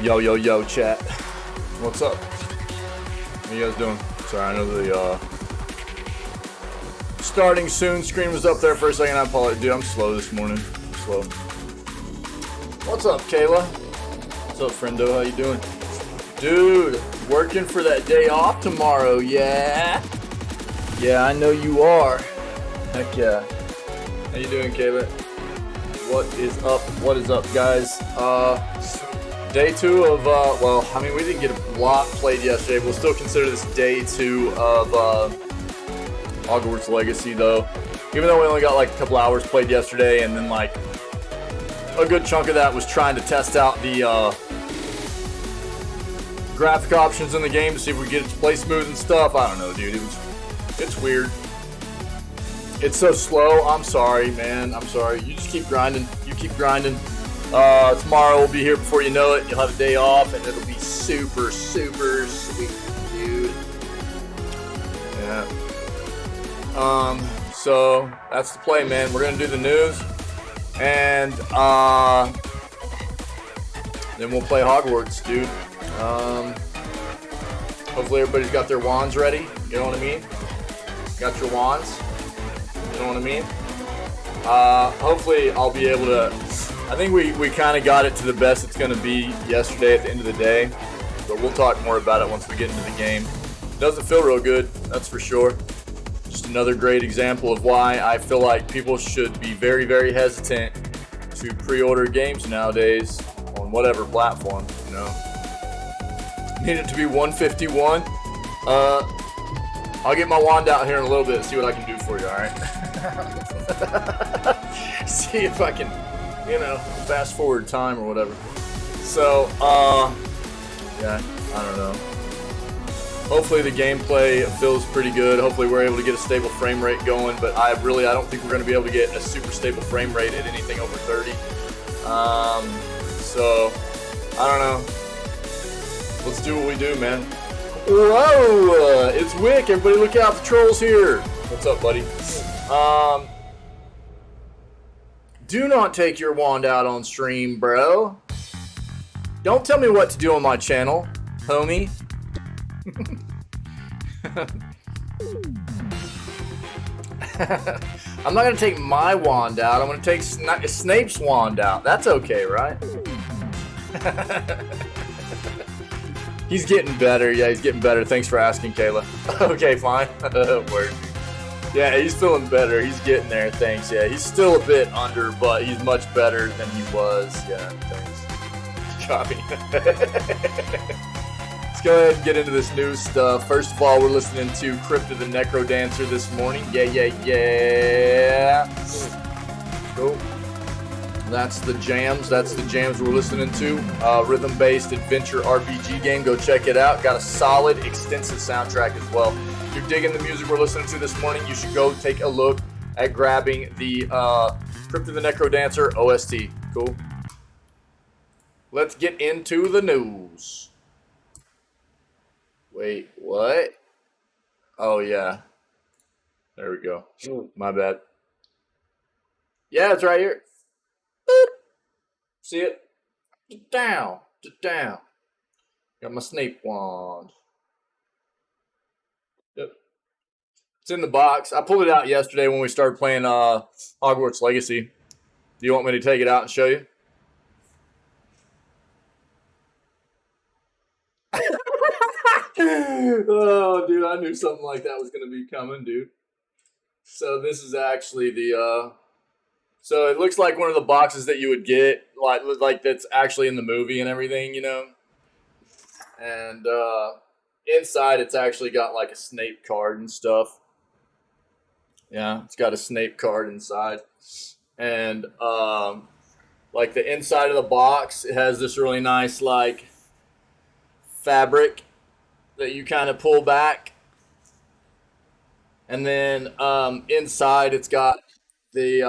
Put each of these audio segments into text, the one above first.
Yo, yo, yo, chat. What's up? How you guys doing? Sorry, I know the starting soon screen was up there for a second. I apologize. Dude, I'm slow this morning. I'm slow. What's up, Kayla? What's up, friendo? How you doing? Dude, working for that day off tomorrow, yeah? Yeah, I know you are. Heck yeah. How you doing, Kayla? What is up? What is up, guys? Day 2 of, well, I mean, we didn't get a lot played yesterday. We'll still consider this day 2 of Hogwarts Legacy, though. Even though we only got like a couple hours played yesterday, and then like a good chunk of that was trying to test out the graphic options in the game to see if we get it to play smooth and stuff. I don't know, dude. It's weird. It's so slow. I'm sorry, man. I'm sorry. You just keep grinding. You keep grinding. Tomorrow will be here before you know it. You'll have a day off, and it'll be super, super sweet, dude. Yeah. So that's the play, man. We're gonna do the news, and then we'll play Hogwarts, dude. Hopefully everybody's got their wands ready. You know what I mean? Got your wands. You know what I mean? Hopefully I'll be able to. I think we kind of got it to the best it's going to be yesterday at the end of the day, but we'll talk more about it once we get into the game. It doesn't feel real good, that's for sure. Just another great example of why I feel like people should be very, very hesitant to pre-order games nowadays on whatever platform, you know. Need it to be 151. I'll get my wand out here in a little bit and see what I can do for you, alright? See if I can, you know, fast forward time or whatever. So, yeah, I don't know. Hopefully the gameplay feels pretty good. Hopefully we're able to get a stable frame rate going, but I don't think we're going to be able to get a super stable frame rate at anything over 30. So, I don't know. Let's do what we do, man. Whoa! It's Wick. Everybody look out, the troll's here. What's up, buddy? Do not take your wand out on stream, bro. Don't tell me what to do on my channel, homie. I'm not going to take my wand out. I'm going to take Snape's wand out. That's okay, right? He's getting better. Yeah, he's getting better. Thanks for asking, Kayla. Okay, fine. Word. Yeah, he's feeling better. He's getting there. Thanks. Yeah, he's still a bit under, but he's much better than he was. Yeah, thanks. Copy. Let's go ahead and get into this new stuff. First of all, we're listening to Crypt of the Necrodancer this morning. Yeah, yeah, yeah. Cool. That's the jams. That's the jams we're listening to. Rhythm-based adventure RPG game. Go check it out. Got a solid, extensive soundtrack as well. If you're digging the music we're listening to this morning, you should go take a look at grabbing the Crypt of the Necrodancer OST. Cool. Let's get into the news. Wait, what? Oh, yeah. There we go. My bad. Yeah, it's right here. See it? Down. Down. Got my Snape wand. Yep. It's in the box. I pulled it out yesterday when we started playing Hogwarts Legacy. Do you want me to take it out and show you? Oh, dude, I knew something like that was going to be coming, dude. So this is actually the... So it looks like one of the boxes that you would get, like that's actually in the movie and everything, you know. And inside, it's actually got like a Snape card and stuff. Yeah, it's got a Snape card inside, and like the inside of the box, it has this really nice like fabric that you kind of pull back, and then inside it's got the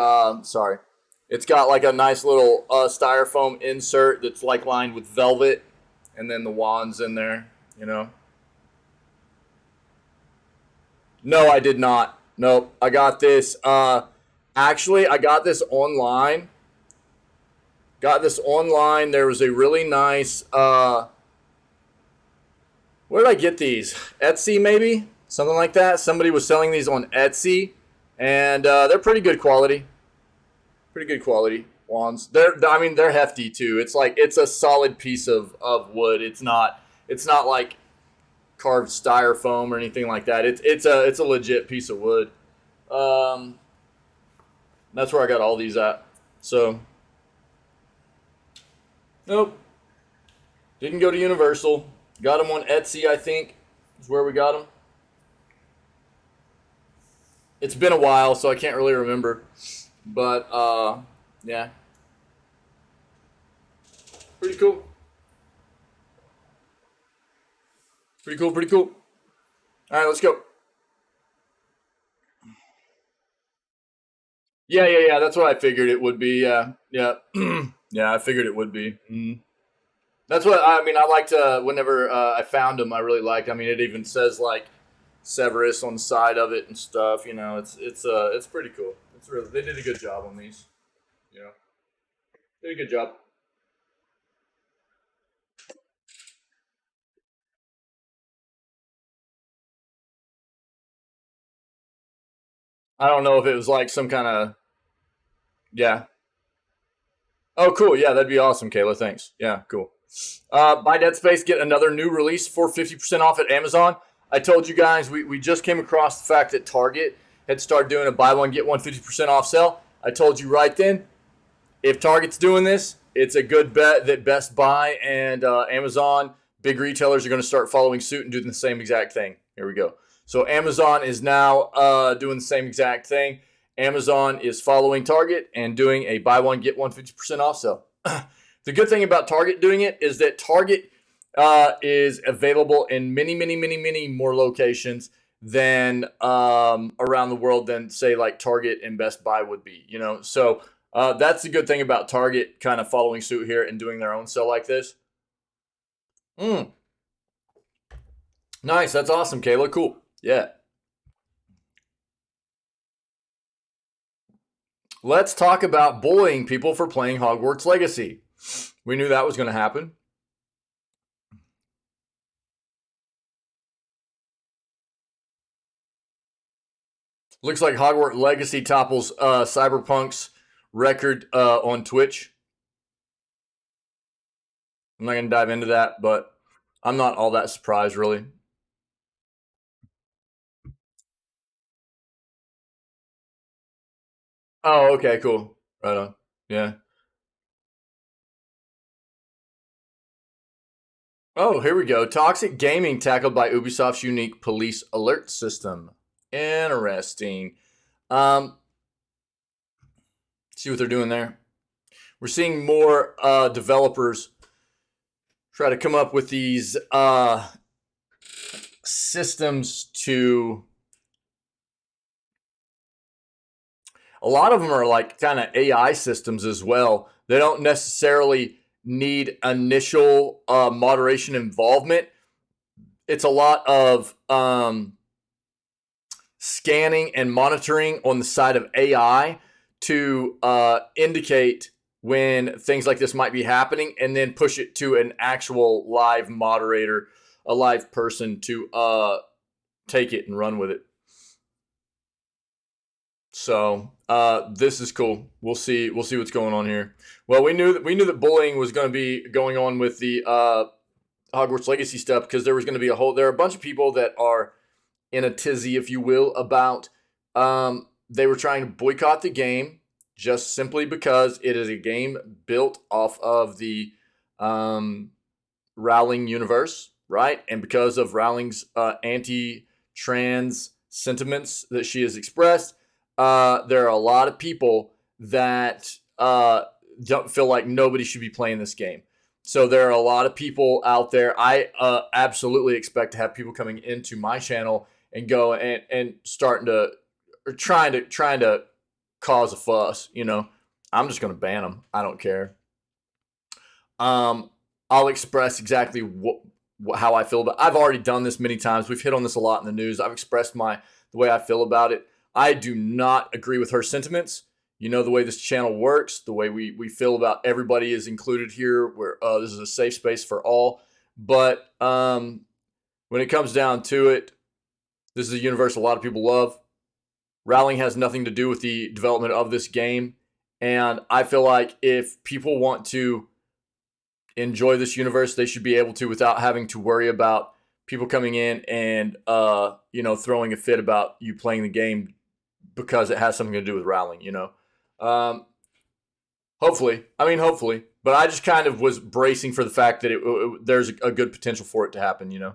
it's got like a nice little styrofoam insert that's like lined with velvet, and then the wand's in there, you know. No, I did not. Nope, I got this. Actually, I got this online Got this online. There was a really nice, where did I get these? Etsy, maybe? Something like that. Somebody was selling these on Etsy, and they're pretty good quality. Pretty good quality wands. They're hefty too. It's a solid piece of wood. It's not like carved styrofoam or anything like that. It's a legit piece of wood. Um, that's where I got all these at. So, nope, didn't go to Universal. Got them on Etsy, I think, is where we got them. It's been a while, so I can't really remember. But, yeah. Pretty cool. Pretty cool, pretty cool. All right, let's go. Yeah. That's what I figured it would be. Yeah. Yeah, I figured it would be. That's what I mean. I liked whenever I found them. I really liked. I mean, it even says like Severus on the side of it and stuff. It's pretty cool. They did a good job on these. You know, did a good job. I don't know if it was like some kind of yeah. Oh, cool. Yeah, that'd be awesome, Kayla. Thanks. Yeah, cool. Buy Dead Space, get another new release for 50% off at Amazon. I told you guys we just came across the fact that Target had started doing a buy one, get one 50% off sale. I told you right then, if Target's doing this, it's a good bet that Best Buy and Amazon, big retailers, are going to start following suit and doing the same exact thing. Here we go. So Amazon is now doing the same exact thing. Amazon is following Target and doing a buy one, get one 50% off sale. The good thing about Target doing it is that Target is available in many more locations than around the world than say like Target and Best Buy would be. So that's the good thing about Target kind of following suit here and doing their own sale like this. Nice, that's awesome, Kayla. Cool. Yeah. Let's talk about bullying people for playing Hogwarts Legacy. We knew that was going to happen. Looks like Hogwarts Legacy topples Cyberpunk's record on Twitch. I'm not going to dive into that, but I'm not all that surprised, really. Oh, okay, cool. Right on. Yeah. Oh, here we go. Toxic gaming tackled by Ubisoft's unique police alert system. Interesting. Um, see what they're doing there. We're seeing more developers try to come up with these systems to. A lot of them are like kind of AI systems as well. They don't necessarily need initial moderation involvement. It's a lot of scanning and monitoring on the side of AI to indicate when things like this might be happening and then push it to an actual live moderator, a live person to take it and run with it. So this is cool. We'll see what's going on here. Well, we knew that bullying was going to be going on with the Hogwarts Legacy stuff because there are a bunch of people that are in a tizzy, if you will, about they were trying to boycott the game just simply because it is a game built off of the Rowling universe, right? And because of Rowling's anti-trans sentiments that she has expressed, there are a lot of people that don't feel like nobody should be playing this game. So there are a lot of people out there. I absolutely expect to have people coming into my channel and go and starting to or trying to cause a fuss. I'm just going to ban them. I don't care. I'll express exactly how I feel about. I've already done this many times. We've hit on this a lot in the news. I've expressed the way I feel about it. I do not agree with her sentiments. You know the way this channel works, the way we feel about everybody is included here. Where this is a safe space for all. But when it comes down to it, this is a universe a lot of people love. Rallying has nothing to do with the development of this game. And I feel like if people want to enjoy this universe, they should be able to without having to worry about people coming in and throwing a fit about you playing the game because it has something to do with rallying. Hopefully, but I just kind of was bracing for the fact that there's a good potential for it to happen.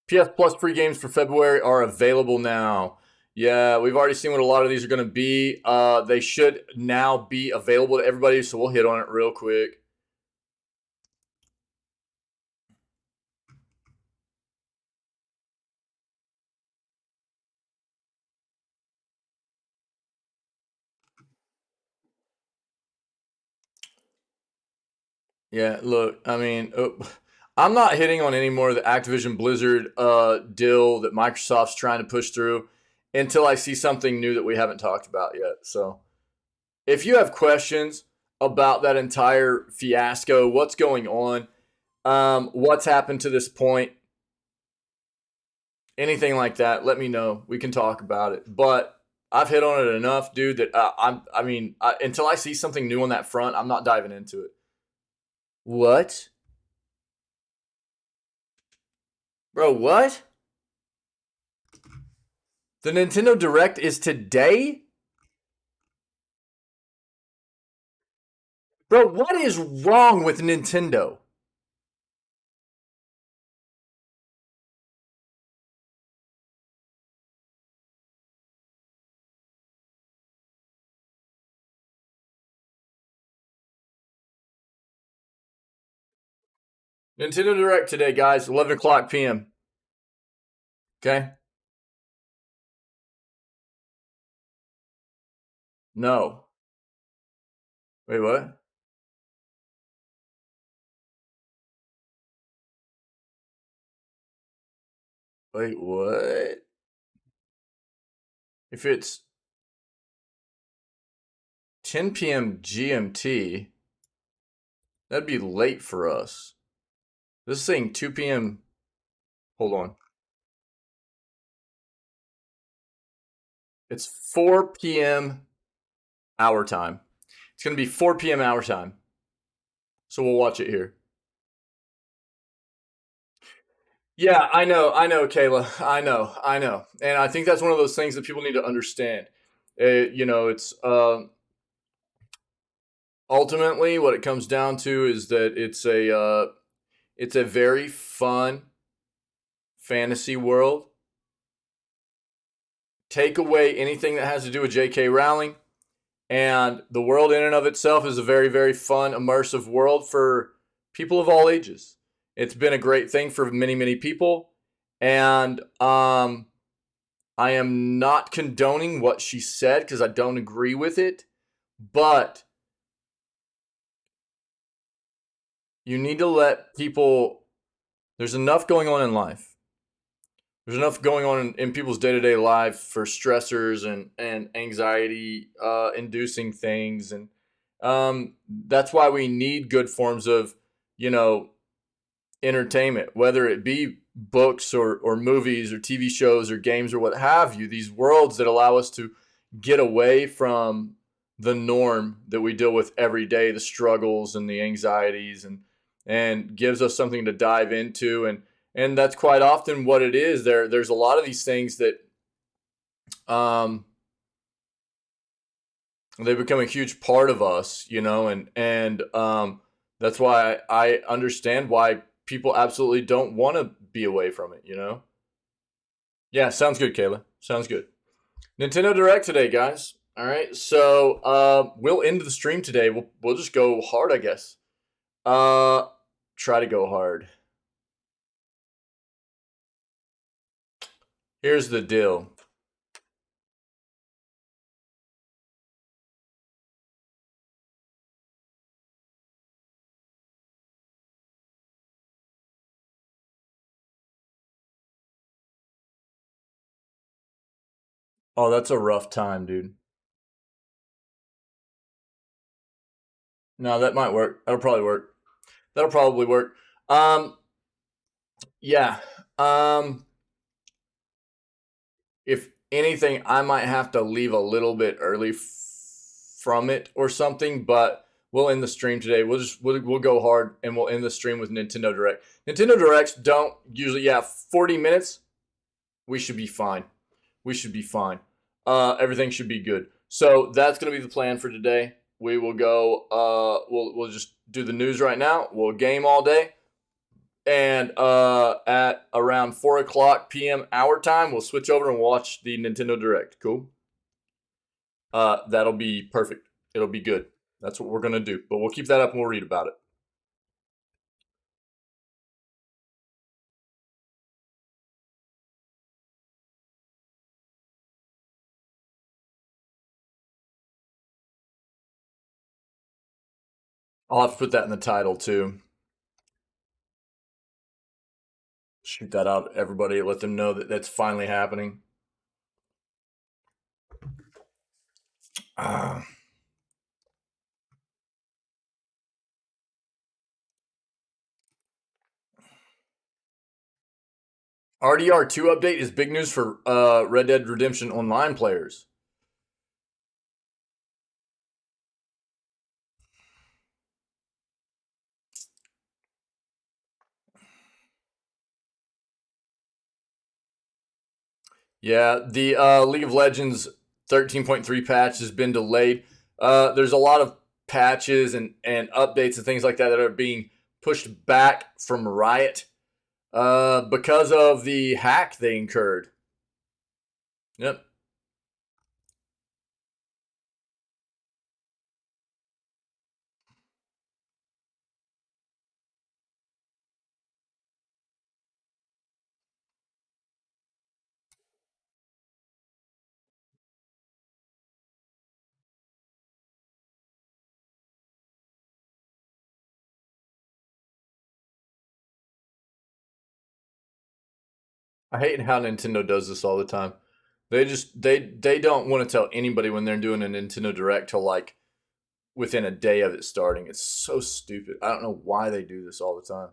PS Plus free games for February are available now. Yeah, we've already seen what a lot of these are going to be. They should now be available to everybody, so we'll hit on it real quick. Yeah, look, I mean, I'm not hitting on any more of the Activision Blizzard deal that Microsoft's trying to push through until I see something new that we haven't talked about yet. So if you have questions about that entire fiasco, what's going on, what's happened to this point, anything like that, let me know. We can talk about it. But I've hit on it enough, dude, that until I see something new on that front, I'm not diving into it. What? Bro, what? The Nintendo Direct is today? Bro, what is wrong with Nintendo? Nintendo Direct today, guys, 11 o'clock p.m. Okay? No. Wait, what? Wait, what? If it's 10 p.m. GMT, that'd be late for us. This is saying 2 p.m. Hold on. It's 4 p.m. our time. It's going to be 4 p.m. our time. So we'll watch it here. Yeah, I know, Kayla. I know. And I think that's one of those things that people need to understand. It's ultimately what it comes down to is that it's a very fun fantasy world. Take away anything that has to do with J.K. Rowling, and the world in and of itself is a very, very fun, immersive world for people of all ages. It's been a great thing for many, many people. And I am not condoning what she said because I don't agree with it. But you need to let people, there's enough going on in life. There's enough going on in people's day-to-day life for stressors and anxiety inducing things. And that's why we need good forms of, entertainment, whether it be books or movies or TV shows or games or what have you, these worlds that allow us to get away from the norm that we deal with every day, the struggles and the anxieties, and gives us something to dive into. And that's quite often what it is. There's a lot of these things that they become a huge part of us, and that's why I understand why people absolutely don't want to be away from it, Yeah, sounds good, Kayla. Sounds good. Nintendo Direct today, guys. All right, so we'll end the stream today. We'll just go hard, I guess. Try to go hard. Here's the deal. Oh, that's a rough time, dude. No, that might work. That'll probably work. That'll probably work. Um, yeah. Um, if anything, I might have to leave a little bit early from it or something, but we'll end the stream today. We'll go hard and we'll end the stream with Nintendo Direct. Nintendo Directs don't usually 40 minutes. We should be fine. We should be fine. Everything should be good. So that's gonna be the plan for today. We will go. We'll just do the news right now. We'll game all day, and at around 4:00 p.m. our time, we'll switch over and watch the Nintendo Direct. Cool. That'll be perfect. It'll be good. That's what we're gonna do. But we'll keep that up and we'll read about it. I'll have to put that in the title too. Shoot that out, everybody. Let them know that that's finally happening. Uh, RDR2 update is big news for Red Dead Redemption Online players. Yeah, the League of Legends 13.3 patch has been delayed. There's a lot of patches and updates and things like that are being pushed back from Riot because of the hack they incurred. Yep. I hate how Nintendo does this all the time. They don't want to tell anybody when they're doing a Nintendo Direct till like within a day of it starting. It's so stupid. I don't know why they do this all the time.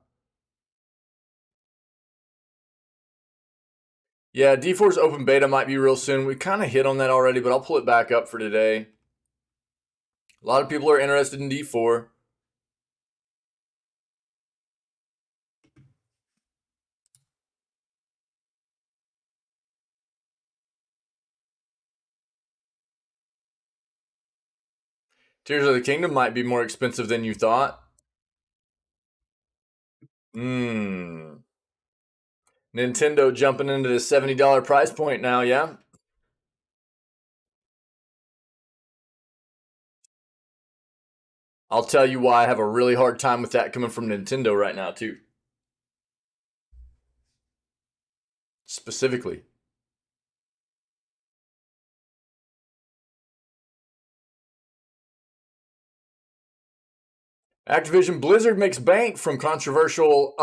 Yeah, D4's open beta might be real soon. We kind of hit on that already, but I'll pull it back up for today. A lot of people are interested in D4. Tears of the Kingdom might be more expensive than you thought. Nintendo jumping into the $70 price point now, yeah? I'll tell you why I have a really hard time with that coming from Nintendo right now, too. Specifically. Activision Blizzard makes bank from controversial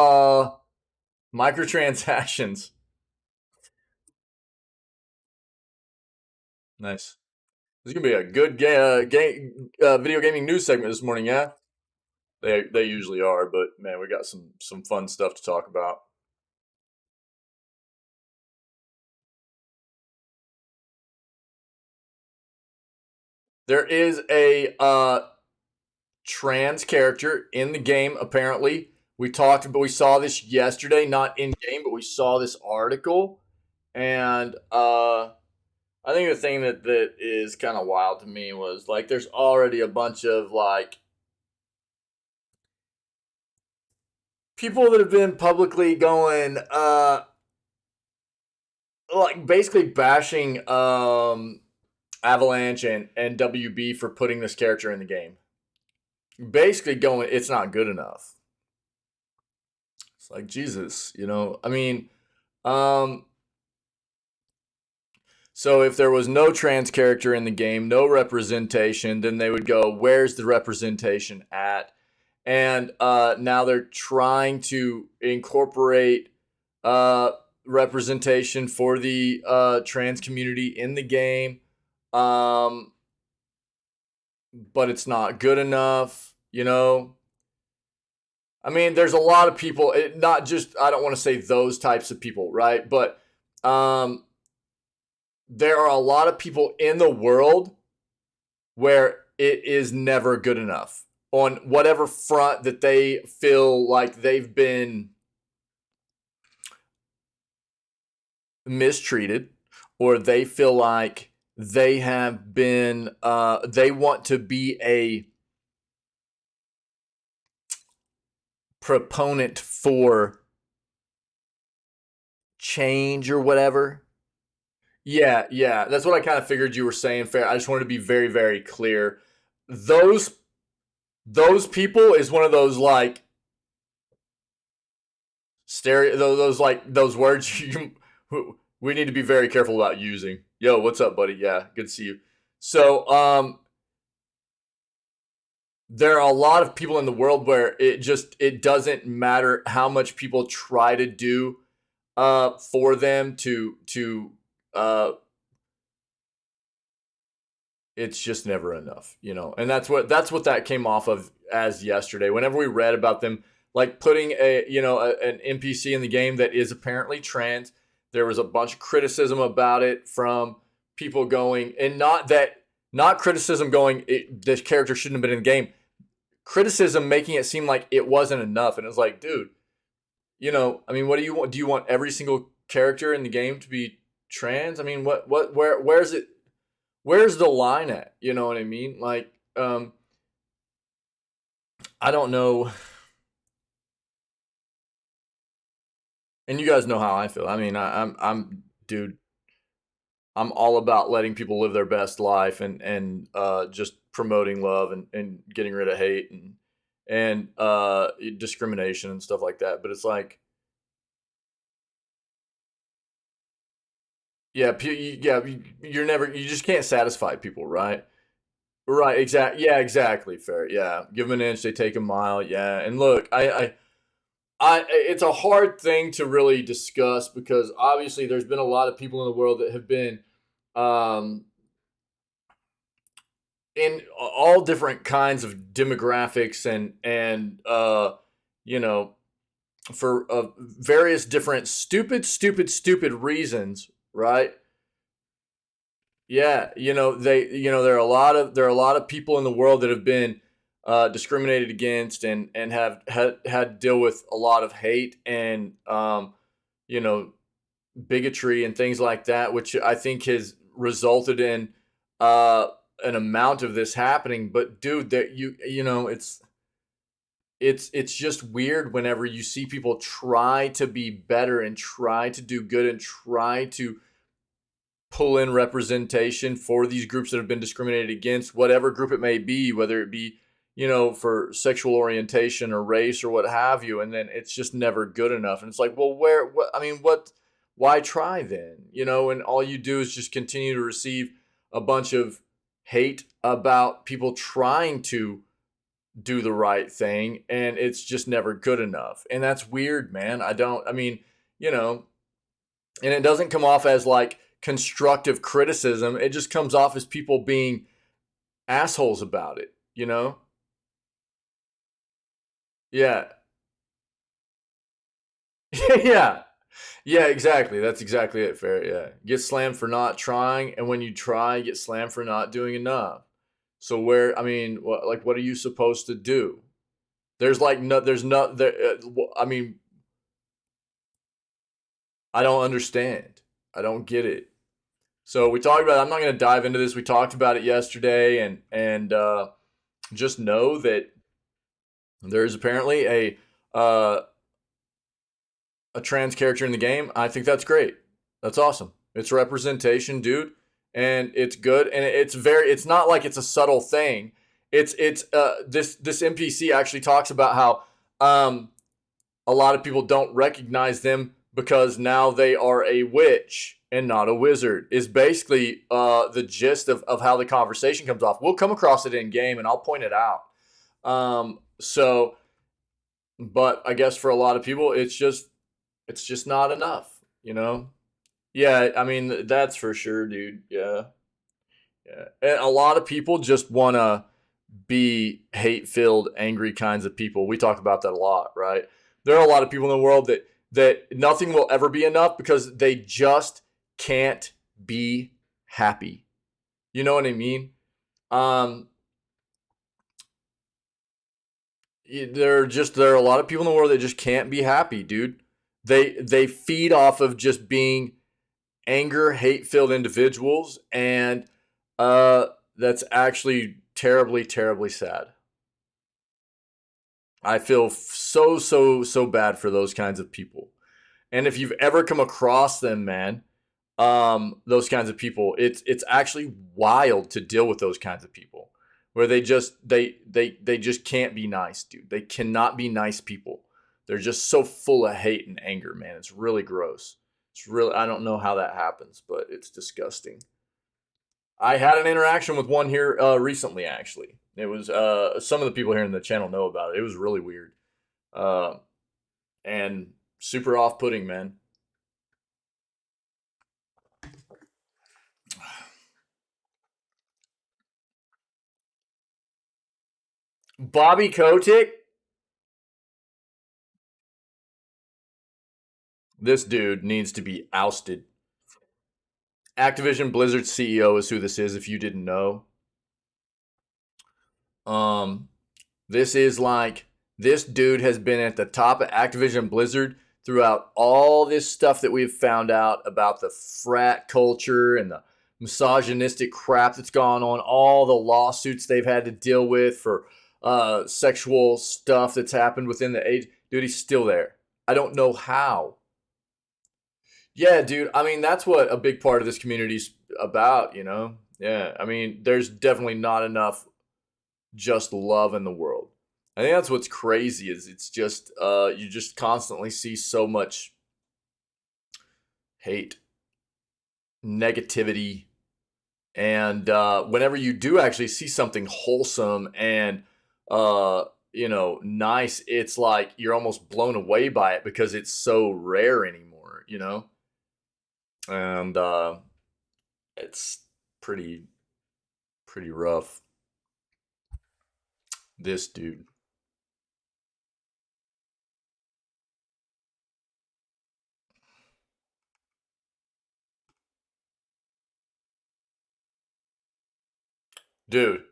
microtransactions. Nice. This is gonna be a good video gaming news segment this morning, yeah. They usually are, but man, we got some fun stuff to talk about. There is a trans character in the game. Apparently, we saw this yesterday, not in game, but we saw this article, and I think the thing that is kind of wild to me was like, there's already a bunch of like people that have been publicly going, like basically bashing Avalanche and WB for putting this character in the game. Basically going, it's not good enough. It's like, Jesus, you know, I mean, so if there was no trans character in the game, no representation, then they would go, where's the representation at? And now they're trying to incorporate representation for the trans community in the game, but it's not good enough. I mean, there's a lot of people. Not just, I don't want to say those types of people, right? But there are a lot of people in the world where it is never good enough on whatever front that they feel like they've been mistreated, or they feel like they have been, they want to be a proponent for change or whatever. Yeah, that's what I kind of figured you were saying. Fair. I just wanted to be very, very clear. Those people is one of those like those words we need to be very careful about using. Yo, what's up, buddy? Yeah, good to see you. So, there are a lot of people in the world where it doesn't matter how much people try to do for them to it's just never enough, and that's what that came off of as yesterday. Whenever we read about them like putting an NPC in the game that is apparently trans, there was a bunch of criticism about it from people going, and not criticism going, this character shouldn't have been in the game. Criticism making it seem like it wasn't enough, and it was like, dude, I mean, what do you want? Do you want every single character in the game to be trans? I mean, where's it? Where's the line at? You know what I mean? Like, I don't know. And you guys know how I feel. I mean, I'm dude. I'm all about letting people live their best life and just promoting love and getting rid of hate and discrimination and stuff like that. But it's like, yeah, you just can't satisfy people, right? Right, exactly. Yeah, exactly. Fair. Yeah, give them an inch, they take a mile. Yeah, and look, it's a hard thing to really discuss because obviously there's been a lot of people in the world that have been um, in all different kinds of demographics and for various different stupid reasons, right? Yeah, there are a lot of people in the world that have been discriminated against and have had to deal with a lot of hate and you know bigotry and things like that, which I think has resulted in an amount of this happening. But dude, that it's just weird whenever you see people try to be better and try to do good and try to pull in representation for these groups that have been discriminated against, whatever group it may be, whether it be, for sexual orientation or race or what have you. And then it's just never good enough. And it's like, well, why try then? And all you do is just continue to receive a bunch of hate about people trying to do the right thing. And it's just never good enough. And that's weird, man. And it doesn't come off as like constructive criticism. It just comes off as people being assholes about it, Yeah. Yeah. Yeah, exactly. That's exactly it. Fair. Yeah. Get slammed for not trying. And when you try, get slammed for not doing enough. So what are you supposed to do? There's like, no, there's no, there, I don't understand. I don't get it. So we talked about it. I'm not going to dive into this. We talked about it yesterday and just know that there is apparently a trans character in the game. I think that's great. That's awesome. It's representation, dude, and it's good. And it's not like it's a subtle thing. This NPC actually talks about how a lot of people don't recognize them because now they are a witch and not a wizard, is basically the gist of how the conversation comes off. We'll come across it in game and I'll point it out. But I guess for a lot of people, it's just not enough. you know? Yeah, I mean, that's for sure, dude. Yeah. Yeah. And a lot of people just want to be hate-filled, angry kinds of people. We talk about that a lot, right? There are a lot of people in the world that nothing will ever be enough because they just can't be happy. You know what I mean? Um, there are a lot of people in the world that just can't be happy, dude. They feed off of just being anger, hate-filled individuals, and uh, that's actually terribly, terribly sad. I feel so bad for those kinds of people. And if you've ever come across them, man, those kinds of people, it's actually wild to deal with those kinds of people where they just can't be nice, dude. They cannot be nice people. They're just so full of hate and anger, man. It's really gross. It's really, I don't know how that happens, but it's disgusting. I had an interaction with one here recently, actually. It was some of the people here in the channel know about it. It was really weird, uh, and super off-putting, man. Bobby Kotick, this dude needs to be ousted. Activision Blizzard CEO is who this is. If you didn't know, um, this is like this dude has been at the top of Activision Blizzard throughout all this stuff that we've found out about the frat culture and the misogynistic crap that's gone on, all the lawsuits they've had to deal with for sexual stuff that's happened within the age. Dude, he's still there. I don't know how. Yeah, dude. I mean, that's what a big part of this community's about, you know? Yeah. I mean, there's definitely not enough just love in the world. I think that's what's crazy is it's just you just constantly see so much hate, negativity, and whenever you do actually see something wholesome and nice, it's like you're almost blown away by it because it's so rare anymore, you know? And it's pretty rough. This dude. Dude,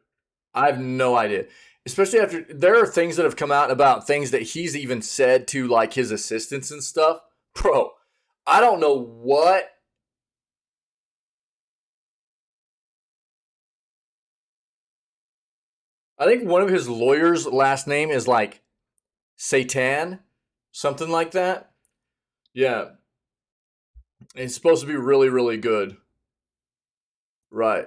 I have no idea. Especially after there are things that have come out about things that he's even said to like his assistants and stuff. Bro, I don't know what. I think one of his lawyers' last name is like Satan, something like that. Yeah, it's supposed to be really, really good. Right.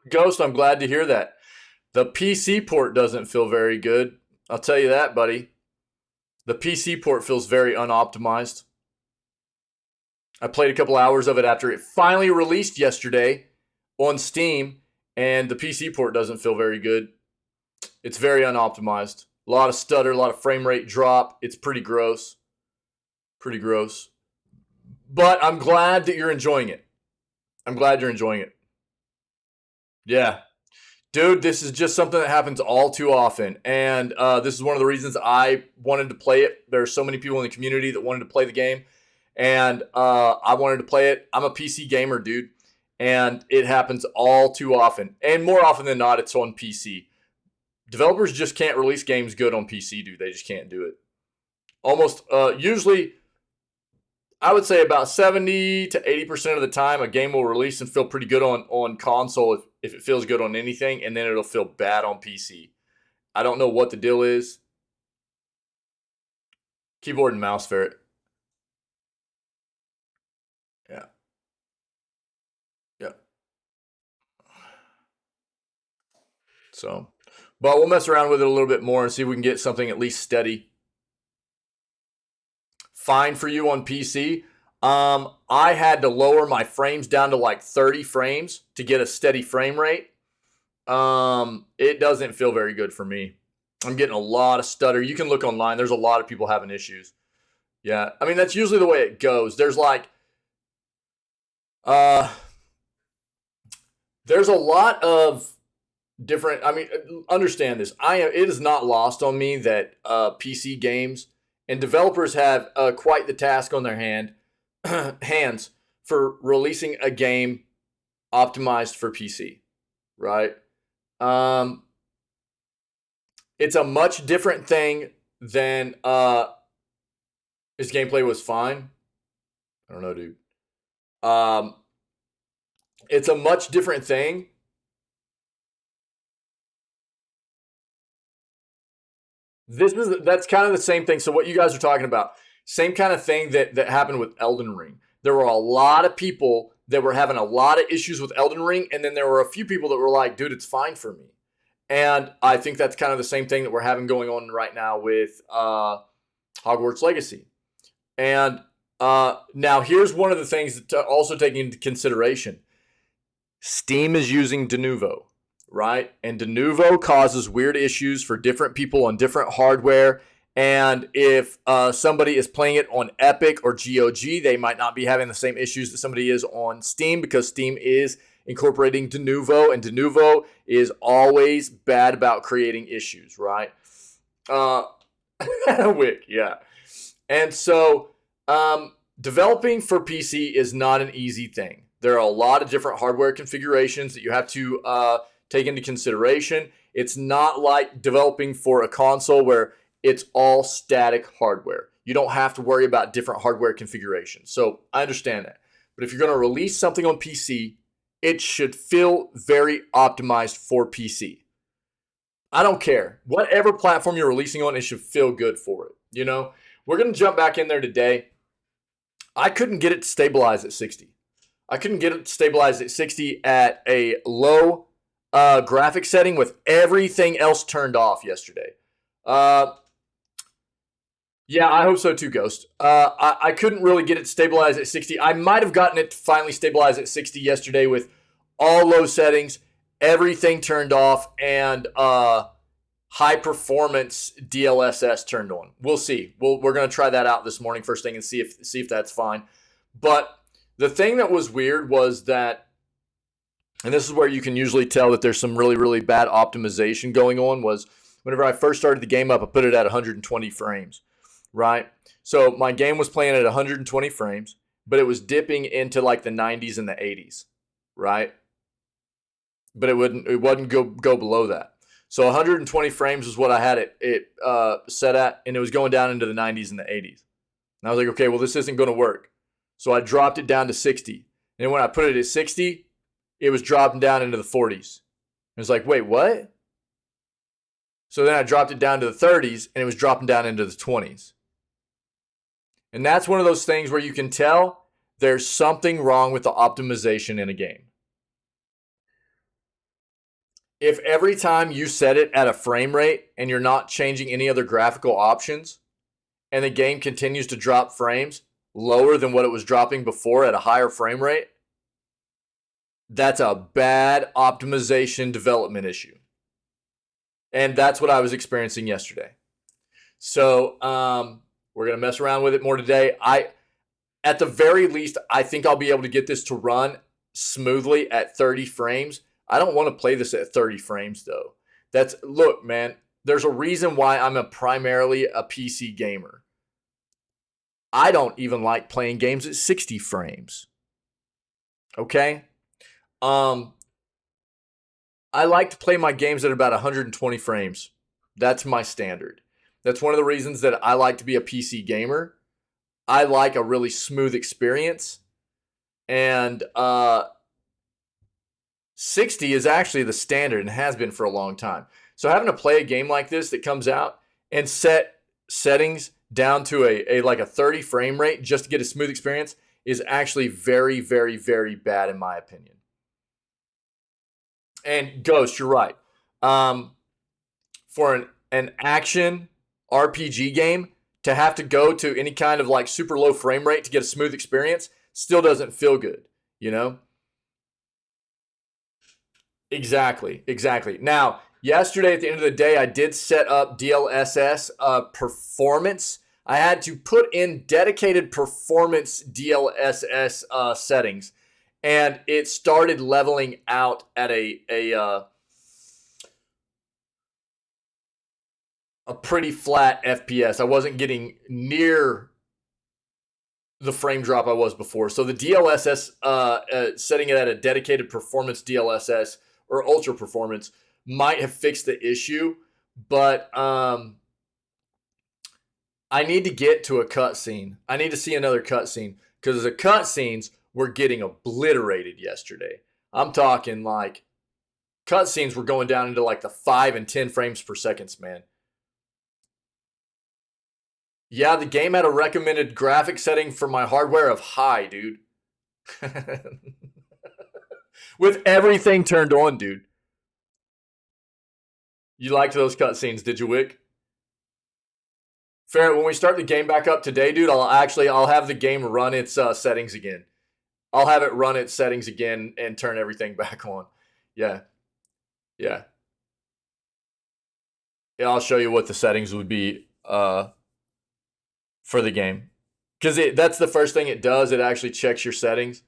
Ghost, I'm glad to hear that. The PC port doesn't feel very good. I'll tell you that, buddy. The PC port feels very unoptimized. I played a couple hours of it after it finally released yesterday on Steam, and the PC port doesn't feel very good. It's very unoptimized. A lot of stutter, a lot of frame rate drop. It's pretty gross. Pretty gross. But I'm glad that you're enjoying it. I'm glad you're enjoying it. Yeah. Dude, this is just something that happens all too often. And this is one of the reasons I wanted to play it. There are so many people in the community that wanted to play the game. And I wanted to play it. I'm a PC gamer, dude. And it happens all too often. And more often than not, it's on PC. Developers just can't release games good on PC, dude. They just can't do it. Almost, usually, I would say about 70 to 80% of the time, a game will release and feel pretty good on console if it feels good on anything, and then it'll feel bad on PC. I don't know what the deal is. Keyboard and mouse ferret. Yeah. Yeah. So, but we'll mess around with it a little bit more and see if we can get something at least steady. Fine for you on PC. I had to lower my frames down to like 30 frames to get a steady frame rate. It doesn't feel very good for me. I'm getting a lot of stutter. You can look online. There's a lot of people having issues. Yeah, I mean, that's usually the way it goes. There's like, there's a lot of different, I mean, understand this. It is not lost on me that PC games and developers have quite the task on their hands for releasing a game optimized for PC, right? It's a much different thing than his gameplay was fine. I don't know, dude. It's a much different thing. That's kind of the same thing. So what you guys are talking about, same kind of thing that happened with Elden Ring. There were a lot of people that were having a lot of issues with Elden Ring, and then there were a few people that were like, dude, it's fine for me. And I think that's kind of the same thing that we're having going on right now with Hogwarts Legacy. And now here's one of the things to also take into consideration. Steam is using Denuvo, right? And Denuvo causes weird issues for different people on different hardware. And if somebody is playing it on Epic or GOG, they might not be having the same issues that somebody is on Steam, because Steam is incorporating Denuvo, and Denuvo is always bad about creating issues, right? Wick, yeah. And so developing for PC is not an easy thing. There are a lot of different hardware configurations that you have to take into consideration. It's not like developing for a console where it's all static hardware. You don't have to worry about different hardware configurations. So I understand that. But if you're going to release something on PC, it should feel very optimized for PC. I don't care. Whatever platform you're releasing on, it should feel good for it. You know, we're going to jump back in there today. I couldn't get it to stabilize at 60. I couldn't get it to stabilize at 60 at a low graphic setting with everything else turned off yesterday. Yeah, I hope so too, Ghost. I couldn't really get it stabilized at 60. I might have gotten it to finally stabilize at 60 yesterday with all low settings, everything turned off, and high performance DLSS turned on. We'll see. We're going to try that out this morning first thing and see if that's fine. But the thing that was weird was that, and this is where you can usually tell that there's some really, really bad optimization going on, was whenever I first started the game up, I put it at 120 frames. Right? So my game was playing at 120 frames, but it was dipping into like the 90s and the 80s, right? But it wouldn't go below that. So 120 frames is what I had it set at, and it was going down into the 90s and the 80s. And I was like, okay, well, this isn't going to work. So I dropped it down to 60. And when I put it at 60, it was dropping down into the 40s. It was like, wait, what? So then I dropped it down to the 30s, and it was dropping down into the 20s. And that's one of those things where you can tell there's something wrong with the optimization in a game. If every time you set it at a frame rate and you're not changing any other graphical options, and the game continues to drop frames lower than what it was dropping before at a higher frame rate, that's a bad optimization development issue. And that's what I was experiencing yesterday. So, we're going to mess around with it more today. At the very least, I think I'll be able to get this to run smoothly at 30 frames. I don't want to play this at 30 frames, though. Look, man, there's a reason why I'm primarily a PC gamer. I don't even like playing games at 60 frames. Okay? I like to play my games at about 120 frames. That's my standard. That's one of the reasons that I like to be a PC gamer. I like a really smooth experience. And 60 is actually the standard and has been for a long time. So having to play a game like this that comes out and set settings down to a 30 frame rate just to get a smooth experience is actually very, very, very bad in my opinion. And Ghost, you're right. For an action RPG game, to have to go to any kind of like super low frame rate to get a smooth experience still doesn't feel good, you know? Exactly. Now, Yesterday, at the end of the day, I did set up DLSS performance. I had to put in dedicated performance DLSS settings, and it started leveling out at a pretty flat FPS. I wasn't getting near the frame drop I was before. So the DLSS, setting it at a dedicated performance DLSS or ultra performance might have fixed the issue, but I need to get to a cutscene. I need to see another cutscene because the cutscenes were getting obliterated yesterday. I'm talking like cutscenes were going down into like the 5 and 10 frames per second, man. Yeah, the game had a recommended graphic setting for my hardware of high, dude. With everything turned on, dude. You liked those cutscenes, did you, Wick? Fair. When we start the game back up today, dude, I'll have the game run its settings again. I'll have it run its settings again and turn everything back on. Yeah. Yeah. Yeah, I'll show you what the settings would be for the game. Because that's the first thing it does. It actually checks your settings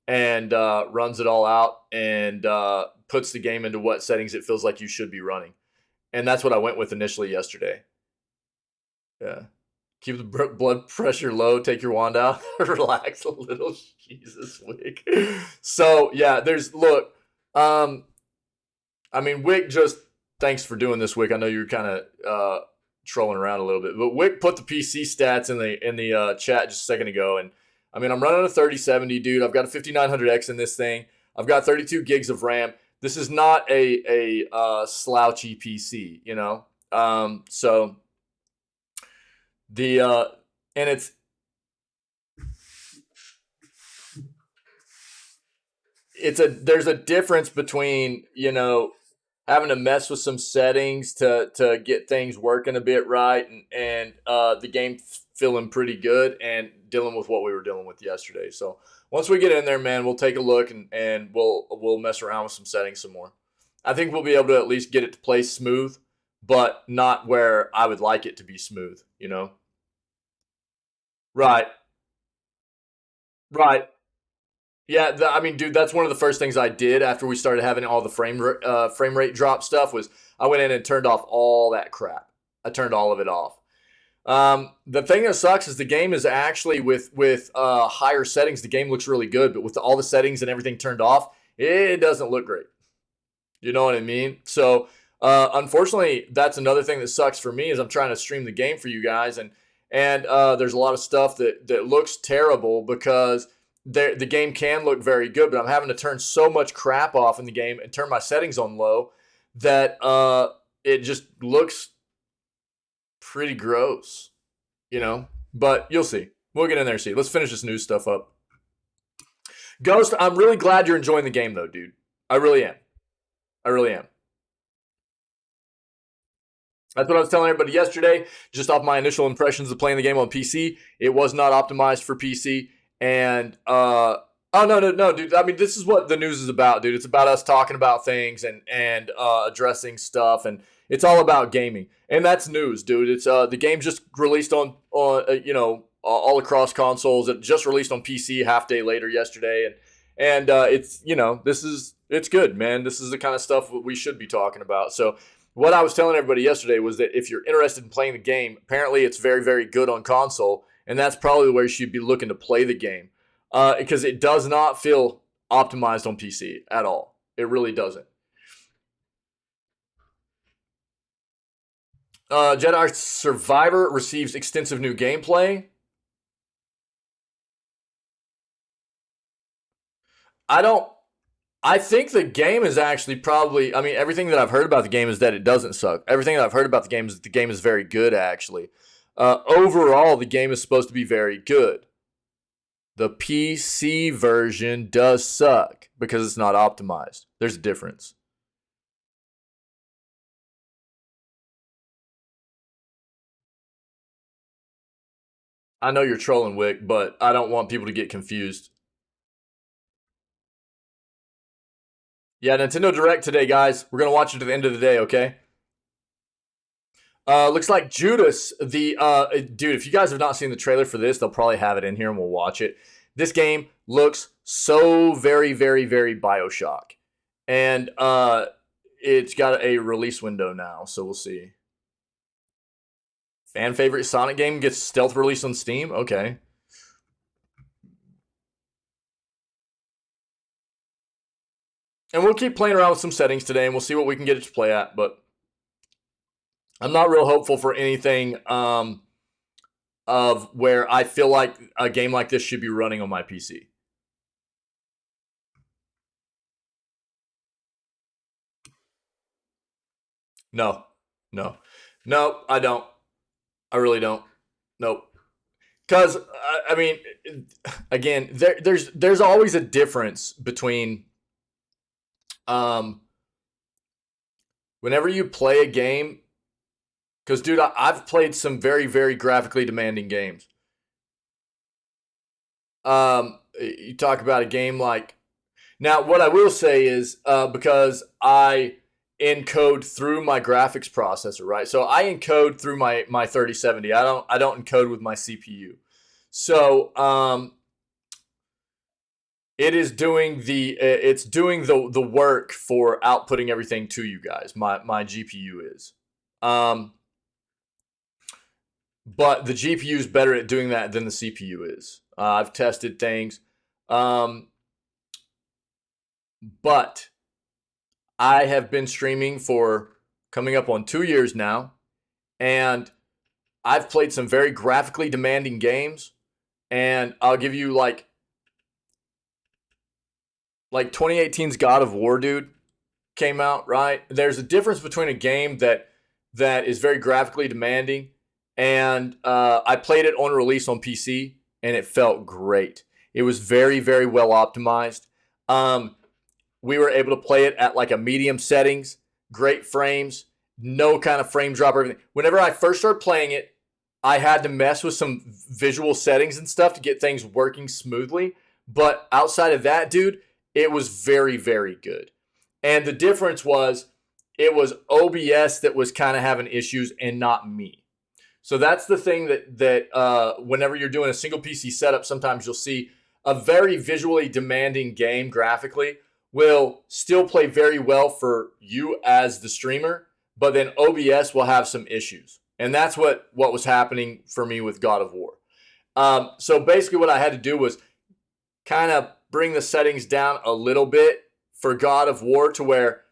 and runs it all out and puts the game into what settings it feels like you should be running. And that's what I went with initially yesterday. Yeah. Keep the blood pressure low. Take your wand out. Relax a little. Jesus, Wick. So, yeah, look. I mean, Wick just, thanks for doing this, Wick. I know you're kind of trolling around a little bit, but Wick put the PC stats in the chat just a second ago, and I mean, I'm running a 3070, dude. I've got a 5900X in this thing. I've got 32 gigs of RAM. This is not a slouchy PC, you know. So the and there's a difference between, you know, having to mess with some settings to get things working a bit right, and the game feeling pretty good, and dealing with what we were dealing with yesterday. So once we get in there, man, we'll take a look and we'll mess around with some settings some more. I think we'll be able to at least get it to play smooth, but not where I would like it to be smooth, you know? Right. Right. Yeah, I mean, dude, that's one of the first things I did after we started having all the frame rate drop stuff was I went in and turned off all that crap. I turned all of it off. The thing that sucks is the game is actually with higher settings. The game looks really good, but with all the settings and everything turned off, it doesn't look great. You know what I mean? So unfortunately, that's another thing that sucks for me is I'm trying to stream the game for you guys, and there's a lot of stuff that looks terrible because the game can look very good, but I'm having to turn so much crap off in the game and turn my settings on low that it just looks pretty gross, you know? But you'll see. We'll get in there and see. Let's finish this news stuff up. Ghost, I'm really glad you're enjoying the game, though, dude. I really am. I really am. That's what I was telling everybody yesterday, just off my initial impressions of playing the game on PC. It was not optimized for PC. And, oh, no, dude. I mean, this is what the news is about, dude. It's about us talking about things and addressing stuff. And it's all about gaming. And that's news, dude. It's the game just released on all across consoles. It just released on PC half day later yesterday. And it's, you know, it's good, man. This is the kind of stuff we should be talking about. So what I was telling everybody yesterday was that if you're interested in playing the game, apparently it's very, very good on console, and that's probably where you should be looking to play the game because it does not feel optimized on PC at all. It really doesn't. Jedi Survivor receives extensive new gameplay. I think the game is actually probably, I mean, everything that I've heard about the game is that it doesn't suck. Everything that I've heard about the game is that the game is very good, actually. Overall, the game is supposed to be very good. The PC version does suck because it's not optimized. There's a difference. I know you're trolling, Wick, but I don't want people to get confused. Yeah, Nintendo Direct today, guys. We're gonna watch it to the end of the day, okay? Looks like Judas, the dude. If you guys have not seen the trailer for this, they'll probably have it in here, and we'll watch it. This game looks so very, very, very Bioshock, and it's got a release window now, so we'll see. Fan favorite Sonic game gets stealth release on Steam. Okay. And we'll keep playing around with some settings today, and we'll see what we can get it to play at. But I'm not real hopeful for anything of where I feel like a game like this should be running on my PC. No, no, no, I don't. I really don't. Nope. Because I mean, again, there's always a difference between whenever you play a game. Because, dude, I've played some very, very graphically demanding games. You talk about a game like... Now, what I will say is, because I encode through my graphics processor, right? So I encode through my 3070. I don't encode with my CPU. So it's doing the work for outputting everything to you guys. My GPU is. But the GPU is better at doing that than the CPU is. I've tested things. But I have been streaming for coming up on 2 years now. And I've played some very graphically demanding games. And I'll give you like 2018's God of War, dude, came out, right? There's a difference between a game that is very graphically demanding, and I played it on release on PC, and it felt great. It was very, very well optimized. We were able to play it at like a medium settings, great frames, no kind of frame drop or everything. Whenever I first started playing it, I had to mess with some visual settings and stuff to get things working smoothly. But outside of that, dude, it was very, very good. And the difference was it was OBS that was kind of having issues and not me. So that's the thing that whenever you're doing a single PC setup, sometimes you'll see a very visually demanding game graphically will still play very well for you as the streamer, but then OBS will have some issues. And that's what was happening for me with God of War. So basically what I had to do was kind of bring the settings down a little bit for God of War to where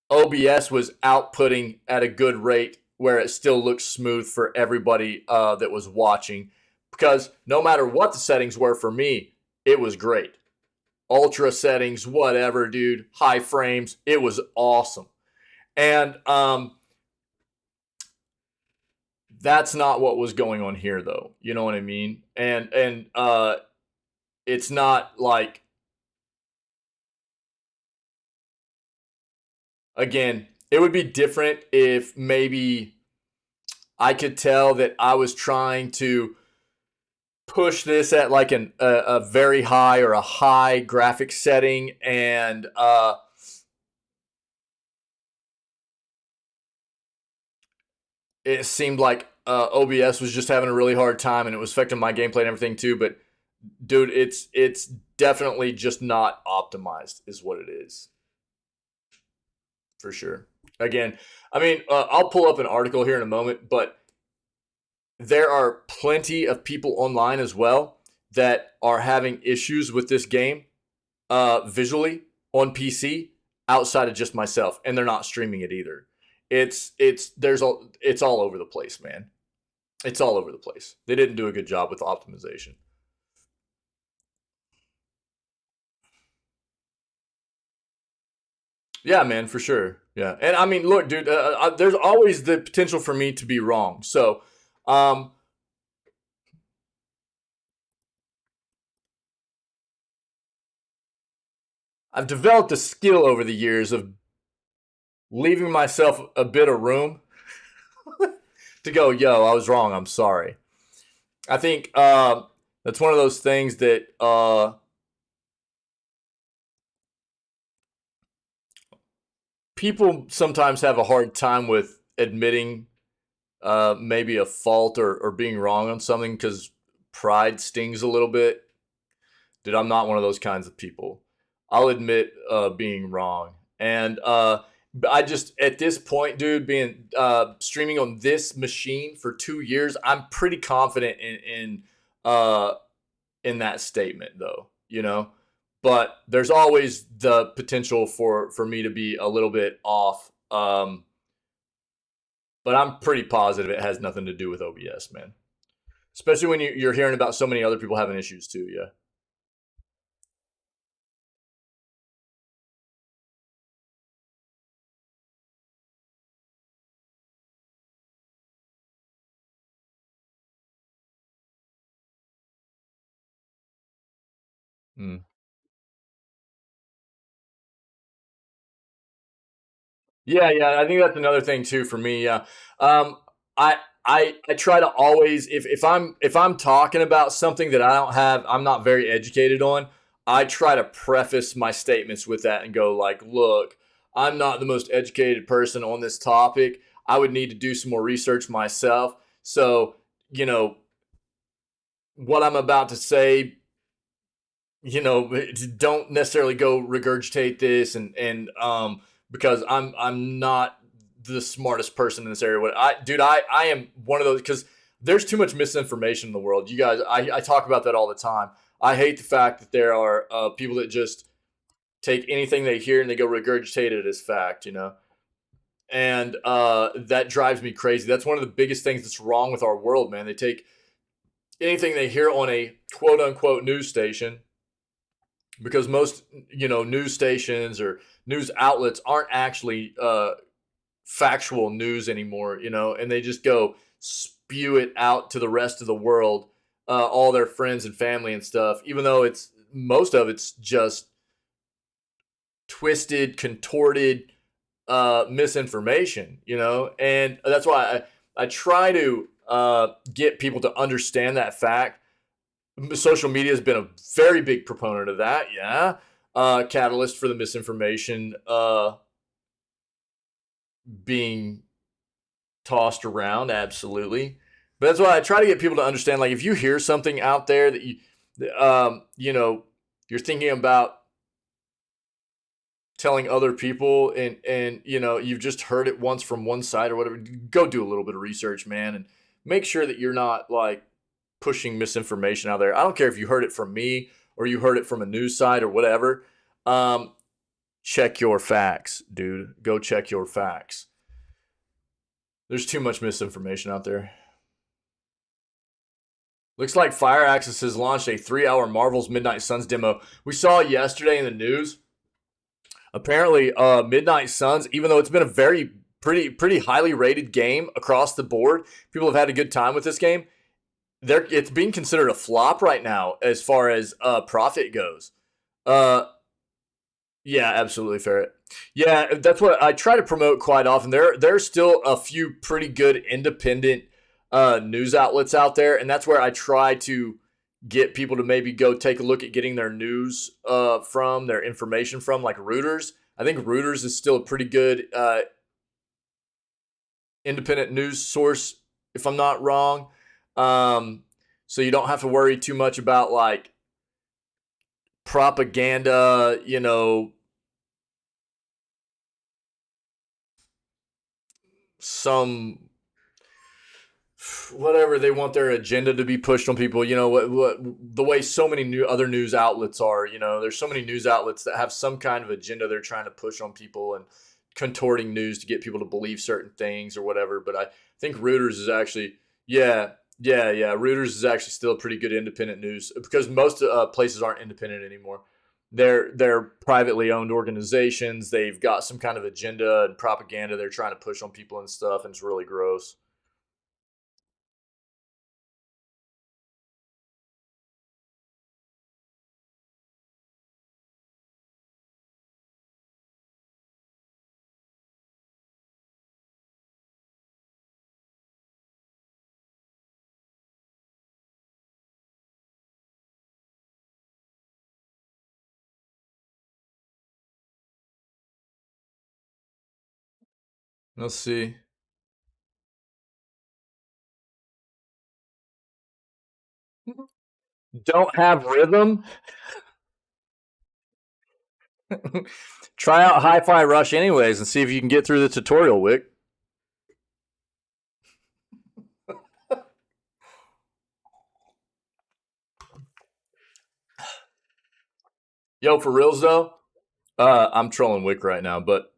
OBS was outputting at a good rate where it still looks smooth for everybody that was watching. Because no matter what the settings were for me, it was great. Ultra settings, whatever, dude. High frames. It was awesome. And that's not what was going on here, though. You know what I mean? And it's not like... Again, it would be different if maybe I could tell that I was trying to push this at like a very high or a high graphic setting, and it seemed like OBS was just having a really hard time, and it was affecting my gameplay and everything too. But dude, it's definitely just not optimized, is what it is. For sure. Again, I mean, I'll pull up an article here in a moment, but there are plenty of people online as well that are having issues with this game visually on PC outside of just myself, and they're not streaming it either. It's all over the place, man. It's all over the place. They didn't do a good job with optimization. Yeah, man, for sure. Yeah, and I mean, look, dude, there's always the potential for me to be wrong. So, I've developed a skill over the years of leaving myself a bit of room to go, yo, I was wrong. I'm sorry. I think that's one of those things that people sometimes have a hard time with admitting maybe a fault or being wrong on something because pride stings a little bit. Dude, I'm not one of those kinds of people. I'll admit being wrong. And I just, at this point, dude, being streaming on this machine for 2 years, I'm pretty confident uh, in that statement, though, you know? But there's always the potential for me to be a little bit off. But I'm pretty positive it has nothing to do with OBS, man. Especially when you're hearing about so many other people having issues too. Yeah. Mm. Yeah, yeah. I think that's another thing too for me. Yeah. Um, I try to always if I'm talking about something that I'm not very educated on. I try to preface my statements with that and go like, look, I'm not the most educated person on this topic. I would need to do some more research myself. So you know what I'm about to say, don't necessarily go regurgitate this and because I'm not the smartest person in this area. What I dude, I am one of those because there's too much misinformation in the world. You guys, I talk about that all the time. I hate the fact that there are people that just take anything they hear and they go regurgitate it as fact, and that drives me crazy. That's one of the biggest things that's wrong with our world, man. They take anything they hear on a quote unquote news station because most news stations or news outlets aren't actually factual news anymore, and they just go spew it out to the rest of the world, all their friends and family and stuff, even though it's most of it's just twisted, contorted misinformation, and that's why I try to get people to understand that fact. Social media has been a very big proponent of that. Yeah, catalyst for the misinformation being tossed around. Absolutely, but that's why I try to get people to understand. Like, if you hear something out there that you're thinking about telling other people, and you've just heard it once from one side or whatever, go do a little bit of research, man, and make sure that you're not like pushing misinformation out there. I don't care if you heard it from me or you heard it from a news site or whatever. Um, check your facts, dude. Go check your facts. There's too much misinformation out there. Looks like Fire Access has launched a 3-hour Marvel's Midnight Suns demo. We saw it yesterday in the news. Apparently, Midnight Suns, even though it's been a pretty highly rated game across the board, people have had a good time with this game. It's being considered a flop right now as far as profit goes. Uh, yeah, absolutely, Ferret. Yeah, that's what I try to promote quite often. There's still a few pretty good independent news outlets out there, and that's where I try to get people to maybe go take a look at getting their news from, their information from, like Reuters. I think Reuters is still a pretty good independent news source, if I'm not wrong. So you don't have to worry too much about like propaganda, some whatever they want their agenda to be pushed on people. What the way so many new other news outlets are. There's so many news outlets that have some kind of agenda they're trying to push on people and contorting news to get people to believe certain things or whatever. But I think Reuters is actually, yeah, yeah, yeah. Reuters is actually still a pretty good independent news because most places aren't independent anymore. They're privately owned organizations. They've got some kind of agenda and propaganda they're trying to push on people and stuff, and it's really gross. Let's see. Don't have rhythm? Try out Hi-Fi Rush anyways and see if you can get through the tutorial, Wick. Yo, for reals though, I'm trolling Wick right now, but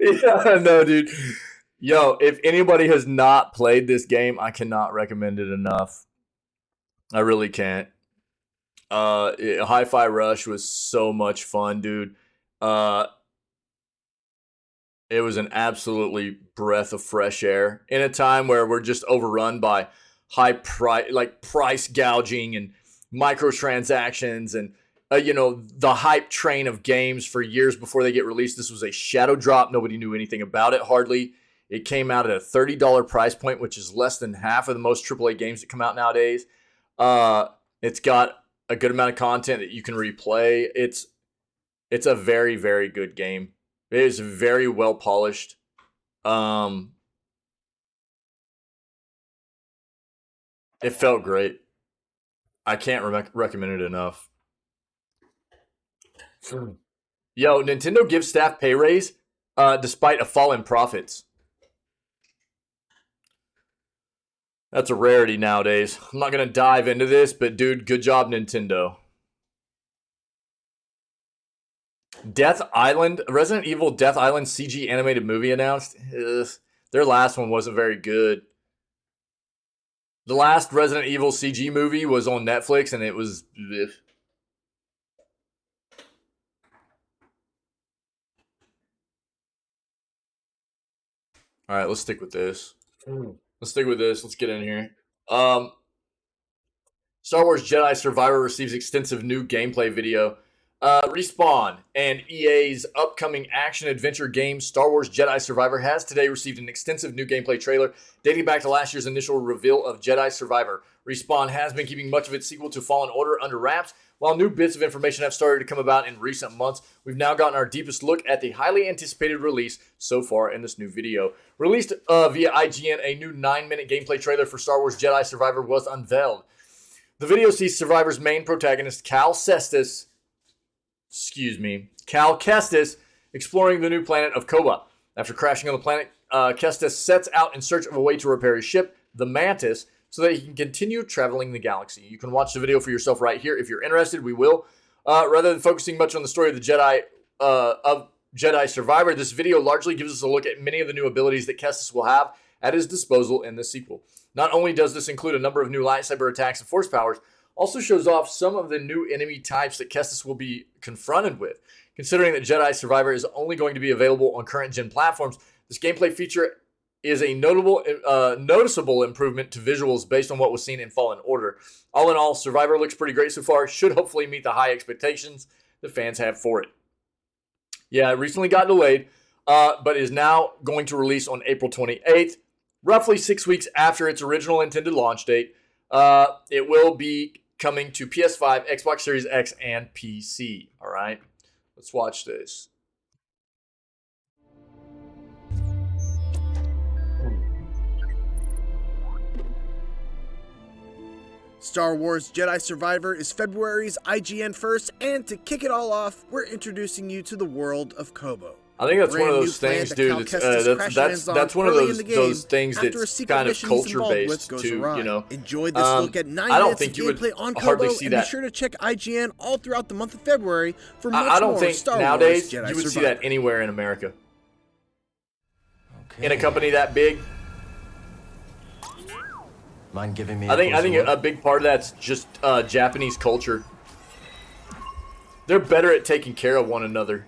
yeah, no, dude. Yo, if anybody has not played this game, I cannot recommend it enough. I really can't. Hi-Fi Rush was so much fun, dude. It was an absolutely breath of fresh air in a time where we're just overrun by price gouging and microtransactions and the hype train of games for years before they get released. This was a shadow drop. Nobody knew anything about it hardly. It came out at a $30 price point, which is less than half of the most AAA games that come out nowadays. It's got a good amount of content that you can replay. It's a very, very good game. It is very well polished. It felt great. I can't recommend it enough. Yo, Nintendo gives staff pay raise despite a fall in profits. That's a rarity nowadays. I'm not going to dive into this, but dude, good job, Nintendo. Resident Evil Death Island CG animated movie announced. Ugh, their last one wasn't very good. The last Resident Evil CG movie was on Netflix, and it was... Ugh. All right, let's stick with this. Let's get in here. Star Wars Jedi Survivor receives extensive new gameplay video. Respawn and EA's upcoming action-adventure game Star Wars Jedi Survivor has today received an extensive new gameplay trailer dating back to last year's initial reveal of Jedi Survivor. Respawn has been keeping much of its sequel to Fallen Order under wraps. While new bits of information have started to come about in recent months, we've now gotten our deepest look at the highly anticipated release so far in this new video. Released via IGN, a new 9-minute gameplay trailer for Star Wars Jedi Survivor was unveiled. The video sees Survivor's main protagonist, Cal Kestis, exploring the new planet of Koba. After crashing on the planet, Kestis sets out in search of a way to repair his ship, the Mantis, so that he can continue traveling the galaxy. You can watch the video for yourself right here if you're interested. We will. Rather than focusing much on the story of the Jedi Survivor, this video largely gives us a look at many of the new abilities that Kestis will have at his disposal in the sequel. Not only does this include a number of new lightsaber attacks and force powers, also shows off some of the new enemy types that Kestis will be confronted with. Considering that Jedi Survivor is only going to be available on current-gen platforms, this gameplay feature is a noticeable improvement to visuals based on what was seen in Fallen Order. All in all, Survivor looks pretty great so far. Should hopefully meet the high expectations the fans have for it. Yeah, it recently got delayed, but is now going to release on April 28th, roughly 6 weeks after its original intended launch date. It will be coming to PS5, Xbox Series X, and PC. All right, let's watch this. Star Wars Jedi Survivor is February's IGN first, and to kick it all off, we're introducing you to the world of Kobo. I think that's one of those things, dude. That's one of those things that's kind of culture based too. You know, enjoyed this look at 9 minutes of gameplay on Kobo, and be sure to check IGN all throughout the month of February for much more Star Wars Jedi Survivor. I don't think nowadays you would see that anywhere in America. Okay. In a company that big. Mind giving me? I think a big part of that's just Japanese culture. They're better at taking care of one another.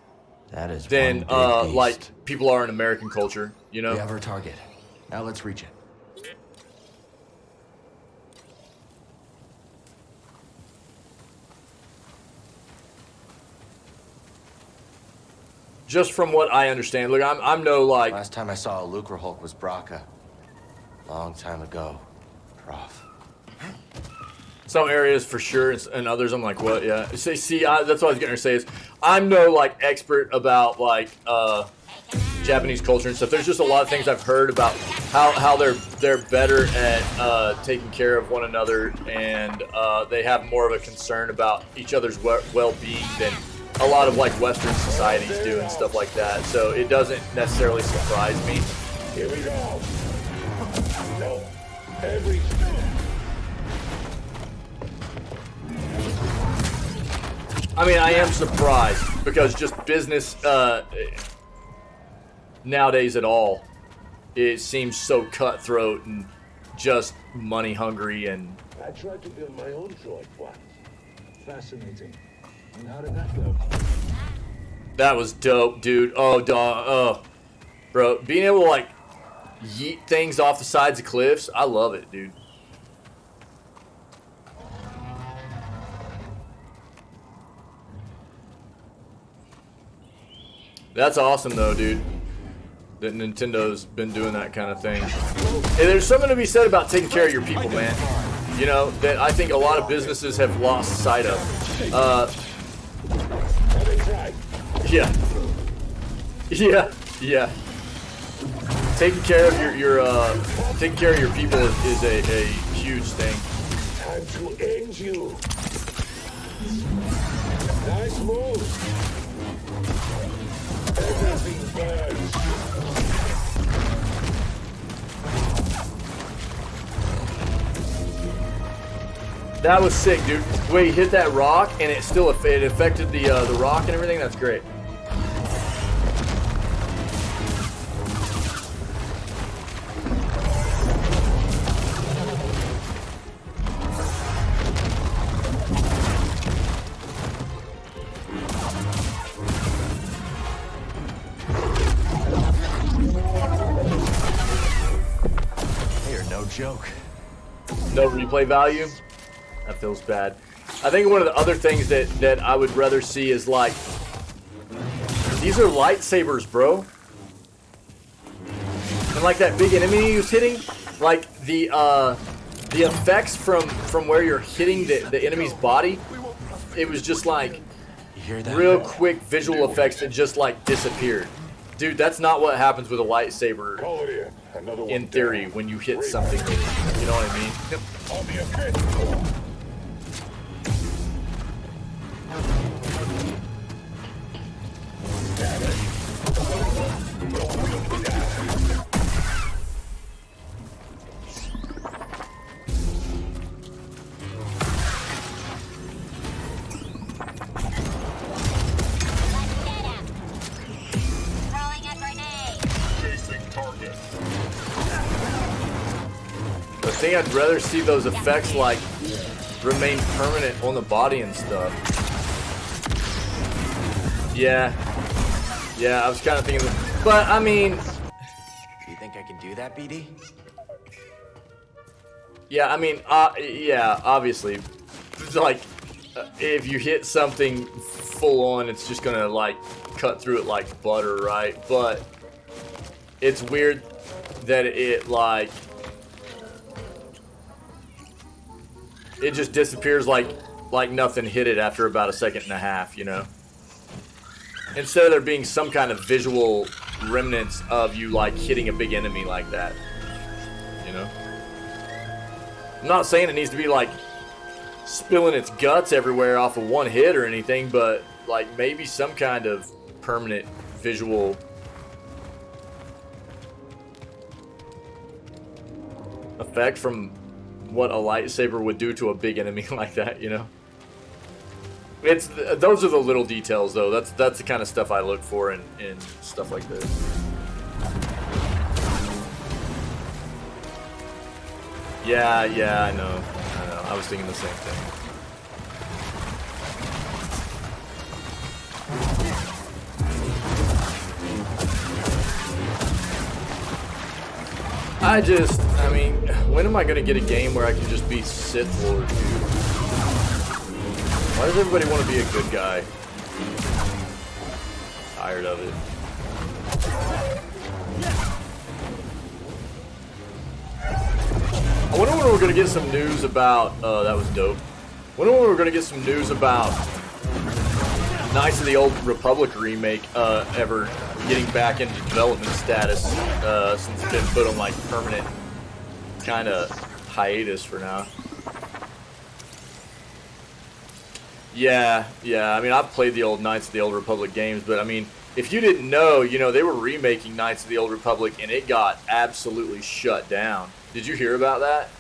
That is than like people are in American culture, you know. We have our target. Now let's reach it. Just from what I understand, look, I'm no like. Last time I saw a Lucre Hulk was Braca. Long time ago, Prof. Some areas for sure, and others I'm like, what? Yeah. See, that's what I was getting to say is, I'm no like expert about like Japanese culture and stuff. There's just a lot of things I've heard about how they're better at taking care of one another, and they have more of a concern about each other's well-being than a lot of like Western societies do and stuff like that. So it doesn't necessarily surprise me. Here we go. No, every. I mean, I am surprised because just business nowadays at all, it seems so cutthroat and just money hungry. And I tried to build my own droid once. Fascinating. And how did that go? that was dope, dude. Oh, dog. Oh, bro, being able to like yeet things off the sides of cliffs, I love it, dude. That's awesome, though, dude, that Nintendo's been doing that kind of thing. Hey, there's something to be said about taking care of your people, man. You know, that I think a lot of businesses have lost sight of. Yeah. Taking care of taking care of your people is a huge thing. Time to end you. Nice move. Everything burns. That was sick, dude. Wait, he hit that rock and it still affected the rock and everything. That's great. Joke. No replay value? That feels bad. I think one of the other things that I would rather see is like, these are lightsabers, bro. And like that big enemy he was hitting, like the effects from where you're hitting the enemy's body, it was just like real quick visual effects that just like disappeared. Dude, that's not what happens with a lightsaber in theory when you hit something. You know what I mean? I think I'd rather see those effects like remain permanent on the body and stuff. Yeah, I was kind of thinking, but I mean, You think I can do that, BD? yeah, I mean, yeah, obviously, it's like if you hit something full on, it's just gonna like cut through it like butter, right? But it's weird that it like. It just disappears like nothing hit it after about a second and a half, you know? Instead of there being some kind of visual remnants of you like hitting a big enemy like that, you know? I'm not saying it needs to be like spilling its guts everywhere off of one hit or anything, but like maybe some kind of permanent visual effect from what a lightsaber would do to a big enemy like that, you know? Those are the little details, though. That's the kind of stuff I look for in stuff like this. Yeah, I know. I was thinking the same thing. I mean, when am I gonna get a game where I can just be Sith Lord, dude? Why does everybody want to be a good guy? Tired of it. I wonder what we're gonna get some news about? That was dope. When are we gonna get some news about Knights of the Old Republic remake ever getting back into development status since it's been put on like permanent kind of hiatus for now? Yeah. I mean, I've played the old Knights of the Old Republic games, but I mean, if you didn't know, you know, they were remaking Knights of the Old Republic and it got absolutely shut down. Did you hear about that?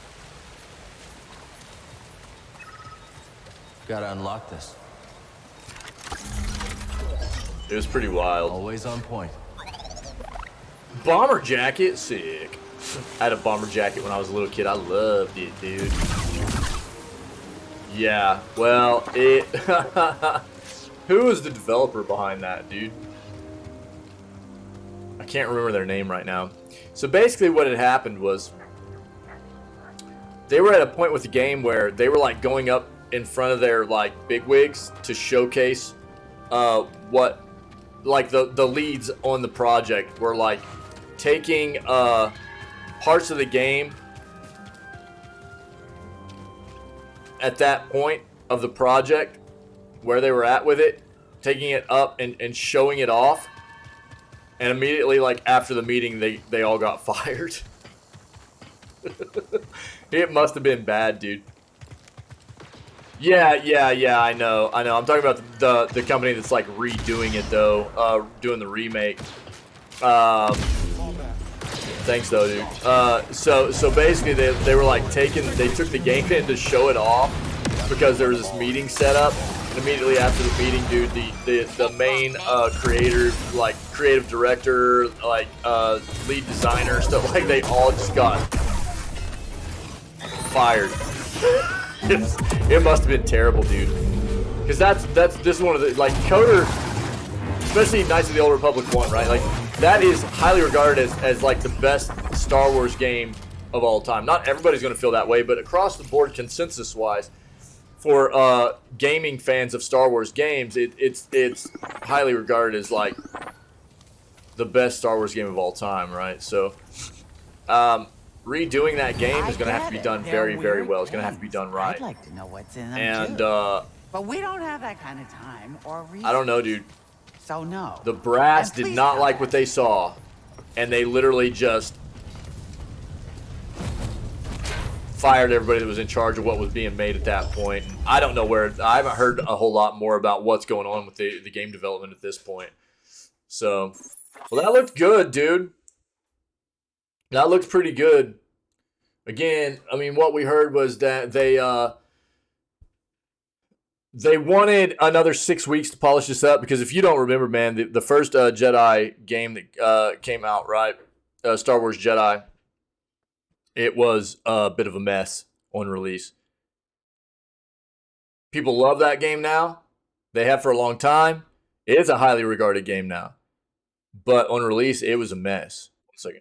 Gotta unlock this. It was pretty wild. Always on point. Bomber jacket, sick. I had a bomber jacket when I was a little kid. I loved it, dude. Yeah, well, it... Who was the developer behind that, dude? I can't remember their name right now. So basically what had happened was they were at a point with the game where they were like going up in front of their like bigwigs to showcase what like the leads on the project were like taking parts of the game at that point of the project where they were at with it, taking it up and showing it off, and immediately like after the meeting they all got fired. It must have been bad, dude. Yeah, I know. I'm talking about the company that's like redoing it though, doing the remake. Thanks though, dude. So basically they were like they took the game in to show it off because there was this meeting set up, and immediately after the meeting, dude, the main creator, like creative director, like lead designer, stuff like they all just got fired. It must have been terrible, dude. Because this is one of the like Coder, especially Knights of the Old Republic 1, right? Like that is highly regarded as like the best Star Wars game of all time. Not everybody's going to feel that way, but across the board, consensus-wise, for gaming fans of Star Wars games, it's highly regarded as like the best Star Wars game of all time, right? So, redoing that game is going to have to be done very, very well. It's going to have to be done right. I'd like to know what's in them And too. But we don't have that kind of time or reason. I don't know, dude. So no. The brass And did please not tell like us. what they saw, and they literally just fired everybody that was in charge of what was being made at that point. I don't know where. I haven't heard a whole lot more about what's going on with the game development at this point. So, well, that looked good, dude. That looked pretty good. Again, I mean, what we heard was that they wanted another 6 weeks to polish this up, because if you don't remember, man, the first Jedi game that came out, right, Star Wars Jedi, it was a bit of a mess on release. People love that game now. They have for a long time. It is a highly regarded game now. But on release, it was a mess. 1 second.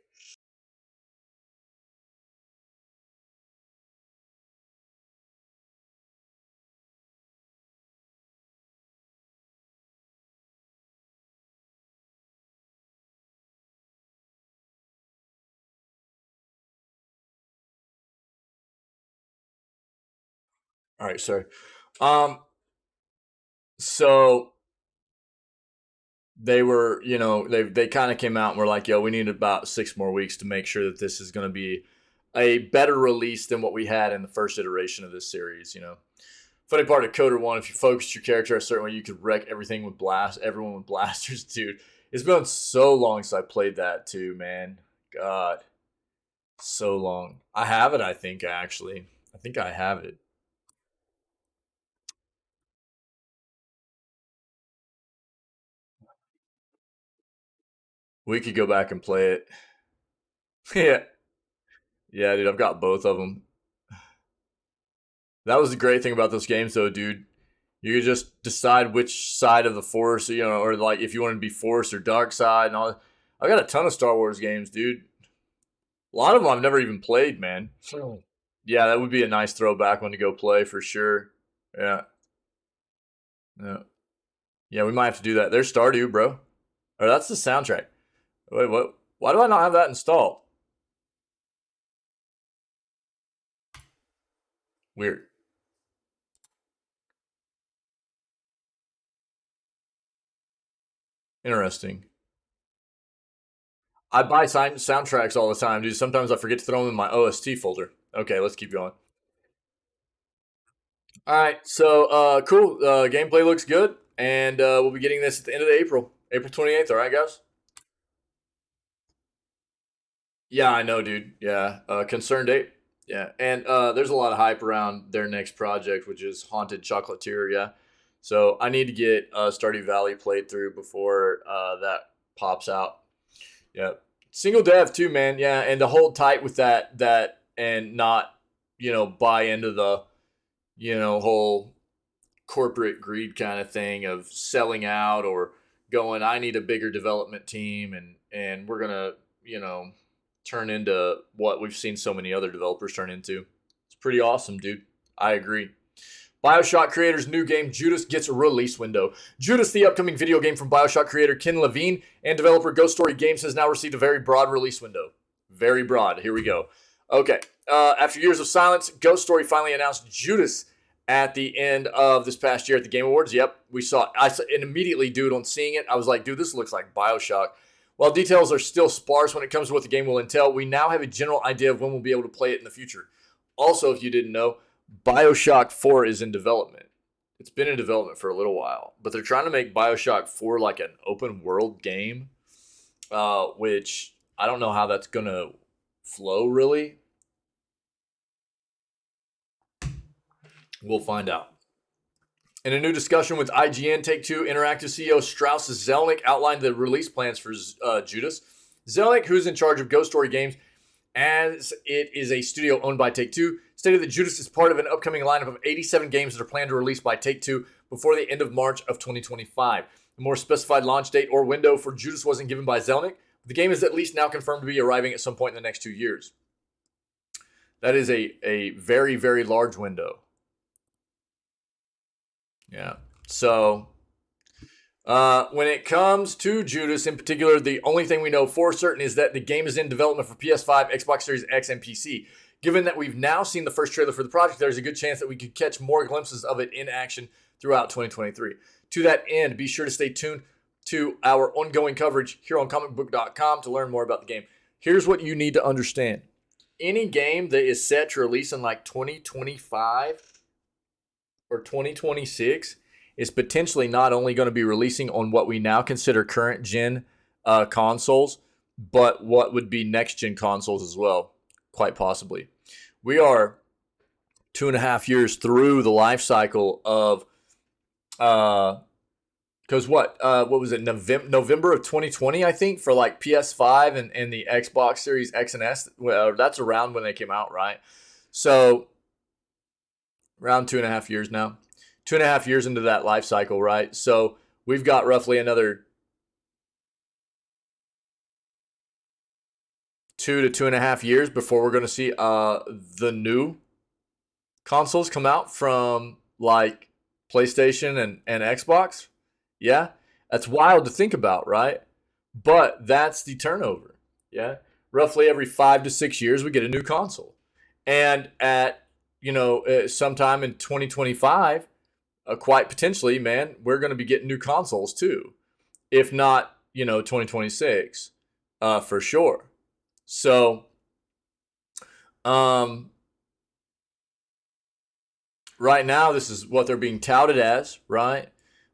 All right, sorry. So they were, they kind of came out and were like, yo, we need about 6 more weeks to make sure that this is going to be a better release than what we had in the first iteration of this series, Funny part of Coder 1, if you focused your character a certain way, you could wreck everyone with blasters, dude. It's been so long since I played that too, man. God. So long. I have it, I think, actually. I think I have it. We could go back and play it. Yeah. Yeah, dude, I've got both of them. That was the great thing about those games, though, dude. You could just decide which side of the Force, or like if you want to be Force or Dark Side and all that. I got a ton of Star Wars games, dude. A lot of them I've never even played, man. Yeah, that would be a nice throwback one to go play for sure. Yeah. Yeah, we might have to do that. There's Stardew, bro. Or that's the soundtrack. Wait, what? Why do I not have that installed? Weird. Interesting. I buy soundtracks all the time, dude. Sometimes I forget to throw them in my OST folder. Okay, let's keep going. All right, so cool. Gameplay looks good, and we'll be getting this at the end of April, April 28th. All right, guys. Yeah, I know, dude. Yeah, Concerned Ape. Yeah, and there's a lot of hype around their next project, which is Haunted Chocolatier. Yeah, so I need to get Stardew Valley played through before that pops out. Yeah, single dev too, man. Yeah, and to hold tight with that and not buy into the whole corporate greed kind of thing of selling out or going, I need a bigger development team and we're gonna turn into what we've seen so many other developers turn into. It's pretty awesome, dude. I agree. BioShock creator's new game, Judas, gets a release window. Judas, the upcoming video game from BioShock creator Ken Levine and developer Ghost Story Games, has now received a very broad release window. Very broad. Here we go. Okay. After years of silence, Ghost Story finally announced Judas at the end of this past year at the Game Awards. Yep, we saw it. And immediately, dude, on seeing it, I was like, dude, this looks like BioShock. While details are still sparse when it comes to what the game will entail, we now have a general idea of when we'll be able to play it in the future. Also, if you didn't know, BioShock 4 is in development. It's been in development for a little while, but they're trying to make BioShock 4 like an open world game, which I don't know how that's going to flow really. We'll find out. In a new discussion with IGN, Take-Two Interactive CEO Strauss Zelnick outlined the release plans for Judas. Zelnick, who's in charge of Ghost Story Games, as it is a studio owned by Take-Two, stated that Judas is part of an upcoming lineup of 87 games that are planned to release by Take-Two before the end of March of 2025. A more specified launch date or window for Judas wasn't given by Zelnick. The game is at least now confirmed to be arriving at some point in the next 2 years. That is a very, very large window. Yeah. So, when it comes to Judas in particular, the only thing we know for certain is that the game is in development for PS5, Xbox Series X, and PC. Given that we've now seen the first trailer for the project, there's a good chance that we could catch more glimpses of it in action throughout 2023. To that end, be sure to stay tuned to our ongoing coverage here on comicbook.com to learn more about the game. Here's what you need to understand. Any game that is set to release in like 2025 or 2026 is potentially not only going to be releasing on what we now consider current gen consoles, but what would be next gen consoles as well, quite possibly. We are 2.5 years through the life cycle of, because what was it, November of 2020, I think, for like PS5 and the Xbox Series X and S. Well, that's around when they came out, right? So around 2.5 years now. 2.5 years into that life cycle, right? So we've got roughly another 2 to 2.5 years before we're going to see the new consoles come out from like PlayStation and Xbox. Yeah, that's wild to think about, right? But that's the turnover. Yeah, roughly every 5 to 6 years we get a new console, and at sometime in 2025, quite potentially, man, we're going to be getting new consoles too, if not 2026, for sure. So, right now this is what they're being touted as, right?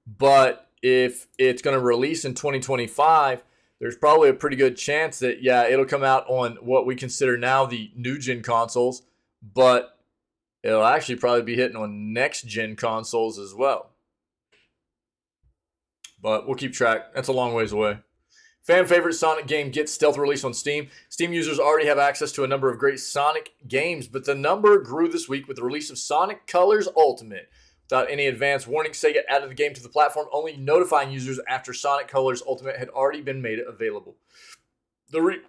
But if it's going to release in 2025, there's probably a pretty good chance that, yeah, it'll come out on what we consider now the new gen consoles, but it'll actually probably be hitting on next gen consoles as well. But we'll keep track. That's a long ways away. Fan favorite Sonic game gets stealth release on Steam. Steam users already have access to a number of great Sonic games, but the number grew this week with the release of Sonic Colors Ultimate. Without any advance warning, Sega added the game to the platform, only notifying users after Sonic Colors Ultimate had already been made available. The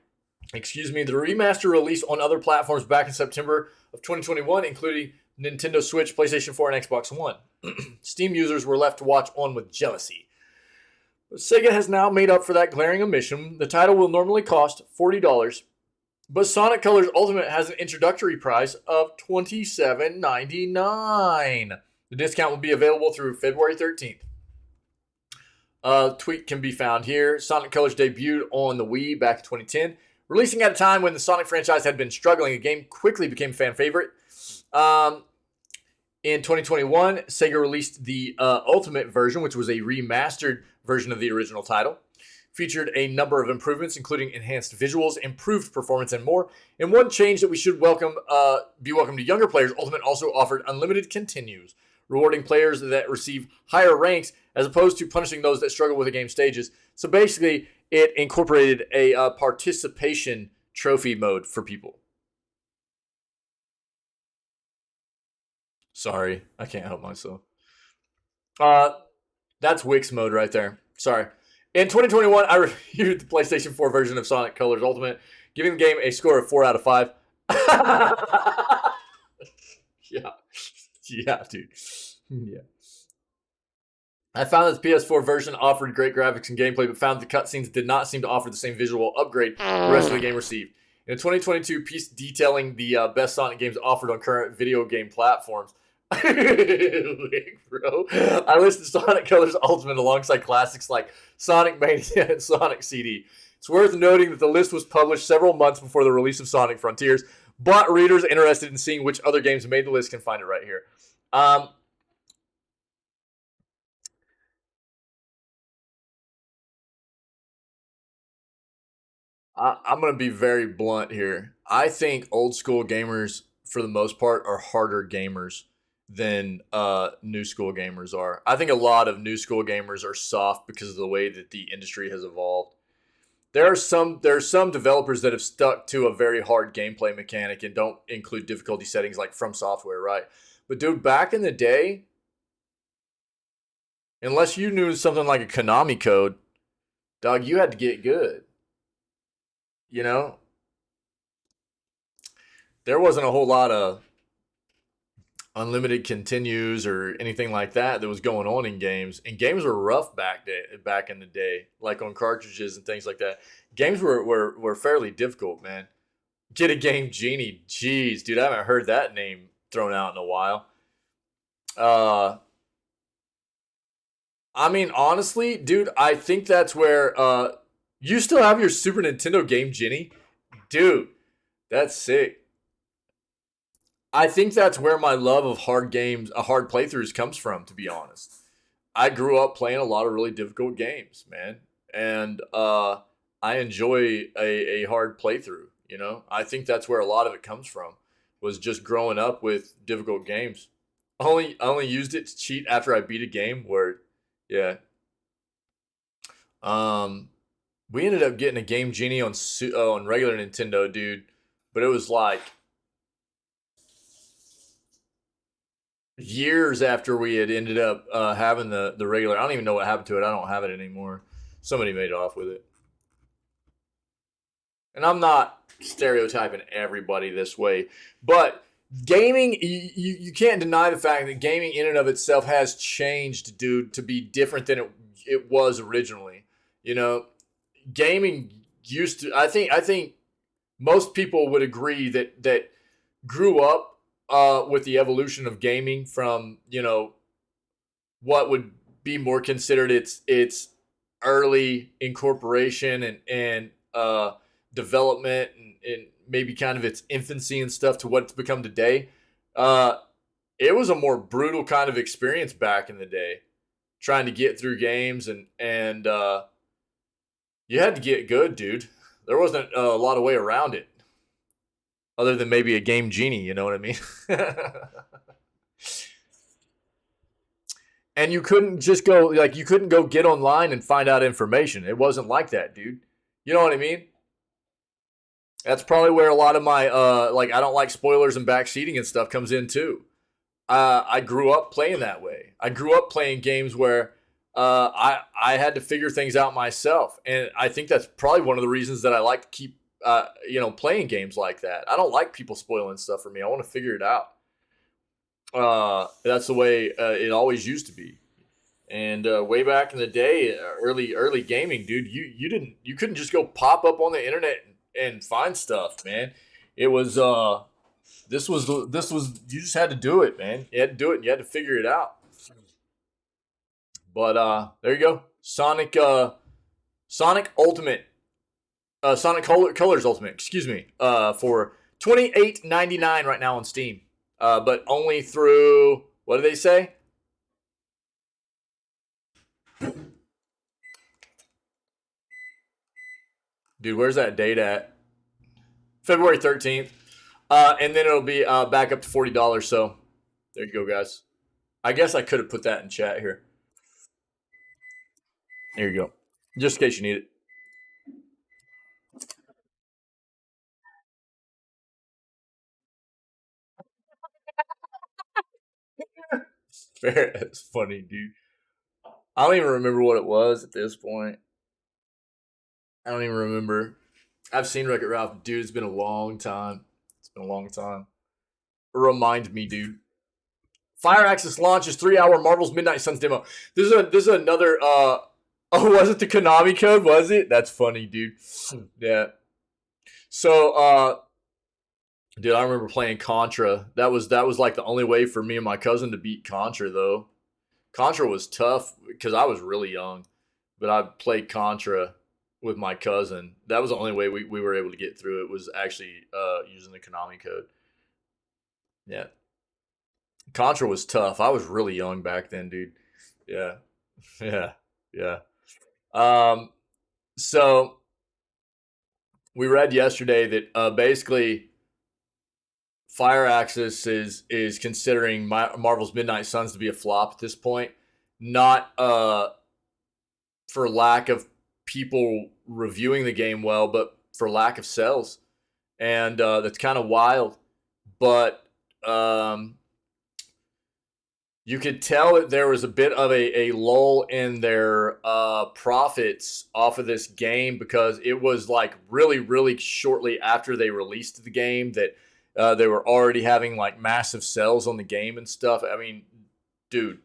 remaster released on other platforms back in September of 2021, including Nintendo Switch, PlayStation 4, and Xbox One. Steam users were left to watch on with jealousy. But Sega has now made up for that glaring omission. The title will normally cost $40, But Sonic Colors Ultimate has an introductory price of $27.99. The discount will be available through February 13th. Tweet can be found here. Sonic Colors debuted on the Wii back in 2010. Releasing at a time when the Sonic franchise had been struggling, the game quickly became a fan favorite. In 2021, Sega released the Ultimate version, which was a remastered version of the original title. Featured a number of improvements, including enhanced visuals, improved performance, and more. And one change that we should be welcome to younger players, Ultimate also offered unlimited continues, rewarding players that receive higher ranks as opposed to punishing those that struggle with the game stages. So basically, it incorporated a participation trophy mode for people. Sorry, I can't help myself. That's Wix mode right there. Sorry. In 2021, I reviewed the PlayStation 4 version of Sonic Colors Ultimate, giving the game a score of 4 out of 5. Yeah, dude. Yeah. I found that the PS4 version offered great graphics and gameplay, but found the cutscenes did not seem to offer the same visual upgrade the rest of the game received. In a 2022 piece detailing the best Sonic games offered on current video game platforms, bro, I listed Sonic Colors Ultimate alongside classics like Sonic Mania and Sonic CD. It's worth noting that the list was published several months before the release of Sonic Frontiers, but readers interested in seeing which other games made the list can find it right here. I'm going to be very blunt here. I think old school gamers, for the most part, are harder gamers than new school gamers are. I think a lot of new school gamers are soft because of the way that the industry has evolved. There are some developers that have stuck to a very hard gameplay mechanic and don't include difficulty settings like From Software, right? But dude, back in the day, unless you knew something like a Konami code, dog, you had to get good. You know? There wasn't a whole lot of unlimited continues or anything like that was going on in games. And games were rough back in the day, like on cartridges and things like that. Games were fairly difficult, man. Get a Game Genie. Jeez, dude, I haven't heard that name thrown out in a while. I mean, honestly, dude, I think that's where you still have your Super Nintendo Game Genie? Dude, that's sick. I think that's where my love of hard playthroughs comes from, to be honest. I grew up playing a lot of really difficult games, man. And I enjoy a hard playthrough, you know? I think that's where a lot of it comes from, was just growing up with difficult games. I only used it to cheat after I beat a game where, yeah. We ended up getting a Game Genie on regular Nintendo, dude. But it was like years after we had ended up having the regular. I don't even know what happened to it. I don't have it anymore. Somebody made off with it. And I'm not stereotyping everybody this way, but gaming, you can't deny the fact that gaming in and of itself has changed, dude, to be different than it was originally. You know, gaming used to, I think most people would agree that grew up with the evolution of gaming from, you know, what would be more considered its early incorporation and development and maybe kind of its infancy and stuff to what it's become today. It was a more brutal kind of experience back in the day, trying to get through games and you had to get good, dude. There wasn't a lot of way around it. Other than maybe a Game Genie, you know what I mean? And you couldn't just go, you couldn't go get online and find out information. It wasn't like that, dude. You know what I mean? That's probably where a lot of my, I don't like spoilers and backseating and stuff comes in too. I grew up playing that way. I grew up playing games where I had to figure things out myself. And I think that's probably one of the reasons that I like to keep playing games like that. I don't like people spoiling stuff for me. I want to figure it out. That's the way it always used to be. And way back in the day, early gaming, dude, you couldn't just go pop up on the internet and and find stuff, man. It was this was you just had to do it, man. You had to do it and you had to figure it out. But there you go. Sonic Ultimate. Sonic Colors Ultimate, excuse me. For $28.99 right now on Steam. But only through, what do they say? Dude, where's that date at? February 13th. And then it'll be back up to $40. So there you go, guys. I guess I could have put that in chat here. There you go. Just in case you need it. Fair. That's funny, dude. I don't even remember what it was at this point. I don't even remember. I've seen Wreck-It Ralph. Dude, it's been a long time. It's been a long time. Remind me, dude. Fire Access launches 3-hour Marvel's Midnight Suns demo. This is another oh, was it the Konami code? Was it? That's funny, dude. Yeah. So dude, I remember playing Contra. That was like the only way for me and my cousin to beat Contra, though. Contra was tough because I was really young, but I played Contra with my cousin. That was the only way we were able to get through it, was actually using the Konami code. Yeah. Contra was tough. I was really young back then, dude. Yeah. Yeah. So we read yesterday that basically Fire Access is considering Marvel's Midnight Suns to be a flop at this point. Not for lack of people reviewing the game well, but for lack of sales. And that's kind of wild. But you could tell that there was a bit of a lull in their profits off of this game, because it was like really, really shortly after they released the game that they were already having like massive sales on the game and stuff. I mean, dude,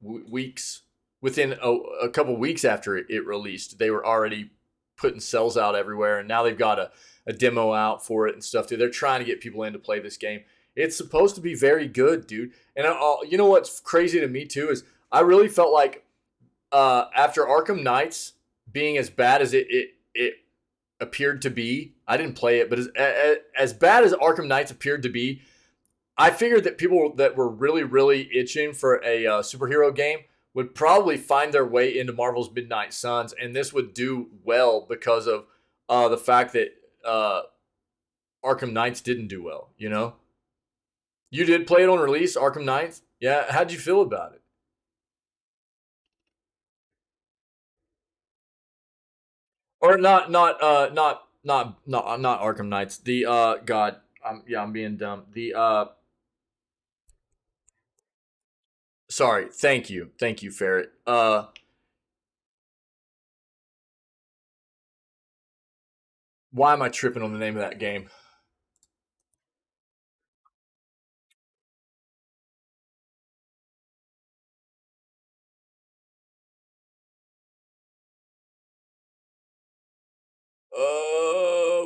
within a couple weeks after it released, they were already putting sales out everywhere, and now they've got a demo out for it and stuff too. They're trying to get people in to play this game. It's supposed to be very good, dude. And you know what's crazy to me too is I really felt like after Arkham Knights being as bad as it appeared to be, I didn't play it, but as bad as Arkham Knights appeared to be, I figured that people that were really, really itching for a superhero game would probably find their way into Marvel's Midnight Suns, and this would do well because of the fact that Arkham Knights didn't do well, you know? You did play it on release, Arkham Knights? Yeah, how'd you feel about it? Or not Arkham Knights. The God, I'm being dumb. The sorry, thank you, Ferret. Why am I tripping on the name of that game?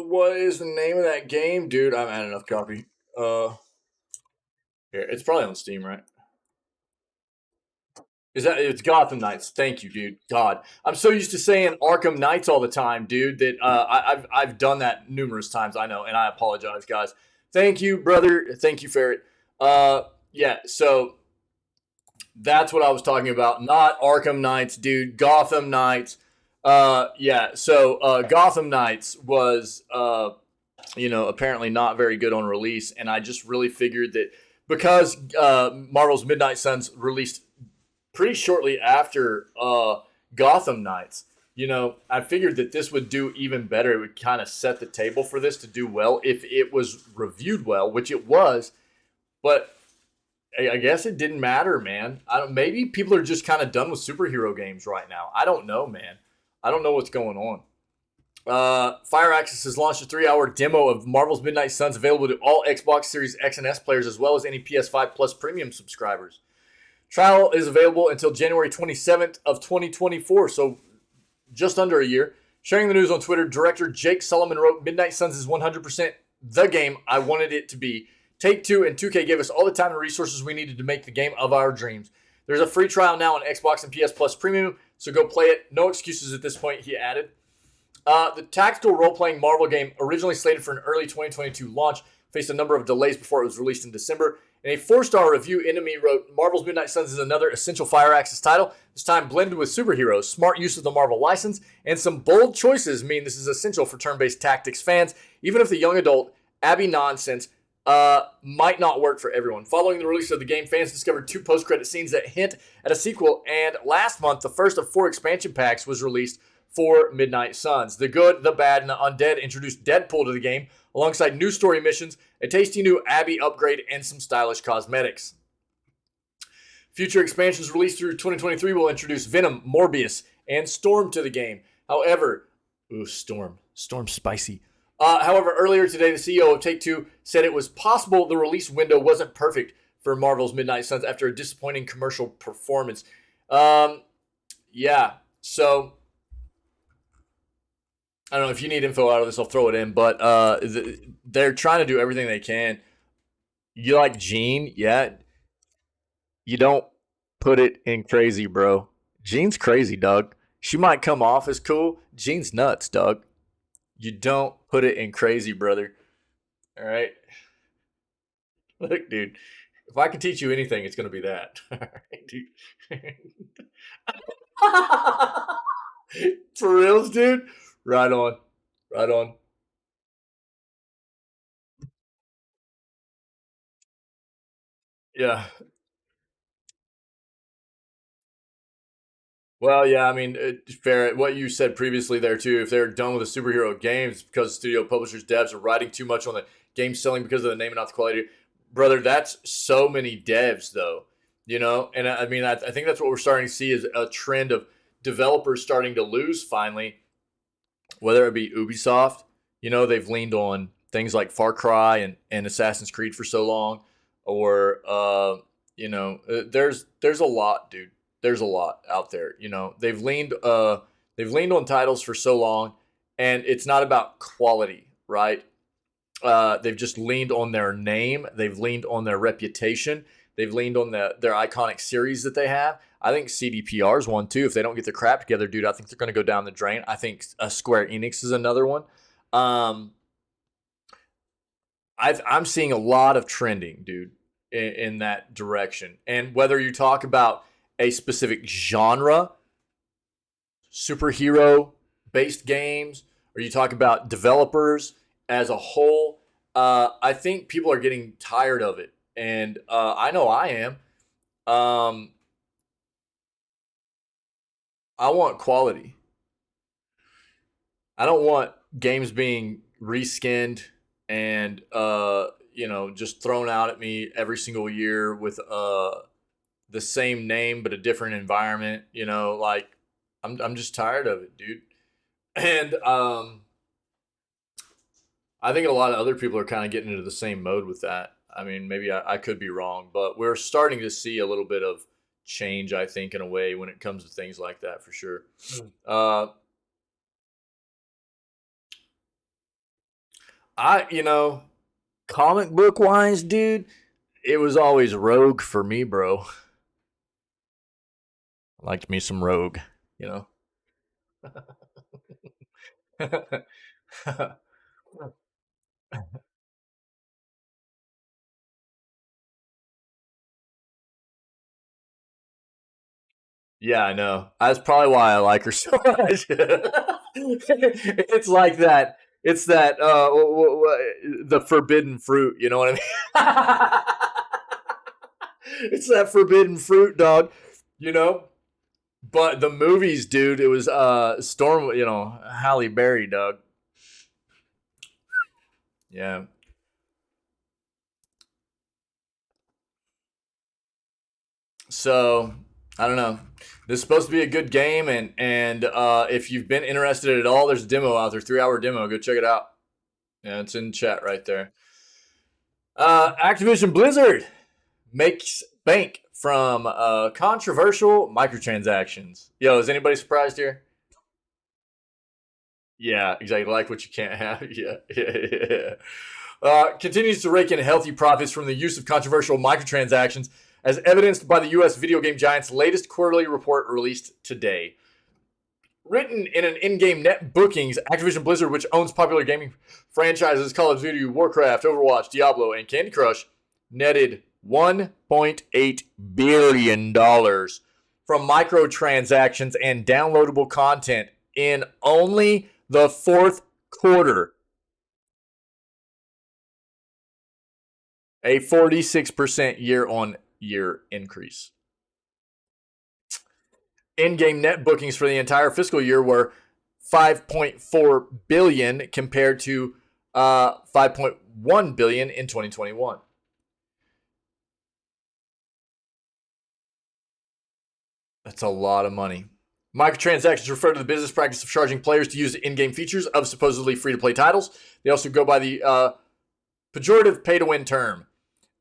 What is the name of that game, dude? I'm at enough copy. Here, it's probably on Steam, right? It's Gotham Knights? Thank you, dude. God, I'm so used to saying Arkham Knights all the time, dude, that I've done that numerous times. I know, and I apologize, guys. Thank you, brother. Thank you, Ferret. Yeah. So that's what I was talking about. Not Arkham Knights, dude. Gotham Knights. Yeah. So Gotham Knights was apparently not very good on release, and I just really figured that because Marvel's Midnight Suns released pretty shortly after Gotham Knights, I figured that this would do even better. It would kind of set the table for this to do well if it was reviewed well, which it was. But I guess it didn't matter, man. Maybe people are just kind of done with superhero games right now. I don't know, man. I don't know what's going on. Fire Access has launched a 3-hour demo of Marvel's Midnight Suns, available to all Xbox Series X and S players, as well as any PS5 Plus premium subscribers. Trial is available until January 27th of 2024, so just under a year. Sharing the news on Twitter, director Jake Sullivan wrote, Midnight Suns is 100% the game I wanted it to be. Take-Two and 2K gave us all the time and resources we needed to make the game of our dreams. There's a free trial now on Xbox and PS Plus Premium, so go play it. No excuses at this point, he added. The tactical role-playing Marvel game, originally slated for an early 2022 launch, faced a number of delays before it was released in December. In a 4-star review, Enemy wrote, Marvel's Midnight Suns is another essential Fire Axis title, this time blended with superheroes, smart use of the Marvel license, and some bold choices mean this is essential for turn-based tactics fans, even if the young adult, Abby nonsense, might not work for everyone. Following the release of the game, fans discovered 2 post-credit scenes that hint at a sequel, and last month, the first of 4 expansion packs was released for Midnight Suns. The Good, the Bad, and the Undead introduced Deadpool to the game, alongside new story missions, a tasty new Abby upgrade, and some stylish cosmetics. Future expansions released through 2023 will introduce Venom, Morbius, and Storm to the game. However, Storm's spicy. However, earlier today, the CEO of Take-Two said it was possible the release window wasn't perfect for Marvel's Midnight Suns after a disappointing commercial performance. Yeah, so I don't know if you need info out of this, I'll throw it in, but they're trying to do everything they can. You like Jean? Yeah. You don't put it in crazy, bro. Jean's crazy, Doug. She might come off as cool. Jean's nuts, Doug. You don't put it in crazy, brother. All right? Look, dude, if I can teach you anything, it's going to be that. All right, dude. For reals, dude? Right on. Right on. Yeah. Well, yeah, I mean, fair. What you said previously there, too, if they're done with the superhero games because studio publishers, devs are writing too much on the game selling because of the name and not the quality. Brother, that's so many devs, though, you know? And I mean, I think that's what we're starting to see is a trend of developers starting to lose finally, whether it be Ubisoft, you know, they've leaned on things like Far Cry and Assassin's Creed for so long, or, there's a lot, dude. There's a lot out there. You know, they've leaned on titles for so long, and it's not about quality, right? They've just leaned on their name. They've leaned on their reputation. They've leaned on their iconic series that they have. I think CDPR is one too. If they don't get their crap together, dude, I think they're going to go down the drain. I think Square Enix is another one. I'm seeing a lot of trending, dude, in that direction. And whether you talk about a specific genre, superhero-based games, or you talk about developers as a whole, I think people are getting tired of it. And I know I am. I want quality. I don't want games being reskinned and just thrown out at me every single year with the same name but a different environment. You know, like I'm just tired of it, dude. And I think a lot of other people are kind of getting into the same mode with that. I mean, maybe I could be wrong, but we're starting to see a little bit of change, I think, in a way when it comes to things like that, for sure. Comic book wise, dude, it was always Rogue for me, bro. I liked me some Rogue, you know. Yeah, I know. That's probably why I like her so much. It's like that. It's that the forbidden fruit. You know what I mean? It's that forbidden fruit, dog. You know. But the movies, dude, it was Storm. You know, Halle Berry, dog. Yeah. So I don't know. This is supposed to be a good game, and if you've been interested at all, there's a demo out there, 3-hour demo. Go check it out. Yeah, it's in chat right there. Activision Blizzard makes bank from controversial microtransactions. Yo, is anybody surprised here? Yeah, exactly. Like what you can't have. Yeah. Continues to rake in healthy profits from the use of controversial microtransactions, as evidenced by the U.S. video game giant's latest quarterly report released today. Written in an in-game net bookings, Activision Blizzard, which owns popular gaming franchises Call of Duty, Warcraft, Overwatch, Diablo, and Candy Crush, netted $1.8 billion from microtransactions and downloadable content in only the fourth quarter. A 46% year-on-year increase. In-game net bookings for the entire fiscal year were $5.4 billion compared to $5.1 billion in 2021. That's a lot of money. Microtransactions refer to the business practice of charging players to use in-game features of supposedly free-to-play titles. They also go by the pejorative pay-to-win term.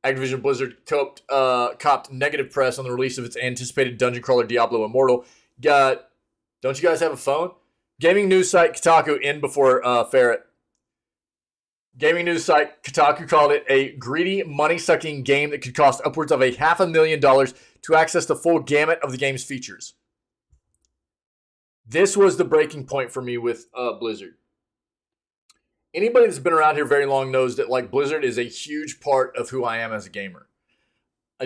Activision Blizzard copped negative press on the release of its anticipated dungeon crawler Diablo Immortal. Don't you guys have a phone? Gaming news site Kotaku in before Ferret. Gaming news site Kotaku called it a greedy, money-sucking game that could cost upwards of $500,000 to access the full gamut of the game's features. This was the breaking point for me with Blizzard. Anybody that's been around here very long knows that like Blizzard is a huge part of who I am as a gamer.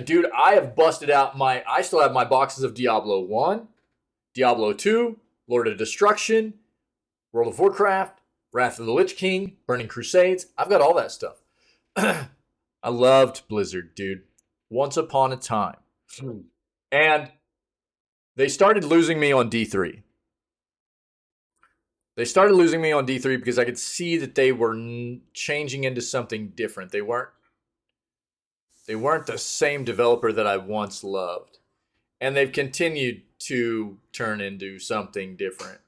Dude, I have busted out I still have my boxes of Diablo 1, Diablo 2, Lord of Destruction, World of Warcraft, Wrath of the Lich King, Burning Crusades. I've got all that stuff. I loved Blizzard, dude. Once upon a time. And they started losing me on D3. They started losing me on D3 because I could see that they were changing into something different. They weren't the same developer that I once loved. And they've continued to turn into something different.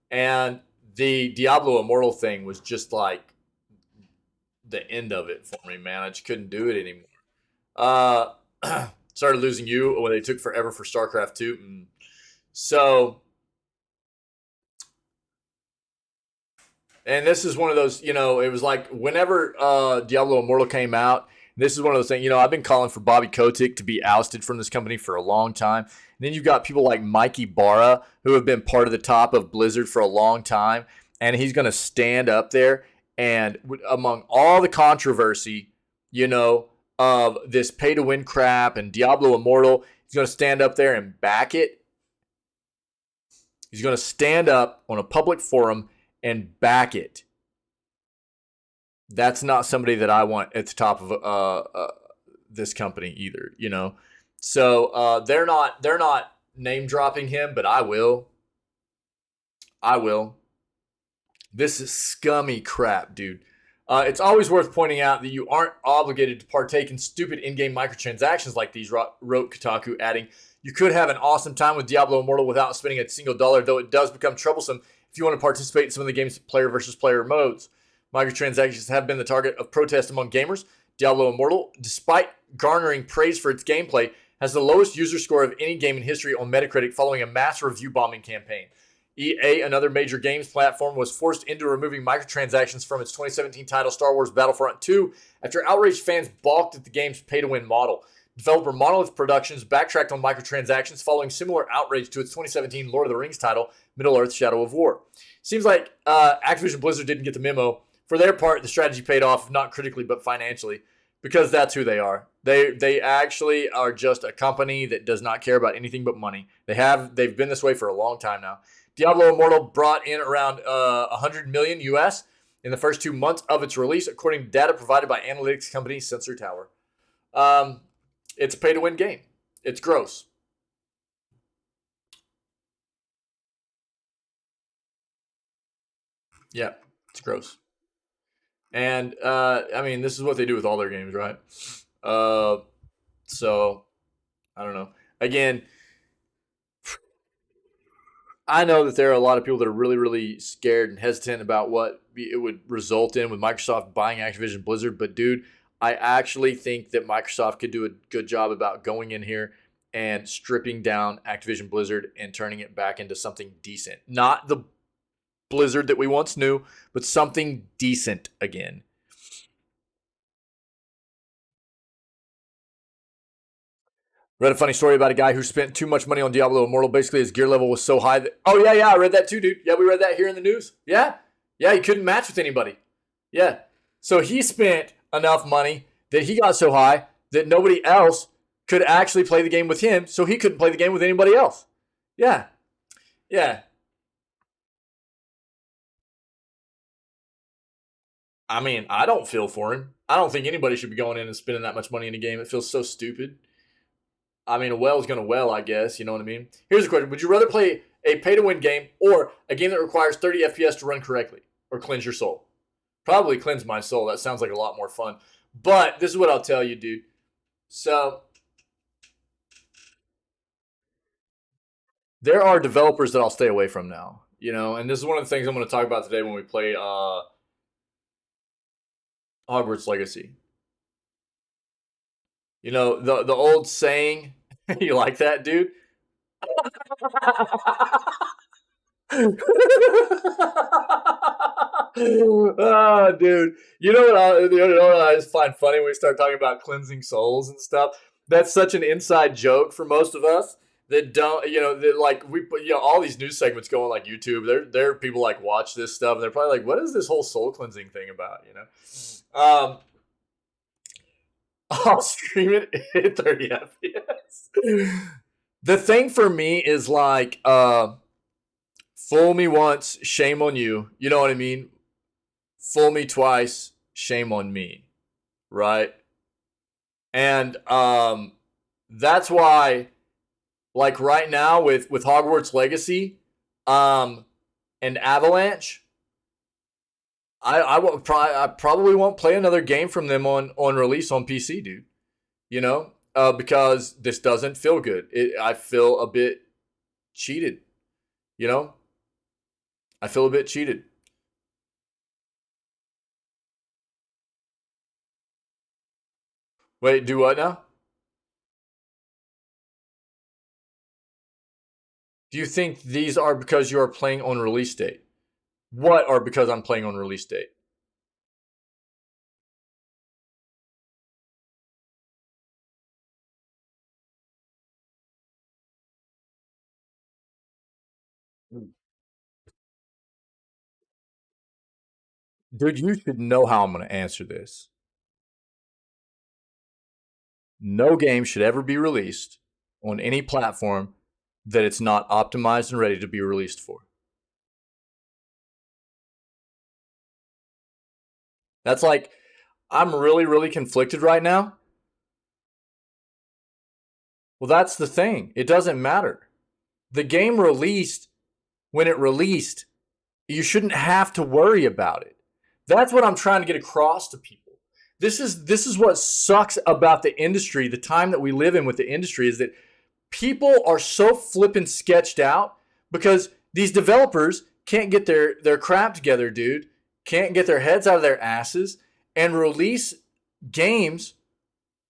And the Diablo Immortal thing was just like the end of it for me, man. I just couldn't do it anymore. Started losing you when they took forever for StarCraft 2. And this is one of those, it was like whenever Diablo Immortal came out, this is one of those things, I've been calling for Bobby Kotick to be ousted from this company for a long time. And then you've got people like Mikey Barra, who have been part of the top of Blizzard for a long time. And he's going to stand up there and among all the controversy, of this pay-to-win crap and Diablo Immortal, he's going to stand up there and back it. He's going to stand up on a public forum and back it. That's not somebody that I want at the top of this company either, So they're not name dropping him, but I will. This is scummy crap, dude. It's always worth pointing out that you aren't obligated to partake in stupid in-game microtransactions like these, wrote Kotaku, adding, you could have an awesome time with Diablo Immortal without spending a single dollar, though it does become troublesome if you want to participate in some of the game's player versus player modes. Microtransactions have been the target of protest among gamers. Diablo Immortal, despite garnering praise for its gameplay, has the lowest user score of any game in history on Metacritic following a mass review bombing campaign. EA, another major games platform, was forced into removing microtransactions from its 2017 title Star Wars Battlefront 2 after outraged fans balked at the game's pay-to-win model. Developer Monolith Productions backtracked on microtransactions following similar outrage to its 2017 Lord of the Rings title, Middle-earth: Shadow of War. Seems like Activision Blizzard didn't get the memo. For their part, the strategy paid off, not critically but financially, because that's who they are. They actually are just a company that does not care about anything but money. They've been this way for a long time now. Diablo Immortal brought in around $100 million US in the first 2 months of its release, according to data provided by analytics company Sensor Tower. It's a pay-to-win game. It's gross. Yeah, it's gross. And, this is what they do with all their games, right? So, I don't know. Again, I know that there are a lot of people that are really, really scared and hesitant about what it would result in with Microsoft buying Activision Blizzard. But, dude, I actually think that Microsoft could do a good job about going in here and stripping down Activision Blizzard and turning it back into something decent. Not the Blizzard that we once knew, but something decent again. Read a funny story about a guy who spent too much money on Diablo Immortal. Basically, his gear level was so high that... Oh, yeah, I read that too, dude. Yeah, we read that here in the news. Yeah, he couldn't match with anybody. Yeah. So he spent enough money that he got so high that nobody else could actually play the game with him, so he couldn't play the game with anybody else. Yeah. I mean, I don't feel for him. I don't think anybody should be going in and spending that much money in a game. It feels so stupid. I mean, a well is going to well, I guess. You know what I mean? Here's a question. Would you rather play a pay-to-win game or a game that requires 30 FPS to run correctly or cleanse your soul? Probably cleanse my soul. That sounds like a lot more fun. But this is what I'll tell you, dude. So there are developers that I'll stay away from now. You know, and this is one of the things I'm going to talk about today when we play Hogwarts Legacy. You know, the old saying, you like that, dude? Dude. You know what I just find funny when we start talking about cleansing souls and stuff? That's such an inside joke for most of us that don't, you know, that like we put, you know, all these news segments go on like YouTube. There are people like watch this stuff and they're probably like, what is this whole soul cleansing thing about? You know? I'll stream it at 30 FPS. The thing for me is like, fool me once, shame on you. You know what I mean? Fool me twice, shame on me. Right? And that's why, like right now with Hogwarts Legacy and Avalanche, I probably won't play another game from them on release on PC, dude. You know, because this doesn't feel good. I feel a bit cheated. You know, I feel a bit cheated. Wait, do what now? Do you think these are because you are playing on release date? What are because I'm playing on release date? Dude, you should know how I'm going to answer this. No game should ever be released on any platform that it's not optimized and ready to be released for. That's like, I'm really, really conflicted right now. Well, that's the thing. It doesn't matter. The game released when it released. You shouldn't have to worry about it. That's what I'm trying to get across to people. This is what sucks about the industry, the time that we live in with the industry, is that people are so flippin' sketched out because these developers can't get their crap together, dude. Can't get their heads out of their asses and release games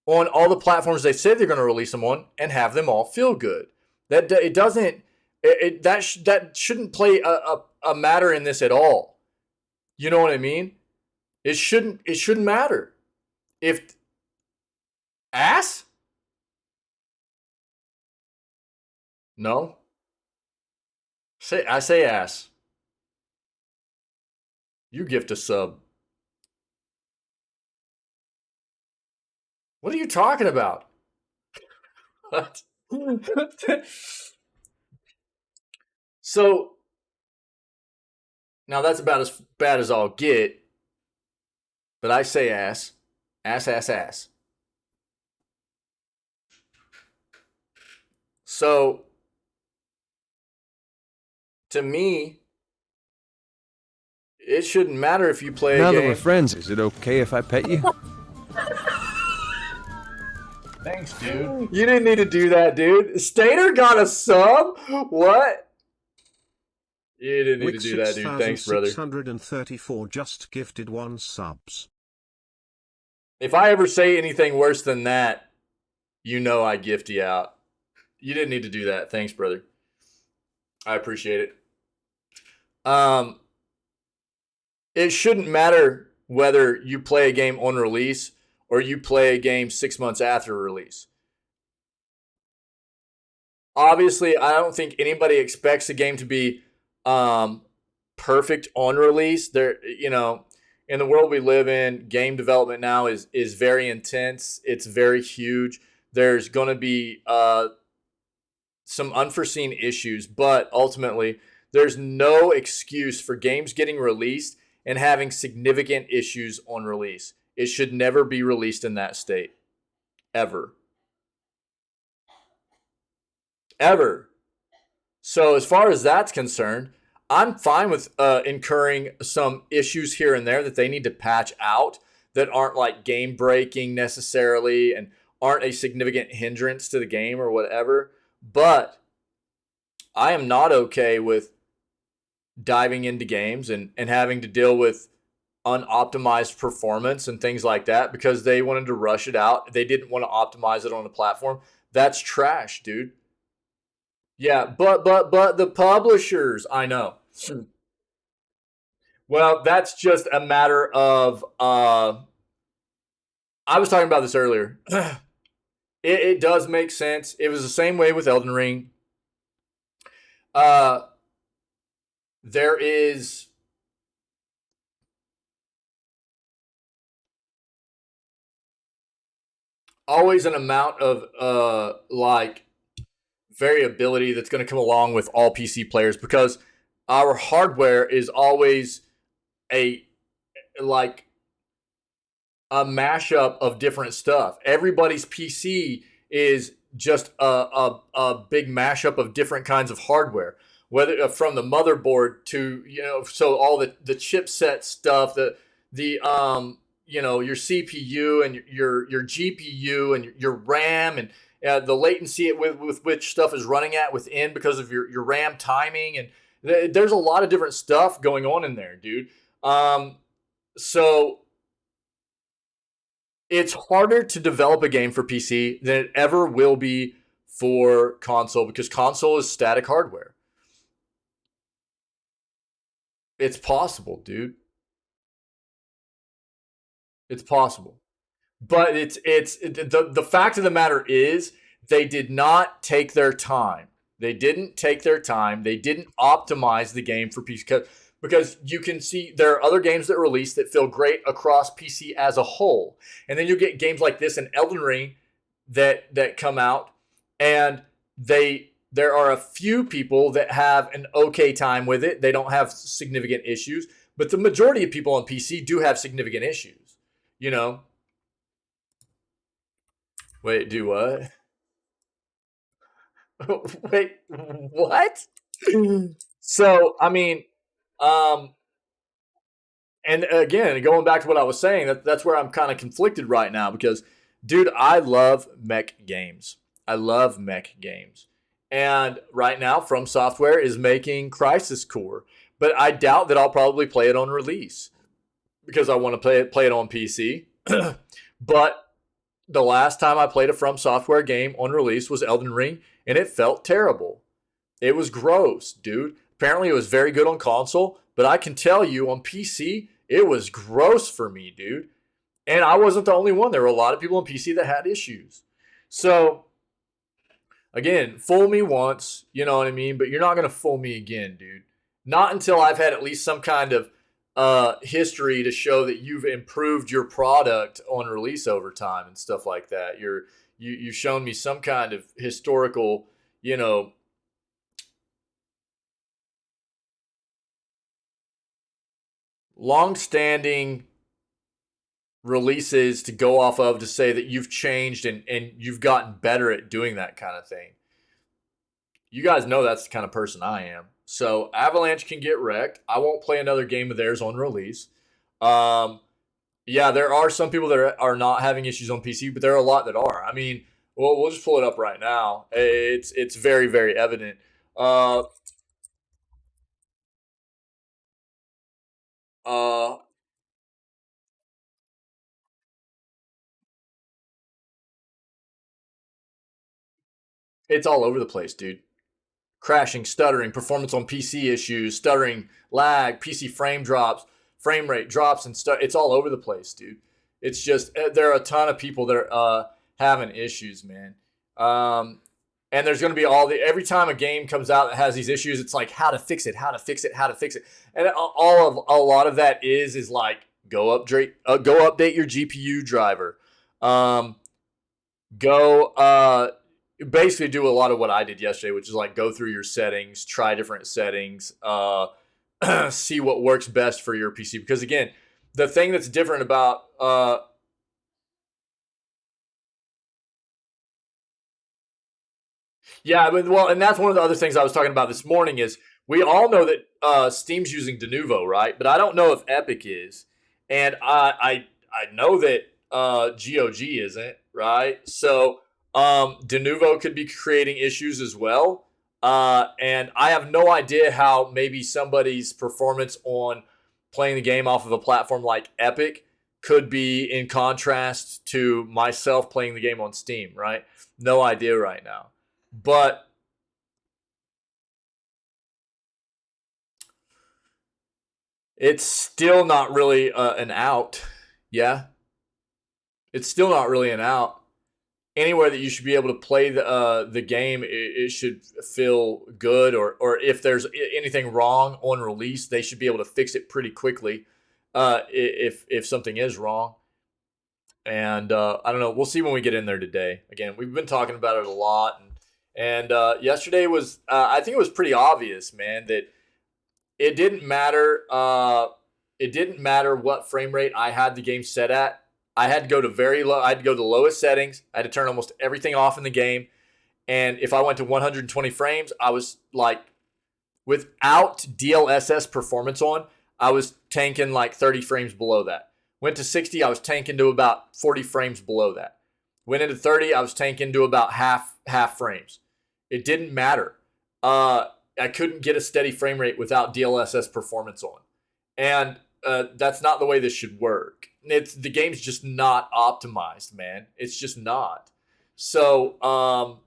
on all the platforms they say they're going to release them on and have them all feel good. That it doesn't. That shouldn't play a matter in this at all. You know what I mean? It shouldn't matter. If ass? No. I say ass. You gift a sub. What are you talking about? What? So now that's about as bad as I'll get. But I say ass. Ass. So to me, it shouldn't matter if you play now a game. that we're friends, is it okay if I pet you? Thanks, dude. You didn't need to do that, dude. Stater got a sub? What? You didn't need to do that, dude. Thanks, brother. 634 just gifted 1 subs. If I ever say anything worse than that, you know I gift you out. You didn't need to do that. Thanks, brother. I appreciate it. it shouldn't matter whether you play a game on release or you play a game 6 months after release. Obviously, I don't think anybody expects a game to be perfect on release. There, in the world we live in, game development now is very intense. It's very huge. There's going to be some unforeseen issues, but ultimately, there's no excuse for games getting released and having significant issues on release. It should never be released in that state. Ever. Ever. So as far as that's concerned, I'm fine with incurring some issues here and there that they need to patch out that aren't like game breaking necessarily and aren't a significant hindrance to the game or whatever. But I am not okay with diving into games and having to deal with unoptimized performance and things like that because they wanted to rush it out. They didn't want to optimize it on the platform. That's trash, dude. Yeah, but the publishers, I know. Well, that's just a matter of I was talking about this earlier. It does make sense. It was the same way with Elden Ring. There is always an amount of variability that's going to come along with all PC players because our hardware is always a mashup of different stuff. Everybody's PC is just a big mashup of different kinds of hardware, whether from the motherboard to so all the chipset stuff, the your CPU and your GPU and your RAM and the latency with which stuff is running at within because of your RAM timing. And there's a lot of different stuff going on in there, dude. So it's harder to develop a game for PC than it ever will be for console because console is static hardware. It's possible, dude. It's possible. But the fact of the matter is they did not take their time. They didn't take their time. They didn't optimize the game for PC because you can see there are other games that release that feel great across PC as a whole. And then you get games like this and Elden Ring that come out and there are a few people that have an okay time with it. They don't have significant issues, but the majority of people on PC do have significant issues. Wait, do what? Wait, what? So, I mean, and again, going back to what I was saying, that's where I'm kind of conflicted right now because, dude, I love mech games. I love mech games. And right now, From Software is making Crisis Core, but I doubt that I'll probably play it on release because I want to play it on PC. But the last time I played a From Software game on release was Elden Ring, and it felt terrible. It was gross, dude. Apparently, it was very good on console, but I can tell you on PC, it was gross for me, dude. And I wasn't the only one. There were a lot of people on PC that had issues. So, again, fool me once, you know what I mean? But you're not going to fool me again, dude. Not until I've had at least some kind of history to show that you've improved your product on release over time and stuff like that. You've shown me some kind of historical, long-standing releases to go off of to say that you've changed and you've gotten better at doing that kind of thing. You guys know that's the kind of person I am. So Avalanche can get wrecked. I won't play another game of theirs on release. Yeah, there are some people that are not having issues on PC, but there are a lot that are. I mean, we'll just pull it up right now. It's very, very evident. It's all over the place, dude. Crashing, stuttering, performance on PC issues, stuttering, lag, PC frame drops, frame rate drops and stuff. It's all over the place, dude. It's just there are a ton of people that are having issues, man. And there's going to be every time a game comes out that has these issues, it's like how to fix it. And a lot of that is like go update your GPU driver. Basically do a lot of what I did yesterday, which is like go through your settings, try different settings, see what works best for your PC. Because again, the thing that's different about and that's one of the other things I was talking about this morning is we all know that Steam's using Denuvo, right? But I don't know if Epic is, and I know that GOG isn't, right? So Denuvo could be creating issues as well. And I have no idea how maybe somebody's performance on playing the game off of a platform like Epic could be in contrast to myself playing the game on Steam, right? No idea right now. But it's still not really an out. Yeah. It's still not really an out. Anywhere that you should be able to play the game, it should feel good. Or if there's anything wrong on release, they should be able to fix it pretty quickly if something is wrong. And I don't know. We'll see when we get in there today. Again, we've been talking about it a lot. And yesterday was, I think it was pretty obvious, man, that it didn't matter. It didn't matter what frame rate I had the game set at. I had to go to very low. I had to go to the lowest settings. I had to turn almost everything off in the game. And if I went to 120 frames, I was like, without DLSS performance on, I was tanking like 30 frames below that. Went to 60, I was tanking to about 40 frames below that. Went into 30, I was tanking to about half frames. It didn't matter. I couldn't get a steady frame rate without DLSS performance on. And that's not the way this should work. The game's just not optimized, man. It's just not. So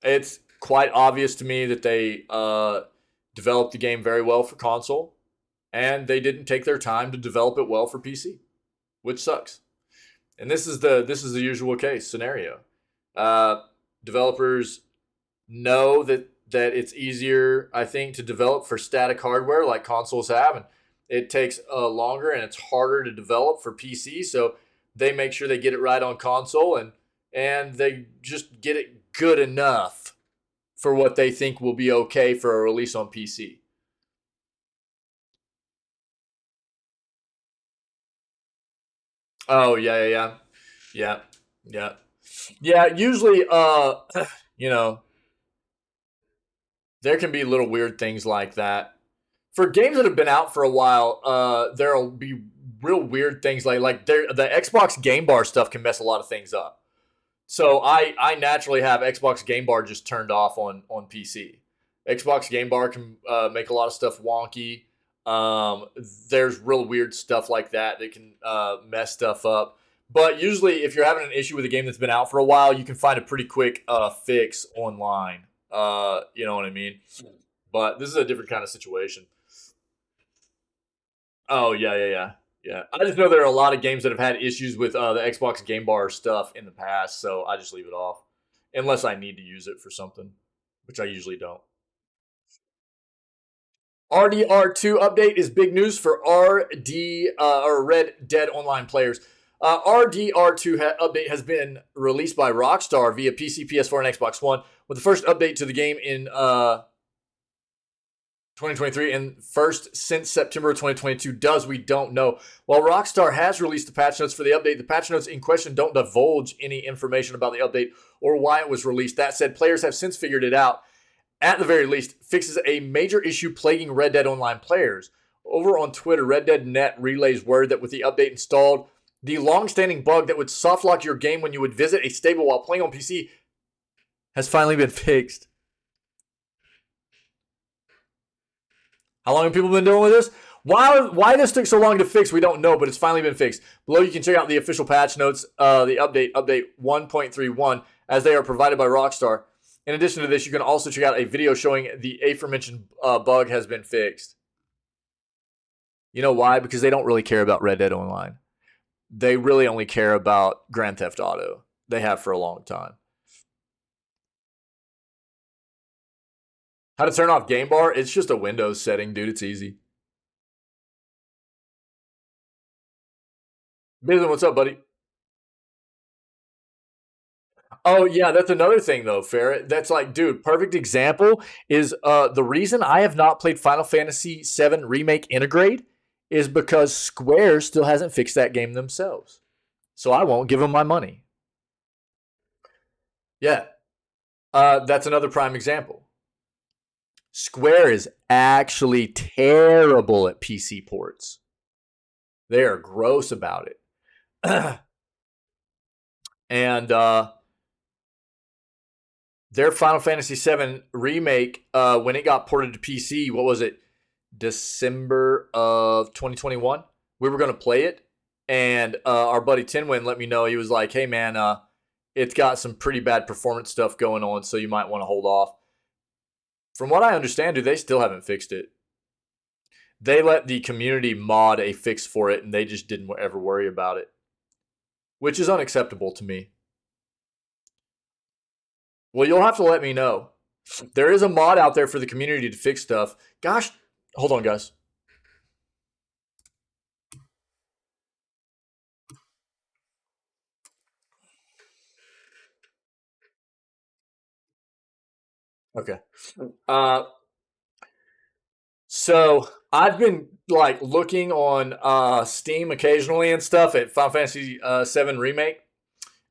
it's quite obvious to me that they developed the game very well for console, and they didn't take their time to develop it well for PC, which sucks. And this is the usual case scenario. Developers know that it's easier, I think, to develop for static hardware like consoles have, and it takes longer and it's harder to develop for PC. So they make sure they get it right on console, and they just get it good enough for what they think will be okay for a release on PC. Oh yeah. Usually, you know, there can be little weird things like that. For games that have been out for a while, there'll be real weird things like the Xbox Game Bar stuff can mess a lot of things up. So I naturally have Xbox Game Bar just turned off on PC. Xbox Game Bar can make a lot of stuff wonky. There's real weird stuff like that can mess stuff up. But usually, if you're having an issue with a game that's been out for a while, you can find a pretty quick fix online. You know what I mean? But this is a different kind of situation. Oh, yeah. I just know there are a lot of games that have had issues with the Xbox Game Bar stuff in the past, so I just leave it off. Unless I need to use it for something, which I usually don't. RDR2 update is big news for or Red Dead Online players. RDR2 update has been released by Rockstar via PC, PS4, and Xbox One, with the first update to the game in 2023 and first since September of 2022. We don't know. While Rockstar has released the patch notes for the update, the patch notes in question don't divulge any information about the update or why it was released. That said, players have since figured it out. At the very least, fixes a major issue plaguing Red Dead Online players. Over on Twitter, Red Dead Net relays word that with the update installed, the long-standing bug that would softlock your game when you would visit a stable while playing on PC has finally been fixed. How long have people been dealing with this? Why this took so long to fix, we don't know, but it's finally been fixed. Below, you can check out the official patch notes, the update 1.31, as they are provided by Rockstar. In addition to this, you can also check out a video showing the aforementioned bug has been fixed. You know why? Because they don't really care about Red Dead Online. They really only care about Grand Theft Auto. They have for a long time. How to turn off game bar? It's just a Windows setting, dude. It's easy. Bizen, what's up, buddy? Oh, yeah, that's another thing, though, Ferret. That's like, dude, perfect example is the reason I have not played Final Fantasy VII Remake Integrate is because Square still hasn't fixed that game themselves. So I won't give them my money. Yeah. That's another prime example. Square is actually terrible at PC ports. They are gross about it. And their Final Fantasy VII Remake, when it got ported to PC, what was it? December of 2021? We were going to play it. And our buddy Tinwin let me know. He was like, hey, man, it's got some pretty bad performance stuff going on, so you might want to hold off. From what I understand, dude, they still haven't fixed it. They let the community mod a fix for it, and they just didn't ever worry about it, which is unacceptable to me. Well, you'll have to let me know. There is a mod out there for the community to fix stuff. Gosh, hold on, guys. Okay. So I've been like looking on Steam occasionally and stuff at Final Fantasy VII Remake,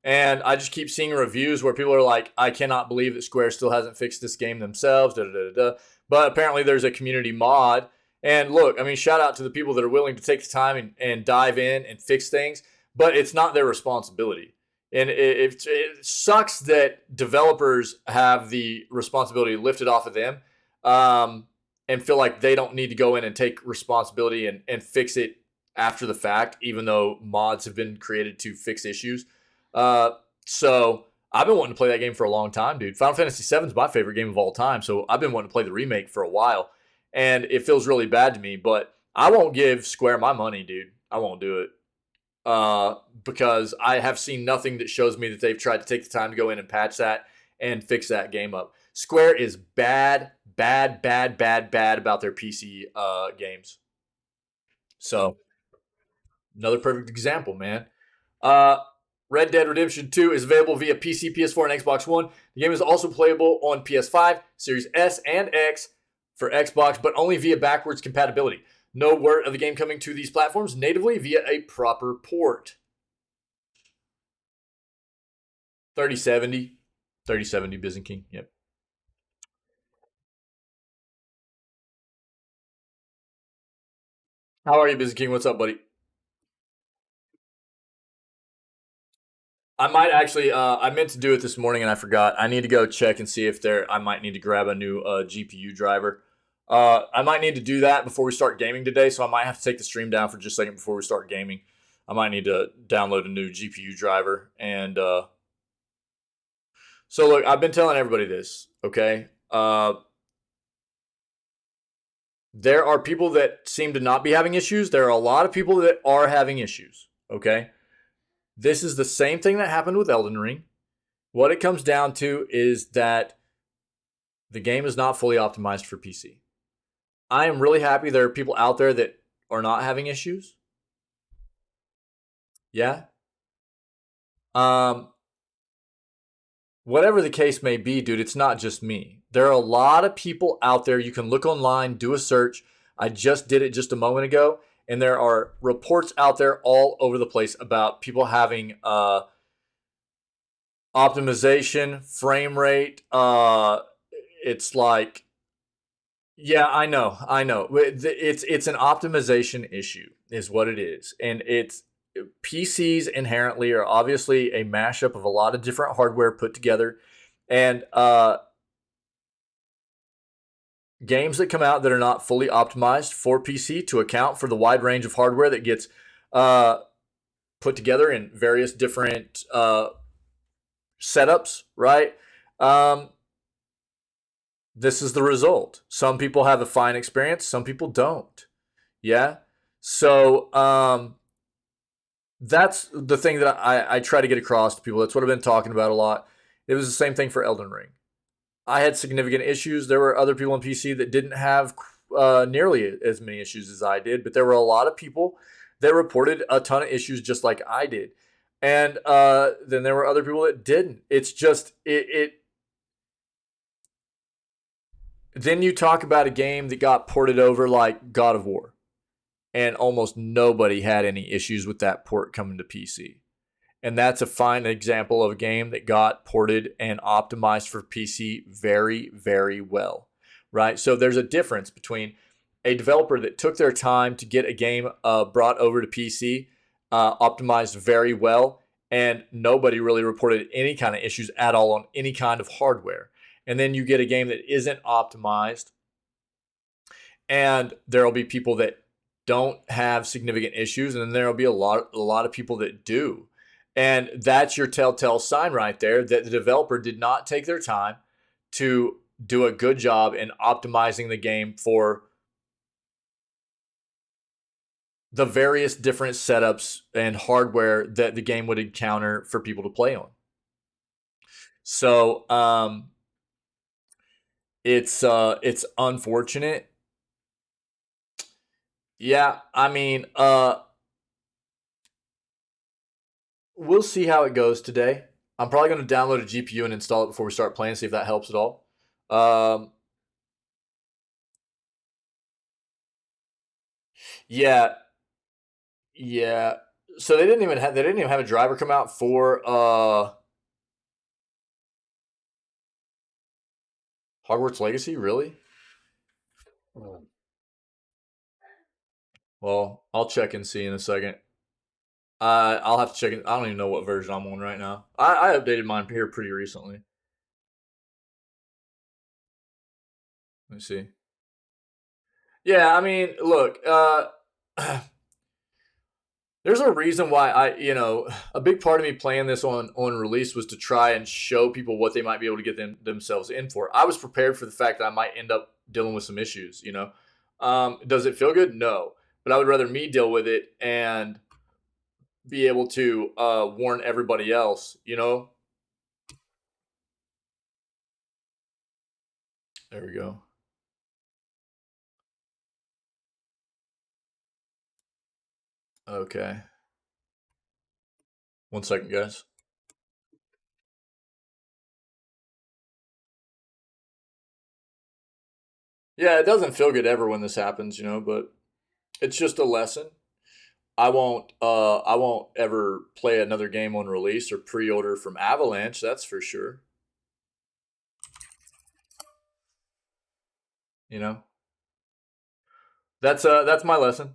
and I just keep seeing reviews where people are like, "I cannot believe that Square still hasn't fixed this game themselves." Da, da, da, da. But apparently, there's a community mod. And look, I mean, shout out to the people that are willing to take the time and dive in and fix things, but it's not their responsibility. And it sucks that developers have the responsibility lifted off of them. And feel like they don't need to go in and take responsibility and fix it after the fact, even though mods have been created to fix issues. So I've been wanting to play that game for a long time, dude. Final Fantasy VII is my favorite game of all time, so I've been wanting to play the remake for a while, and it feels really bad to me, but I won't give Square my money, dude. I won't do it. Because I have seen nothing that shows me that they've tried to take the time to go in and patch that and fix that game up. Square is bad about their PC games. So, another perfect example, man. Red Dead Redemption 2 is available via PC, PS4, and Xbox One. The game is also playable on PS5, Series S, and X for Xbox, but only via backwards compatibility. No word of the game coming to these platforms natively via a proper port. 3070 Byzantine, yep. How are you, Byzantine? What's up, buddy? I might actually, I meant to do it this morning and I forgot. I need to go check and see if I might need to grab a new GPU driver. I might need to do that before we start gaming today, so I might have to take the stream down for just a second before we start gaming. I might need to download a new GPU driver. And so, look, I've been telling everybody this, okay? There are people that seem to not be having issues. There are a lot of people that are having issues, okay? This is the same thing that happened with Elden Ring. What it comes down to is that the game is not fully optimized for PC. I am really happy there are people out there that are not having issues. Yeah. Whatever the case may be, dude, it's not just me. There are a lot of people out there. You can look online, do a search. I just did it just a moment ago. And there are reports out there all over the place about people having optimization, frame rate. It's like, yeah, I know. It's an optimization issue is what it is. And it's PCs inherently are obviously a mashup of a lot of different hardware put together. And games that come out that are not fully optimized for PC to account for the wide range of hardware that gets put together in various different setups, right? This is the result. Some people have a fine experience, some people don't. Yeah? So that's the thing that I try to get across to people. That's what I've been talking about a lot. It was the same thing for Elden Ring. I had significant issues. There were other people on PC that didn't have nearly as many issues as I did, but there were a lot of people that reported a ton of issues just like I did. And then there were other people that didn't. It's just, then you talk about a game that got ported over like God of War, and almost nobody had any issues with that port coming to PC. And that's a fine example of a game that got ported and optimized for PC very, very well, right? So there's a difference between a developer that took their time to get a game brought over to PC, optimized very well, and nobody really reported any kind of issues at all on any kind of hardware. And then you get a game that isn't optimized, and there will be people that don't have significant issues, and then there will be a lot of people that do. And that's your telltale sign right there that the developer did not take their time to do a good job in optimizing the game for the various different setups and hardware that the game would encounter for people to play on. So it's unfortunate. Yeah, I mean, we'll see how it goes today. I'm probably going to download a GPU and install it before we start playing, see if that helps at all. Yeah, yeah. So they didn't even have a driver come out for Hogwarts Legacy, really? Well, I'll check and see in a second. I'll have to check it. I don't even know what version I'm on right now. I updated mine here pretty recently. Let me see. Yeah, I mean, look, there's a reason why a big part of me playing this on release was to try and show people what they might be able to get themselves in for. I was prepared for the fact that I might end up dealing with some issues. Does it feel good? No, but I would rather me deal with it and be able to warn everybody else. There we go. Okay. 1 second, guys. Yeah, it doesn't feel good ever when this happens, but it's just a lesson. I won't ever play another game on release or pre-order from Avalanche, that's for sure. You know? That's my lesson.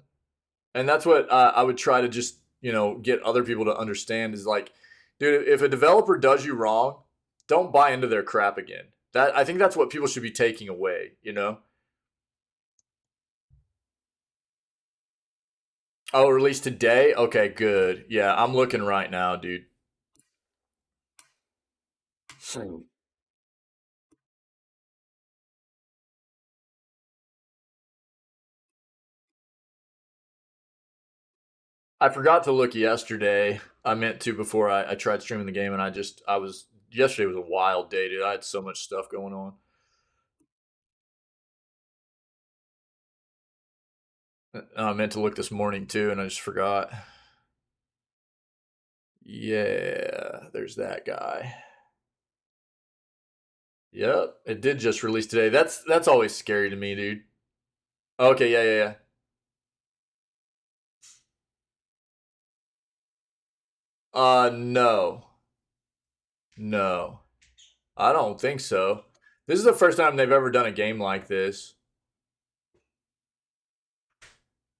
And that's what I would try to just, get other people to understand is like, dude, if a developer does you wrong, don't buy into their crap again. I think that's what people should be taking away. Oh, released today? Okay, good. Yeah, I'm looking right now, dude. I forgot to look yesterday. I meant to before I tried streaming the game, and yesterday was a wild day, dude. I had so much stuff going on. I meant to look this morning too, and I just forgot. Yeah, there's that guy. Yep, it did just release today. That's always scary to me, dude. Okay, yeah. No. No. I don't think so. This is the first time they've ever done a game like this.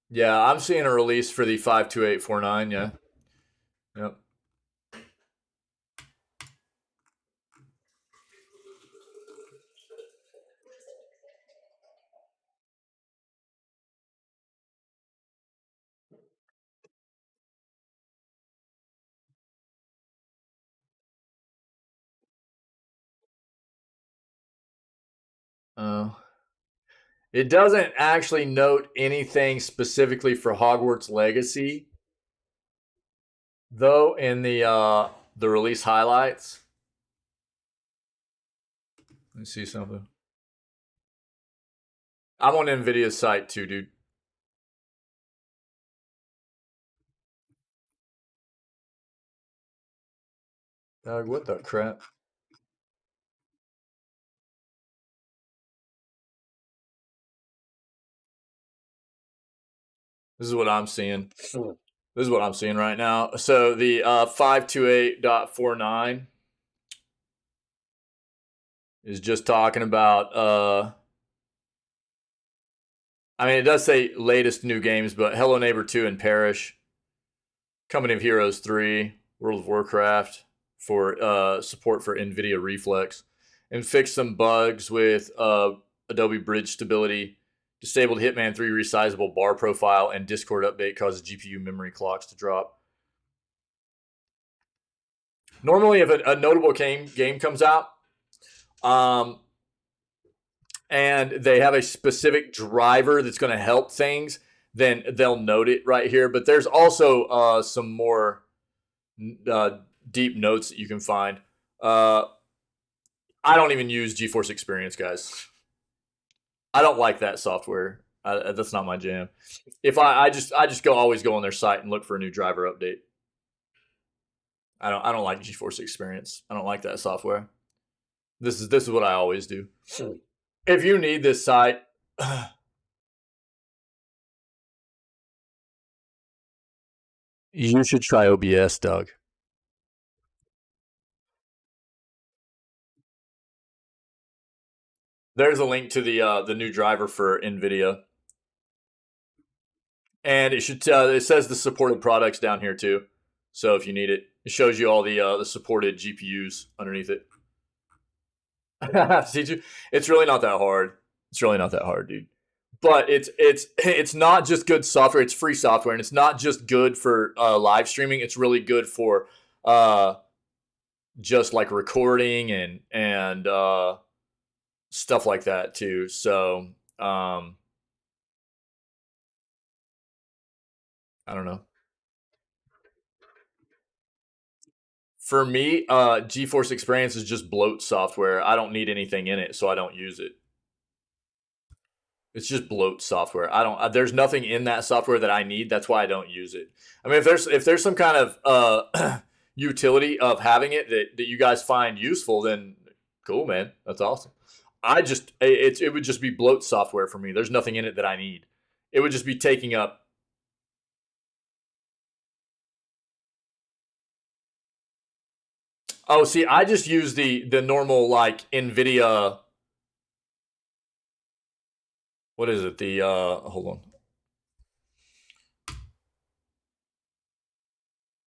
Yeah, I'm seeing a release for the 52849, yeah. Yep. Oh. It doesn't actually note anything specifically for Hogwarts Legacy, though, in the release highlights. Let me see something. I'm on NVIDIA's site too, dude. Dog, what the crap? This is what I'm seeing. This is what I'm seeing right now. So the 528.49 is just talking about I mean, it does say latest new games, but Hello Neighbor 2 and Parish, Company of Heroes 3, World of Warcraft for support for NVIDIA Reflex, and fix some bugs with Adobe Bridge stability, disabled Hitman 3 resizable bar profile, and Discord update causes GPU memory clocks to drop. Normally, if a notable game comes out, and they have a specific driver that's going to help things, then they'll note it right here. But there's also some more deep notes that you can find. I don't even use GeForce Experience, guys. I don't like that software. That's not my jam. If I just always go on their site and look for a new driver update. I don't like GeForce Experience. I don't like that software. This is what I always do. If you need this site, you should try OBS, Doug. There's a link to the new driver for NVIDIA, and it should it says the supported products down here too. So if you need it, it shows you all the supported GPUs underneath it. I have to teach you. It's really not that hard. It's really not that hard, dude. But it's not just good software. It's free software, and it's not just good for live streaming. It's really good for just like recording and stuff like that too. So I don't know. For me, GeForce Experience is just bloat software. I don't need anything in it, so I don't use it. It's just bloat software. I don't. There's nothing in that software that I need. That's why I don't use it. I mean, if there's some kind of utility of having it that you guys find useful, then cool, man. That's awesome. It would just be bloat software for me. There's nothing in it that I need. It would just be taking up. Oh, see, I just use the normal like NVIDIA. What is it? The hold on.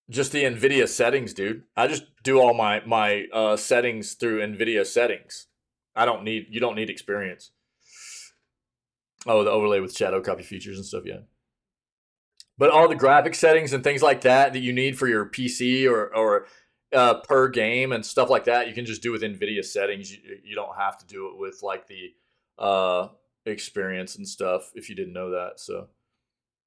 Just the NVIDIA settings, dude. I just do all my settings through NVIDIA settings. You don't need experience. Oh, the overlay with shadow copy features and stuff, yeah. But all the graphic settings and things like that you need for your PC or per game and stuff like that, you can just do with NVIDIA settings. You don't have to do it with like the experience and stuff if you didn't know that. So,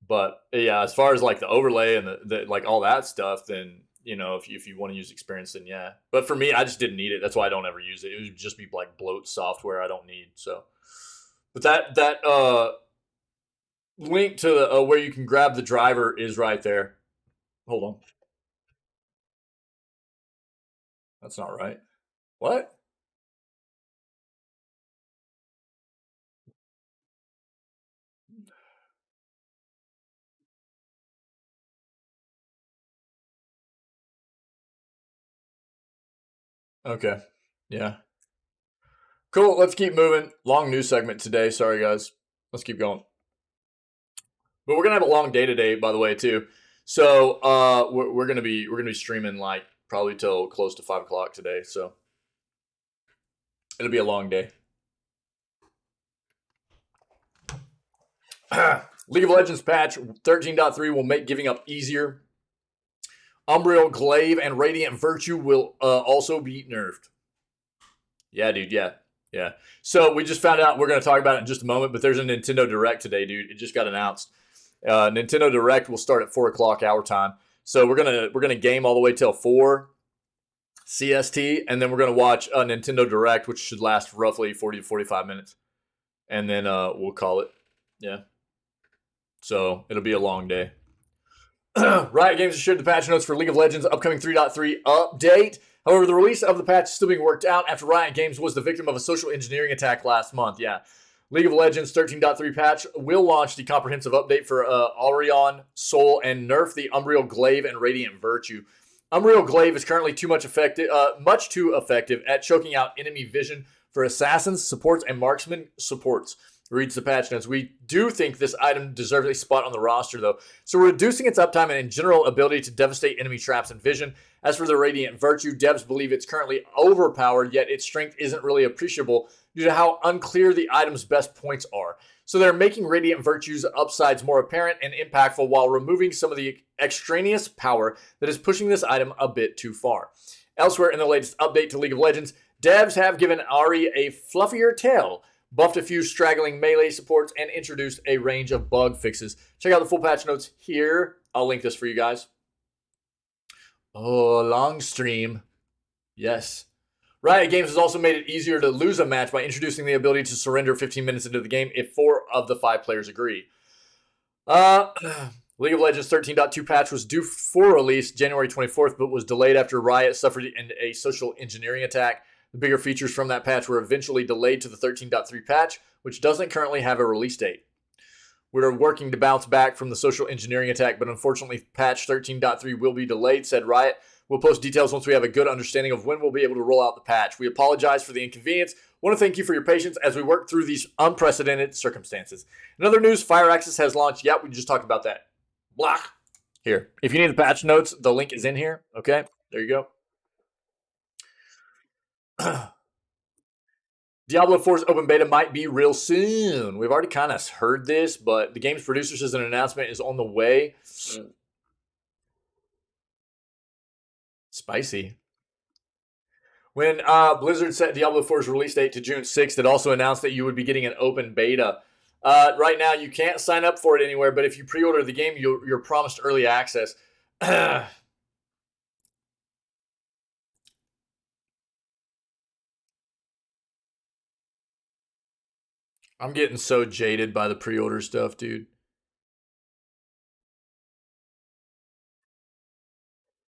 but yeah, as far as like the overlay and the like all that stuff, then if you want to use experience, then yeah. But for me, I just didn't need it. That's why I don't ever use it. It would just be like bloat software I don't need. So, but that link to the where you can grab the driver is right there. Hold on. That's not right. What? Okay. Yeah. Cool. Let's keep moving. Long news segment today. Sorry, guys. Let's keep going. But we're gonna have a long day today, by the way, too. So we're gonna be streaming like probably till close to 5 o'clock today. So it'll be a long day. League of Legends patch 13.3 will make giving up easier. Umbreal Glaive and Radiant Virtue will also be nerfed. Yeah, dude, yeah. Yeah. So we just found out, we're going to talk about it in just a moment, but there's a Nintendo Direct today, dude. It just got announced. Nintendo Direct will start at 4 o'clock our time. So we're gonna game all the way till 4 CST, and then we're gonna watch a Nintendo Direct, which should last roughly 40 to 45 minutes, and then we'll call it. Yeah. So it'll be a long day. Riot Games has shared the patch notes for League of Legends upcoming 3.3 update. However, the release of the patch is still being worked out after Riot Games was the victim of a social engineering attack last month. Yeah. League of Legends 13.3 patch will launch the comprehensive update for Aurion, Soul, and nerf the Umbriel Glaive and Radiant Virtue. Umbriel Glaive is currently much too effective at choking out enemy vision for assassins, supports, and marksman supports. Reads the patch notes. We do think this item deserves a spot on the roster, though. So we're reducing its uptime and in general ability to devastate enemy traps and vision. As for the Radiant Virtue, devs believe it's currently overpowered, yet its strength isn't really appreciable due to how unclear the item's best points are. So they're making Radiant Virtue's upsides more apparent and impactful while removing some of the extraneous power that is pushing this item a bit too far. Elsewhere in the latest update to League of Legends, devs have given Ahri a fluffier tail, buffed a few straggling melee supports, and introduced a range of bug fixes. Check out the full patch notes here. I'll link this for you guys. Oh, long stream. Yes. Riot Games has also made it easier to lose a match by introducing the ability to surrender 15 minutes into the game if 4 of the 5 players agree. League of Legends 13.2 patch was due for release January 24th, but was delayed after Riot suffered a social engineering attack. The bigger features from that patch were eventually delayed to the 13.3 patch, which doesn't currently have a release date. We're working to bounce back from the social engineering attack, but unfortunately patch 13.3 will be delayed, said Riot. We'll post details once we have a good understanding of when we'll be able to roll out the patch. We apologize for the inconvenience. Want to thank you for your patience as we work through these unprecedented circumstances. In other news, Fire Access has launched. Yep, we just talked about that. Blah. Here. If you need the patch notes, the link is in here. Okay, there you go. Diablo 4's open beta might be real soon. We've already kind of heard this, but the game's producer says an announcement is on the way. Spicy. When Blizzard set Diablo 4's release date to June 6th, it also announced that you would be getting an open beta. Right now, you can't sign up for it anywhere, but if you pre-order the game, you're promised early access. I'm getting so jaded by the pre-order stuff, dude.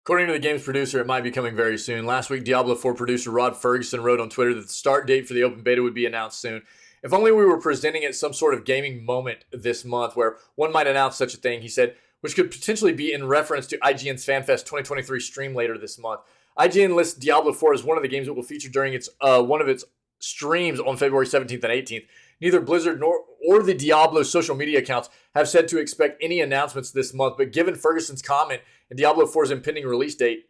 According to the game's producer, it might be coming very soon. Last week, Diablo 4 producer Rod Ferguson wrote on Twitter that the start date for the open beta would be announced soon. If only we were presenting at some sort of gaming moment this month where one might announce such a thing, he said, which could potentially be in reference to IGN's FanFest 2023 stream later this month. IGN lists Diablo 4 as one of the games that will feature during its one of its streams on February 17th and 18th. Neither Blizzard or the Diablo social media accounts have said to expect any announcements this month, but given Ferguson's comment and Diablo 4's impending release date,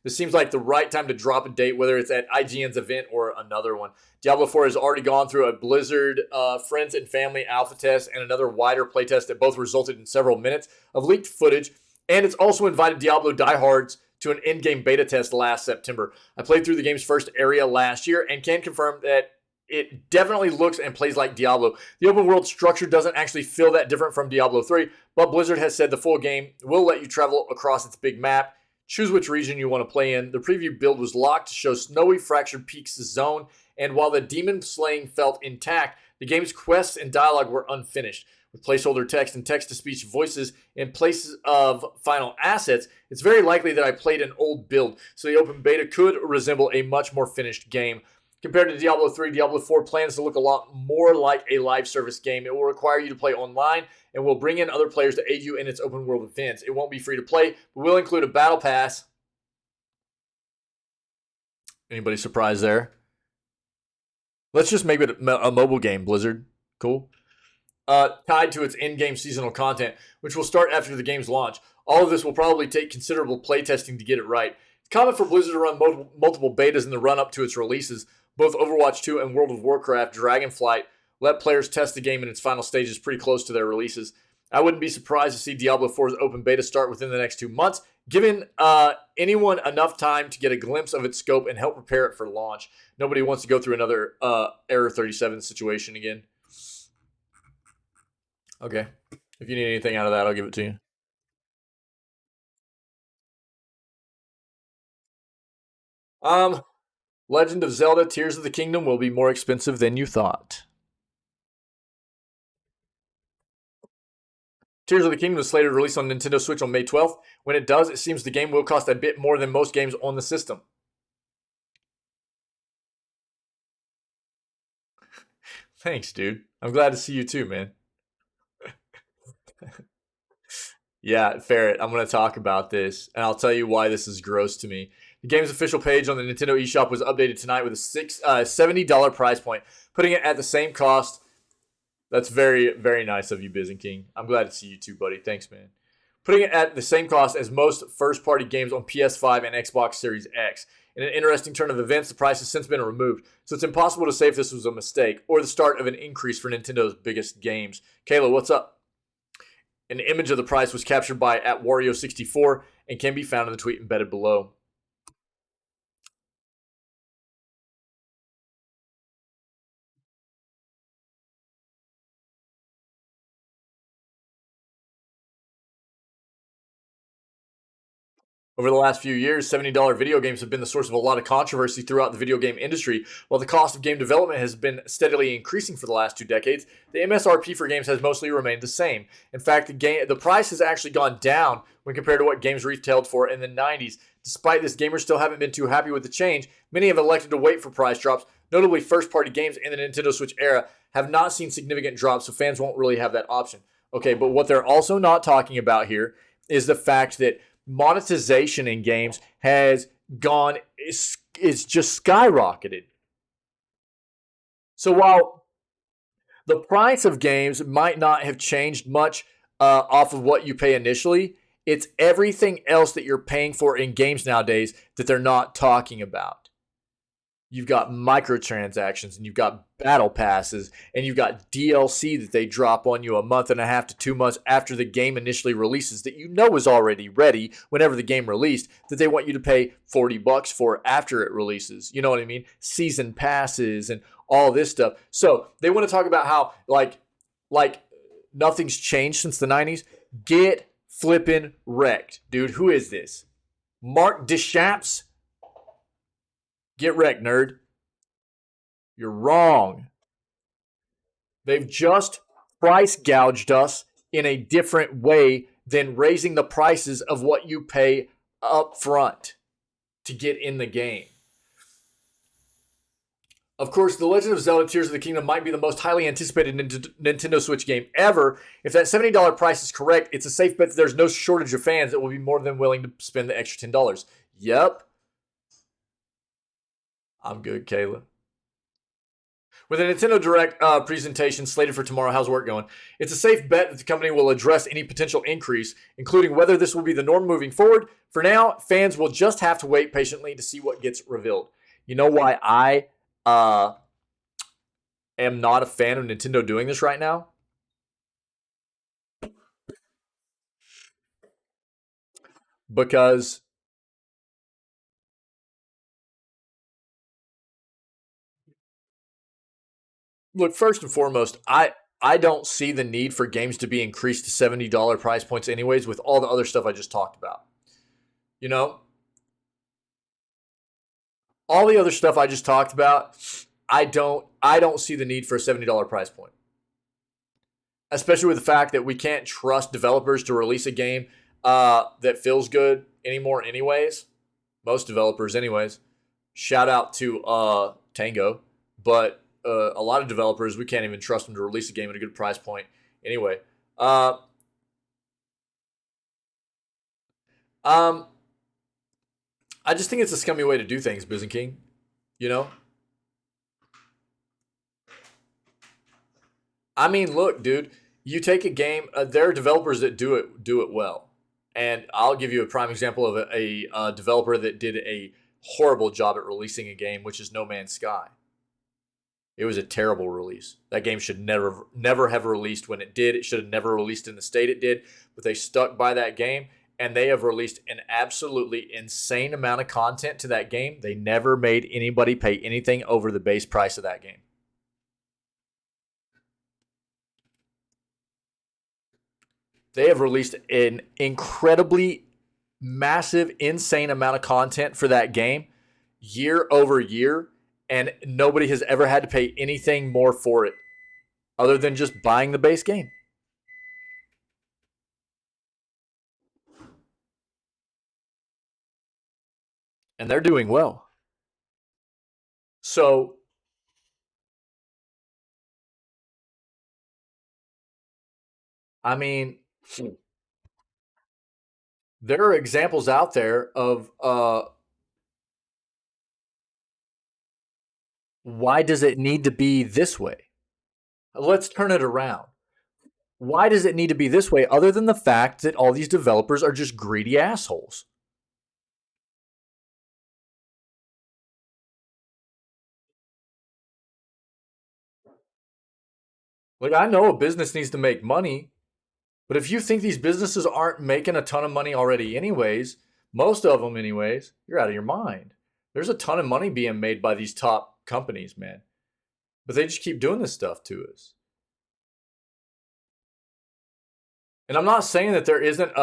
this seems like the right time to drop a date, whether it's at IGN's event or another one. Diablo 4 has already gone through a Blizzard Friends and Family alpha test and another wider playtest that both resulted in several minutes of leaked footage, and it's also invited Diablo diehards to an in-game beta test last September. I played through the game's first area last year and can confirm that it definitely looks and plays like Diablo. The open world structure doesn't actually feel that different from Diablo 3, but Blizzard has said the full game will let you travel across its big map. Choose which region you want to play in. The preview build was locked to show Snowy Fractured Peaks zone, and while the demon slaying felt intact, the game's quests and dialogue were unfinished. With placeholder text and text-to-speech voices in place of final assets, it's very likely that I played an old build, so the open beta could resemble a much more finished game. Compared to Diablo 3, Diablo 4 plans to look a lot more like a live service game. It will require you to play online and will bring in other players to aid you in its open world events. It won't be free to play, but will include a battle pass. Anybody surprised there? Let's just make it a mobile game, Blizzard. Cool. Tied to its in-game seasonal content, which will start after the game's launch. All of this will probably take considerable playtesting to get it right. It's common for Blizzard to run multiple betas in the run-up to its releases. Both Overwatch 2 and World of Warcraft Dragonflight let players test the game in its final stages pretty close to their releases. I wouldn't be surprised to see Diablo 4's open beta start within the next 2 months, Given anyone enough time to get a glimpse of its scope and help prepare it for launch. Nobody wants to go through another Error 37 situation again. Okay. If you need anything out of that, I'll give it to you. Legend of Zelda Tears of the Kingdom will be more expensive than you thought. Tears of the Kingdom is slated to release on Nintendo Switch on May 12th. When it does, it seems the game will cost a bit more than most games on the system. Thanks, dude. I'm glad to see you too, man. Yeah, Ferret, I'm going to talk about this, and I'll tell you why this is gross to me. The game's official page on the Nintendo eShop was updated tonight with a $70 price point, putting it at the same cost. That's very, very nice of you, Byzantine. I'm glad to see you too, buddy. Thanks, man. Putting it at the same cost as most first-party games on PS5 and Xbox Series X. In an interesting turn of events, the price has since been removed, so it's impossible to say if this was a mistake or the start of an increase for Nintendo's biggest games. Kayla, what's up? An image of the price was captured by @Wario64 and can be found in the tweet embedded below. Over the last few years, $70 video games have been the source of a lot of controversy throughout the video game industry. While the cost of game development has been steadily increasing for the last 2 decades, the MSRP for games has mostly remained the same. In fact, the price has actually gone down when compared to what games retailed for in the 90s. Despite this, gamers still haven't been too happy with the change. Many have elected to wait for price drops. Notably, first-party games in the Nintendo Switch era have not seen significant drops, so fans won't really have that option. Okay, but what they're also not talking about here is the fact that monetization in games has gone, it's just skyrocketed. So while the price of games might not have changed much off of what you pay initially, it's everything else that you're paying for in games nowadays that they're not talking about. You've got microtransactions, and you've got battle passes, and you've got DLC that they drop on you a month and a half to 2 months after the game initially releases that you know is already ready whenever the game released, that they want you to pay $40 for after it releases. You know what I mean? Season passes and all this stuff. So they want to talk about how like nothing's changed since the 90s. Get flippin' wrecked, dude. Who is this? Mark Deschamps? Get wrecked, nerd. You're wrong. They've just price gouged us in a different way than raising the prices of what you pay up front to get in the game. Of course, The Legend of Zelda Tears of the Kingdom might be the most highly anticipated Nintendo Switch game ever. If that $70 price is correct, it's a safe bet that there's no shortage of fans that will be more than willing to spend the extra $10. Yep. I'm good, Kayla. With a Nintendo Direct presentation slated for tomorrow, how's work going? It's a safe bet that the company will address any potential increase, including whether this will be the norm moving forward. For now, fans will just have to wait patiently to see what gets revealed. You know why I am not a fan of Nintendo doing this right now? Because look, first and foremost, I don't see the need for games to be increased to $70 price points anyways with all the other stuff I just talked about. You know? All the other stuff I just talked about, I don't see the need for a $70 price point. Especially with the fact that we can't trust developers to release a game that feels good anymore anyways. Most developers anyways. Shout out to Tango. But a lot of developers, we can't even trust them to release a game at a good price point anyway. I just think it's a scummy way to do things, Byzantine. You know? I mean, look, dude. You take a game. There are developers that do it well, and I'll give you a prime example of a developer that did a horrible job at releasing a game, which is No Man's Sky. It was a terrible release. That game should never have released when it did. It should have never released in the state it did, but they stuck by that game, and they have released an absolutely insane amount of content to that game. They never made anybody pay anything over the base price of that game. They have released an incredibly massive, insane amount of content for that game year over year, and nobody has ever had to pay anything more for it other than just buying the base game. And they're doing well. So, I mean, there are examples out there of why does it need to be this way? Let's turn it around. Why does it need to be this way other than the fact that all these developers are just greedy assholes? Like, I know a business needs to make money, but if you think these businesses aren't making a ton of money already anyways, most of them anyways, you're out of your mind. There's a ton of money being made by these top companies, man. But they just keep doing this stuff to us. And I'm not saying that there isn't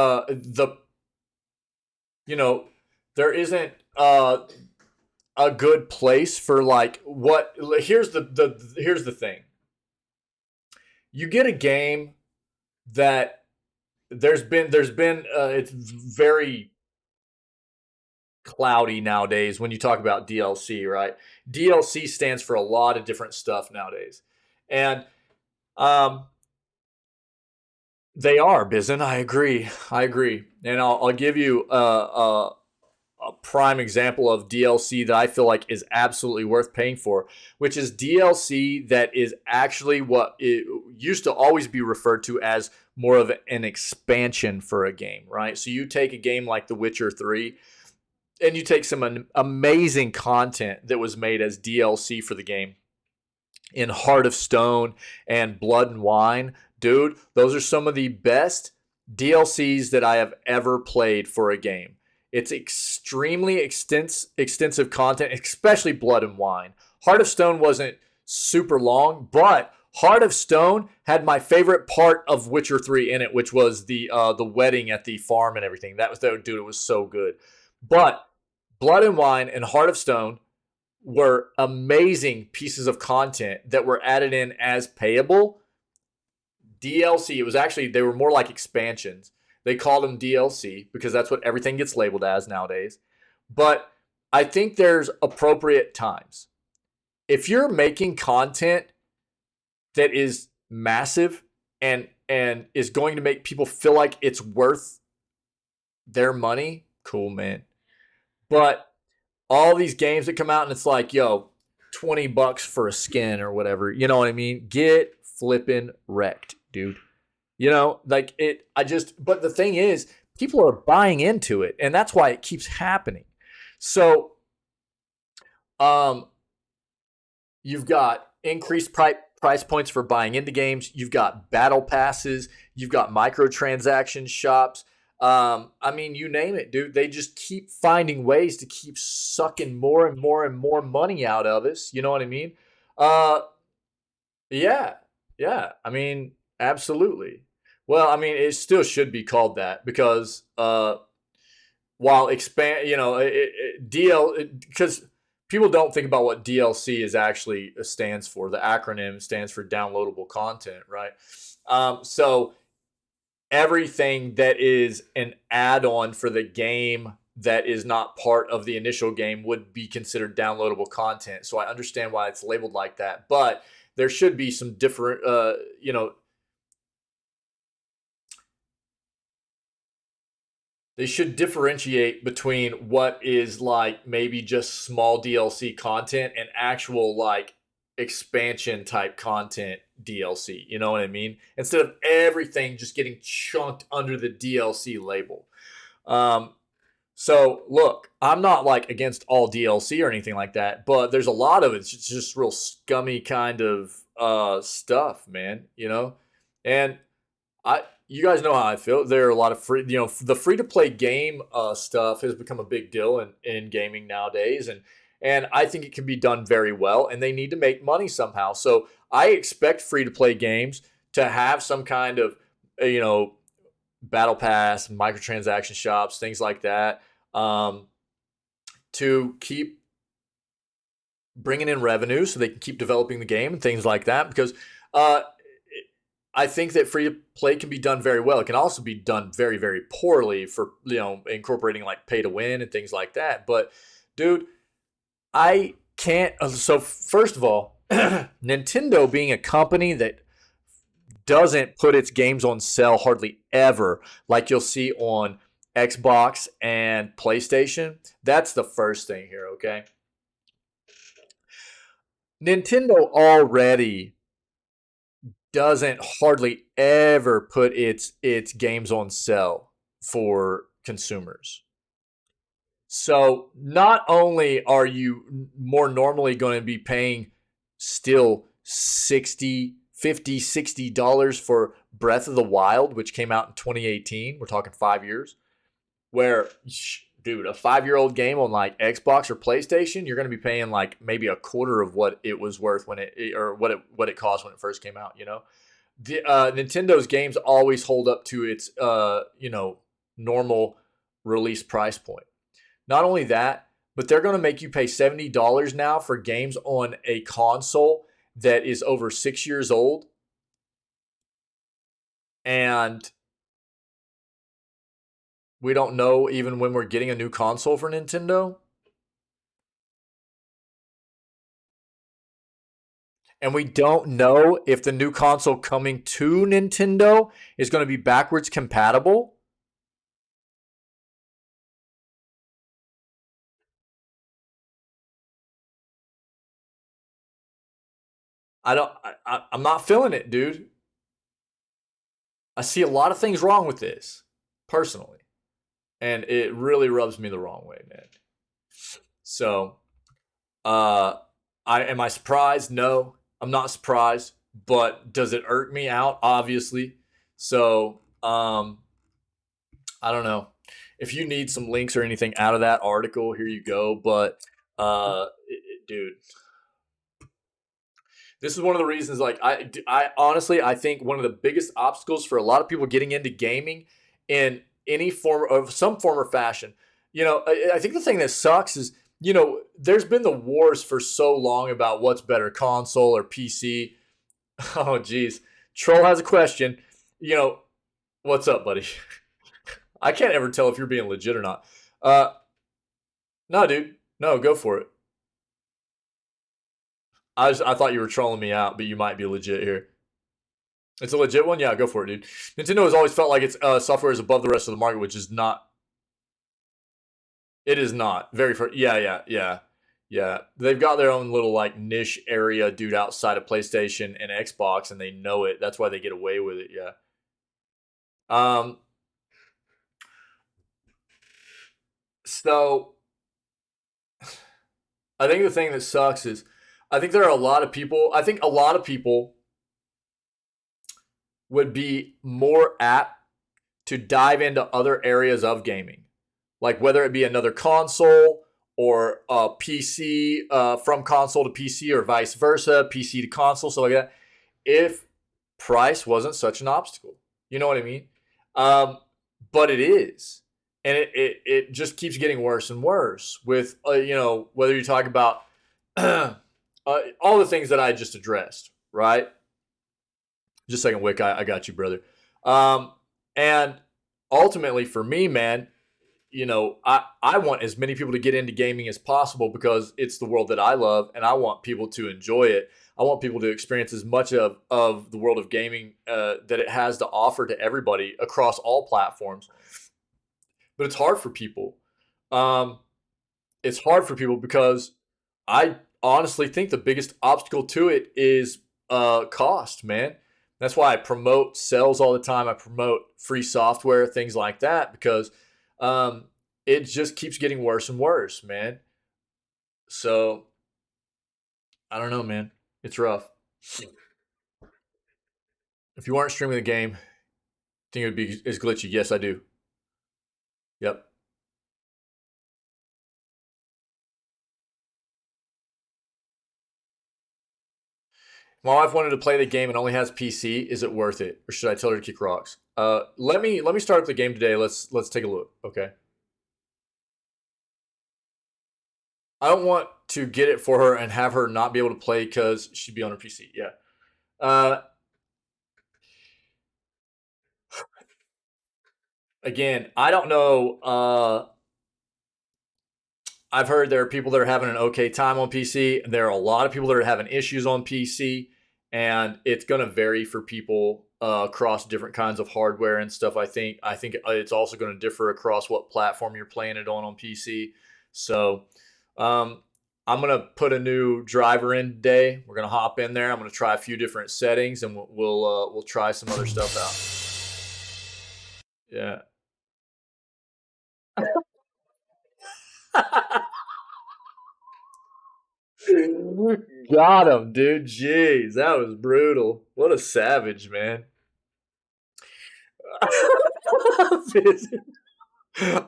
there isn't a good place for like what here's the thing. You get a game that there's been it's very cloudy nowadays when you talk about DLC, right? DLC stands for a lot of different stuff nowadays. And they are, Bizen. I agree. And I'll give you a prime example of DLC that I feel like is absolutely worth paying for, which is DLC that is actually what it used to always be referred to as more of an expansion for a game, right? So you take a game like The Witcher 3 and you take some amazing content that was made as DLC for the game in Heart of Stone and Blood and Wine. Dude, those are some of the best DLCs that I have ever played for a game. It's extremely extensive content, especially Blood and Wine. Heart of Stone wasn't super long, but Heart of Stone had my favorite part of Witcher 3 in it, which was the wedding at the farm and everything. Dude, it was so good. But Blood and Wine and Heart of Stone were amazing pieces of content that were added in as payable DLC. It was actually, they were more like expansions. They called them DLC because that's what everything gets labeled as nowadays. But I think there's appropriate times. If you're making content that is massive and is going to make people feel like it's worth their money, cool, man. But all these games that come out and it's like, yo, $20 for a skin or whatever, you know what I mean? Get flipping wrecked, dude. You know, like but the thing is, people are buying into it, and that's why it keeps happening. So, you've got increased price points for buying into games. You've got battle passes. You've got microtransaction shops. I mean, you name it, dude. They just keep finding ways to keep sucking more and more and more money out of us. You know what I mean? Yeah. I mean, absolutely. Well, I mean, it still should be called that because while expand, because people don't think about what DLC is actually stands for. The acronym stands for downloadable content, right? So everything that is an add-on for the game that is not part of the initial game would be considered downloadable content. So I understand why it's labeled like that, but there should be some different, they should differentiate between what is like maybe just small DLC content and actual like expansion type content DLC. You know what I mean? Instead of everything just getting chunked under the DLC label. So look, I'm not like against all DLC or anything like that, but there's a lot of it's just real scummy kind of stuff, man. You know, and you guys know how I feel. There are a lot of free, the free to play game stuff has become a big deal in gaming nowadays, and I think it can be done very well. And they need to make money somehow. So I expect free to play games to have some kind of battle pass, microtransaction shops, things like that, to keep bringing in revenue so they can keep developing the game and things like that. Because I think that free to play can be done very well. It can also be done very, very poorly for, incorporating like pay to win and things like that. But dude, I can't. So first of all, Nintendo being a company that doesn't put its games on sale hardly ever, like you'll see on Xbox and PlayStation. That's the first thing here, okay? Nintendo already doesn't hardly ever put its games on sale for consumers. So not only are you more normally going to be paying still $60 for Breath of the Wild, which came out in 2018, we're talking 5 years, where dude, a 5-year-old game on like Xbox or PlayStation, you're going to be paying like maybe a quarter of what it was worth when what it cost when it first came out. The Nintendo's games always hold up to its normal release price point. Not only that, but they're going to make you pay $70 now for games on a console that is over 6 years old, and we don't know even when we're getting a new console for Nintendo. And we don't know if the new console coming to Nintendo is going to be backwards compatible. I'm not feeling it, dude. I see a lot of things wrong with this, personally. And it really rubs me the wrong way, man. So, am I surprised? No, I'm not surprised. But does it irk me out? Obviously. So, I don't know. If you need some links or anything out of that article, here you go. But, dude, this is one of the reasons. Like, I honestly, I think one of the biggest obstacles for a lot of people getting into gaming in any form of some form or fashion. I think the thing that sucks is, there's been the wars for so long about what's better, console or PC. Oh, geez. Troll has a question. What's up, buddy? I can't ever tell if you're being legit or not. No, dude. No, go for it. I thought you were trolling me out, but you might be legit here. It's a legit one? Yeah, go for it, dude. Nintendo has always felt like its software is above the rest of the market, which is not. It is not. Yeah. They've got their own little like niche area, dude, outside of PlayStation and Xbox, and they know it. That's why they get away with it, yeah. So I think the thing that sucks is I think a lot of people would be more apt to dive into other areas of gaming, like whether it be another console or a PC, from console to PC or vice versa, PC to console, stuff like that, if price wasn't such an obstacle. You know what I mean? But it is. And it just keeps getting worse and worse with, whether you talk about all the things that I just addressed, right? Just a second, Wick. I got you, brother. And ultimately, for me, man, I want as many people to get into gaming as possible because it's the world that I love, and I want people to enjoy it. I want people to experience as much of the world of gaming that it has to offer to everybody across all platforms. But it's hard for people. It's hard for people because I honestly think the biggest obstacle to it is cost, man. That's why I promote sales all the time. I promote free software, things like that, because it just keeps getting worse and worse, man. So, I don't know, man. It's rough. If you aren't streaming the game, Think it would be as glitchy? Yes, I do. Yep. My wife wanted to play the game and only has PC. Is it worth it, or should I tell her to kick rocks? Let me start up the game today. Let's take a look. Okay. I don't want to get it for her and have her not be able to play because she'd be on her PC. Yeah. Again, I don't know. I've heard there are people that are having an okay time on PC. And there are a lot of people that are having issues on PC. And it's going to vary for people across different kinds of hardware and stuff. I think it's also going to differ across what platform you're playing it on PC. So I'm going to put a new driver in today. We're going to hop in there. I'm going to try a few different settings, and we'll try some other stuff out. Yeah. Got him, dude. Jeez, that was brutal. What a savage, man.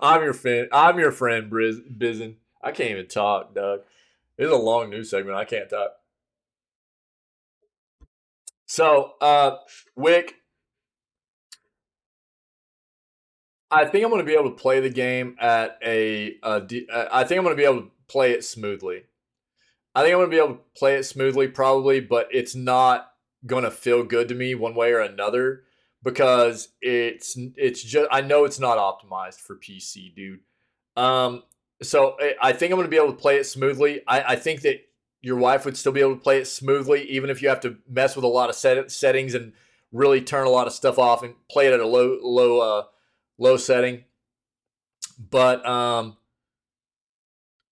I'm your friend, Bizen. I can't even talk, Doug. It's a long news segment. I can't talk. So, Wick, I think I'm going to be able to play the game at I think I'm going to be able to play it smoothly. I think I'm going to be able to play it smoothly, probably, but it's not going to feel good to me one way or another because it's just, I know it's not optimized for PC, dude. So I think I'm going to be able to play it smoothly. I think that your wife would still be able to play it smoothly, even if you have to mess with a lot of settings and really turn a lot of stuff off and play it at a low setting. But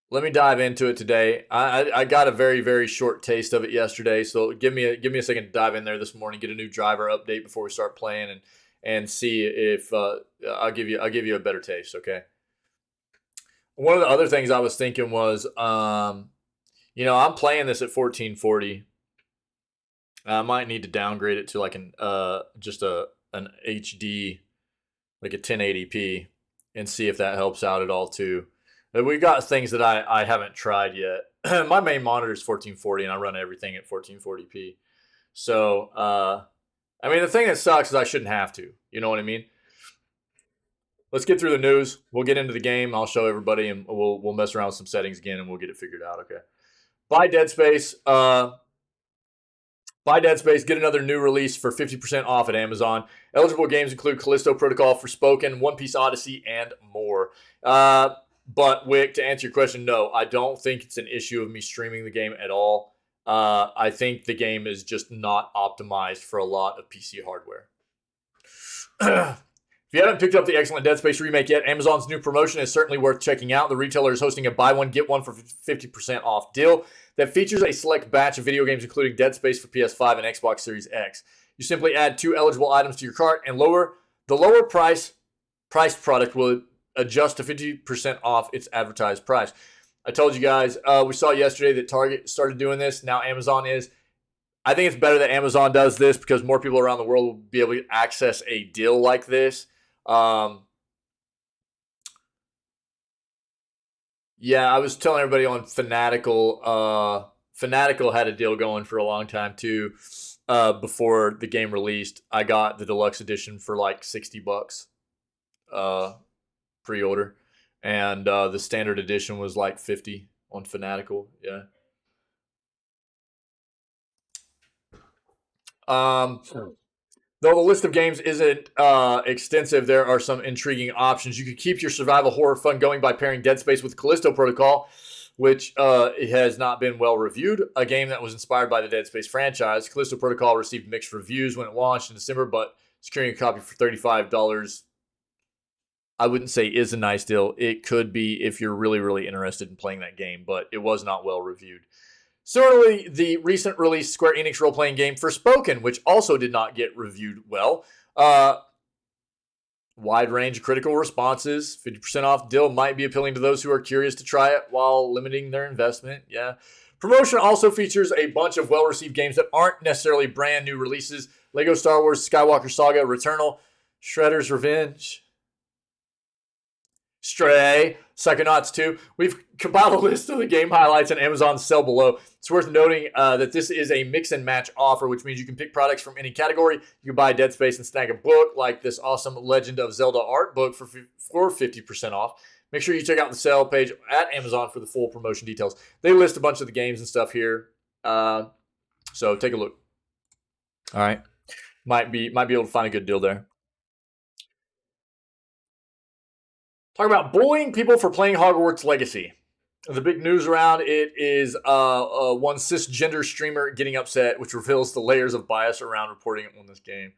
let me dive into it today. I got a very, very short taste of it yesterday, so give me a second to dive in there this morning, get a new driver update before we start playing, and see if I'll give you a better taste. Okay. One of the other things I was thinking was, I'm playing this at 1440. I might need to downgrade it to like an HD, like a 1080p, and see if that helps out at all too. We got things that I haven't tried yet. My main monitor is 1440, and I run everything at 1440p. So, the thing that sucks is I shouldn't have to. You know what I mean? Let's get through the news. We'll get into the game. I'll show everybody, and we'll mess around with some settings again, and we'll get it figured out. Okay. Buy Dead Space. Buy Dead Space. Get another new release for 50% off at Amazon. Eligible games include Callisto Protocol, Forspoken, One Piece Odyssey, and more. But, Wick, to answer your question, no, I don't think it's an issue of me streaming the game at all. I think the game is just not optimized for a lot of PC hardware. If you haven't picked up the excellent Dead Space remake yet, Amazon's new promotion is certainly worth checking out. The retailer is hosting a buy one, get one for 50% off deal that features a select batch of video games, including Dead Space for PS5 and Xbox Series X. You simply add 2 eligible items to your cart, and the lower priced product will adjust to 50% off its advertised price. I told you guys, we saw yesterday that Target started doing this. Now Amazon is. I think it's better that Amazon does this because more people around the world will be able to access a deal like this. Yeah, I was telling everybody on Fanatical. Fanatical had a deal going for a long time too. Before the game released, I got the deluxe edition for like $60 pre-order, and the standard edition was like $50 on Fanatical. Yeah. Though the list of games isn't extensive, there are some intriguing options. You could keep your survival horror fun going by pairing Dead Space with Callisto Protocol, which has not been well reviewed. A game that was inspired by the Dead Space franchise. Callisto Protocol received mixed reviews when it launched in December, but securing a copy for $35, I wouldn't say is a nice deal. It could be if you're really, really interested in playing that game, but it was not well reviewed. Similarly, the recent released Square Enix role-playing game Forspoken, which also did not get reviewed well. Wide range of critical responses. 50% off deal might be appealing to those who are curious to try it while limiting their investment. Yeah. Promotion also features a bunch of well-received games that aren't necessarily brand new releases. Lego Star Wars Skywalker Saga Returnal Shredder's Revenge. Stray, Psychonauts 2. We've compiled a list of the game highlights on Amazon's sale below. It's worth noting that this is a mix and match offer, which means you can pick products from any category. You can buy Dead Space and snag a book like this awesome Legend of Zelda art book for 50% off. Make sure you check out the sale page at Amazon for the full promotion details. They list a bunch of the games and stuff here. So take a look. All right. Might be able to find a good deal there. Talk about bullying people for playing Hogwarts Legacy. The big news around it is one cisgender streamer getting upset, which reveals the layers of bias around reporting on this game.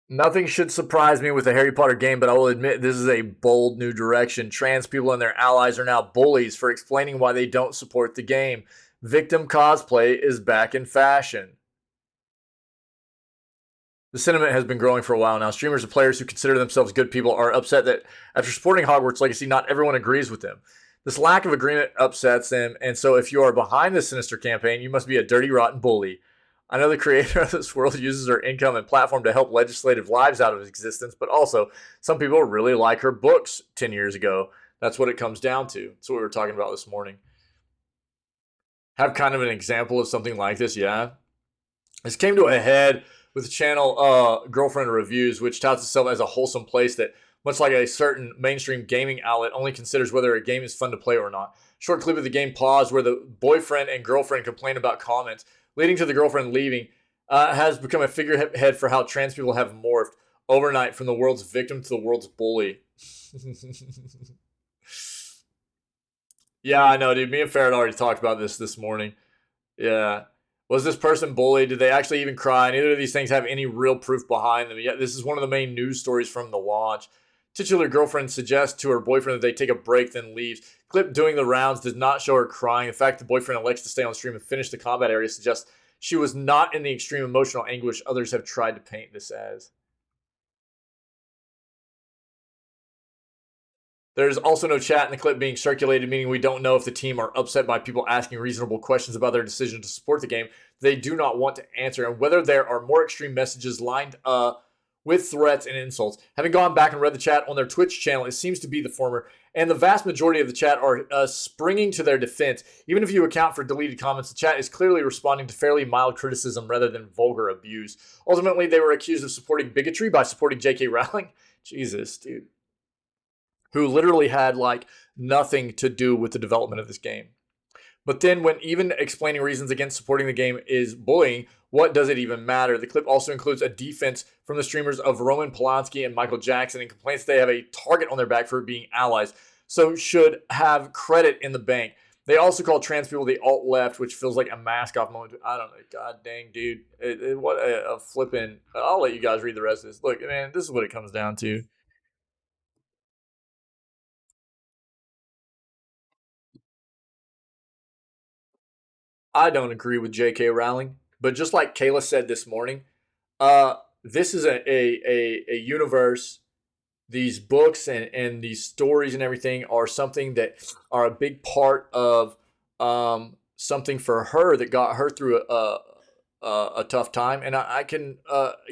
Nothing should surprise me with a Harry Potter game, but I will admit this is a bold new direction. Trans people and their allies are now bullies for explaining why they don't support the game. Victim cosplay is back in fashion. The sentiment has been growing for a while now. Streamers and players who consider themselves good people are upset that after supporting Hogwarts Legacy, not everyone agrees with them. This lack of agreement upsets them, and so if you are behind this sinister campaign, you must be a dirty, rotten bully. I know the creator of this world uses her income and platform to help legislative lives out of existence, but also some people really like her books 10 years ago. That's what it comes down to. That's what we were talking about this morning. Have kind of an example of something like this, yeah. This came to a head with the channel Girlfriend Reviews, which touts itself as a wholesome place that, much like a certain mainstream gaming outlet, only considers whether a game is fun to play or not. Short clip of the game Pause, where the boyfriend and girlfriend complain about comments, leading to the girlfriend leaving, has become a figurehead for how trans people have morphed overnight from the world's victim to the world's bully. Yeah, I know, dude. Me and Farrah already talked about this morning. Yeah. Was this person bullied? Did they actually even cry? Neither of these things have any real proof behind them. Yet this is one of the main news stories from the launch. Titular girlfriend suggests to her boyfriend that they take a break, then leaves. Clip doing the rounds does not show her crying. In fact, the boyfriend elects to stay on stream and finish the combat area suggests she was not in the extreme emotional anguish others have tried to paint this as. There's also no chat in the clip being circulated, meaning we don't know if the team are upset by people asking reasonable questions about their decision to support the game they do not want to answer, and whether there are more extreme messages lined with threats and insults. Having gone back and read the chat on their Twitch channel, it seems to be the former, and the vast majority of the chat are springing to their defense. Even if you account for deleted comments, the chat is clearly responding to fairly mild criticism rather than vulgar abuse. Ultimately, they were accused of supporting bigotry by supporting J.K. Rowling. Jesus, dude. Who literally had like nothing to do with the development of this game. But then when even explaining reasons against supporting the game is bullying, what does it even matter? The clip also includes a defense from the streamers of Roman Polanski and Michael Jackson and complaints they have a target on their back for being allies, so should have credit in the bank. They also call trans people the alt-left, which feels like a mask-off moment. I don't know. God dang, dude. What a flippin'... I'll let you guys read the rest of this. Look, man, this is what it comes down to. I don't agree with J.K. Rowling, but just like Kayla said this morning, this is a universe. These books and these stories and everything are something that are a big part of something for her that got her through a tough time, and I can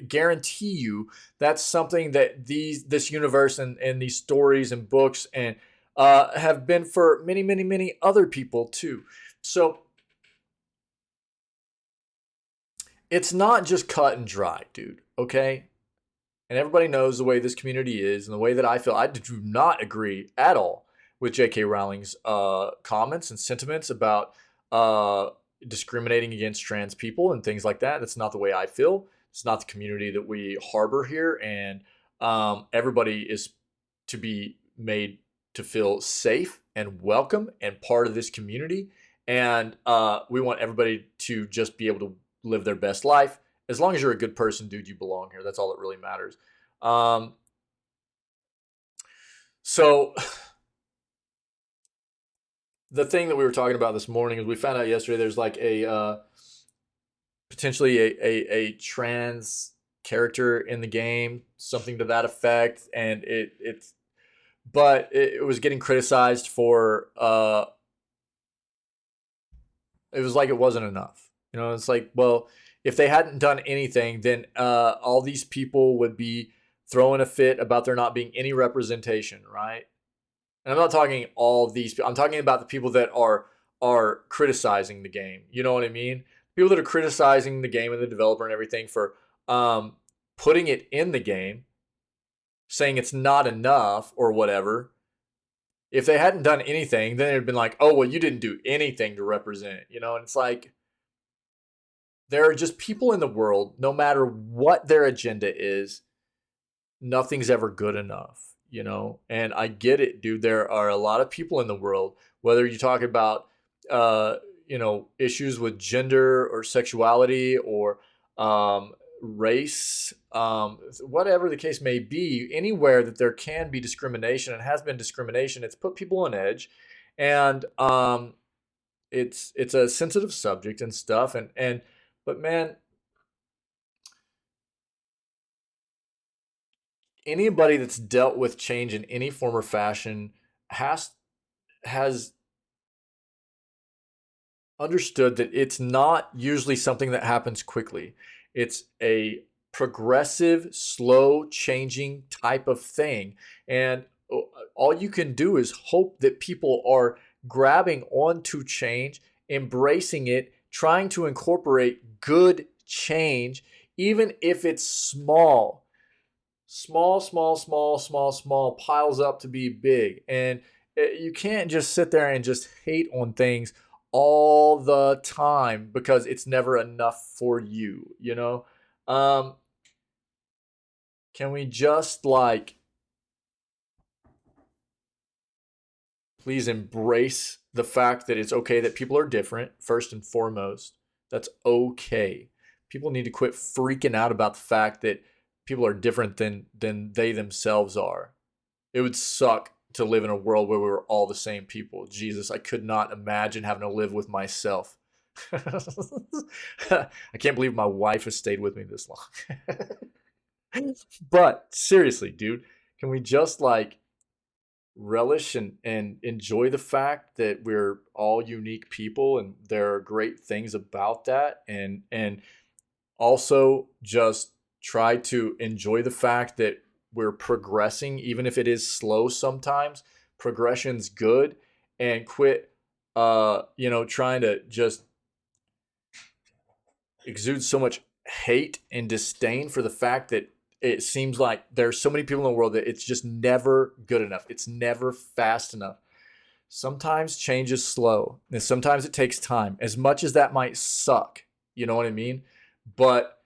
guarantee you that's something that this universe and these stories and books and have been for many, many, many other people too. So it's not just cut and dry, dude, okay? And everybody knows the way this community is and the way that I feel. I do not agree at all with J.K. Rowling's comments and sentiments about discriminating against trans people and things like that. That's not the way I feel. It's not the community that we harbor here. And everybody is to be made to feel safe and welcome and part of this community. And we want everybody to just be able to live their best life. As long as you're a good person, dude, you belong here. That's all that really matters. So the thing that we were talking about this morning is we found out yesterday there's like a potentially a trans character in the game, something to that effect, and it's but it was getting criticized for it was like it wasn't enough. It's like, well, if they hadn't done anything, then all these people would be throwing a fit about there not being any representation, right? And I'm not talking all these people. I'm talking about the people that are criticizing the game. You know what I mean? People that are criticizing the game and the developer and everything for putting it in the game, saying it's not enough or whatever. If they hadn't done anything, then it'd been like, oh, well, you didn't do anything to represent, and it's like, there are just people in the world, no matter what their agenda is, nothing's ever good enough, and I get it, dude. There are a lot of people in the world, whether you talk about, issues with gender or sexuality or race, whatever the case may be, anywhere that there can be discrimination and has been discrimination, it's put people on edge, and it's a sensitive subject and stuff, but man, anybody that's dealt with change in any form or fashion has understood that it's not usually something that happens quickly. It's a progressive, slow changing type of thing. And all you can do is hope that people are grabbing onto change, embracing it, trying to incorporate good change, even if it's small, piles up to be big. And you can't just sit there and just hate on things all the time because it's never enough for you, can we just please embrace the fact that it's okay that people are different, first and foremost. That's okay. People need to quit freaking out about the fact that people are different than they themselves are. It would suck to live in a world where we were all the same people. Jesus, I could not imagine having to live with myself. I can't believe my wife has stayed with me this long. But seriously, dude, can we just relish and enjoy the fact that we're all unique people and there are great things about that, and also just try to enjoy the fact that we're progressing, even if it is slow sometimes. Progression's good, and quit trying to just exude so much hate and disdain for the fact that it seems like there's so many people in the world that it's just never good enough. It's never fast enough. Sometimes change is slow, and sometimes it takes time, as much as that might suck. You know what I mean? But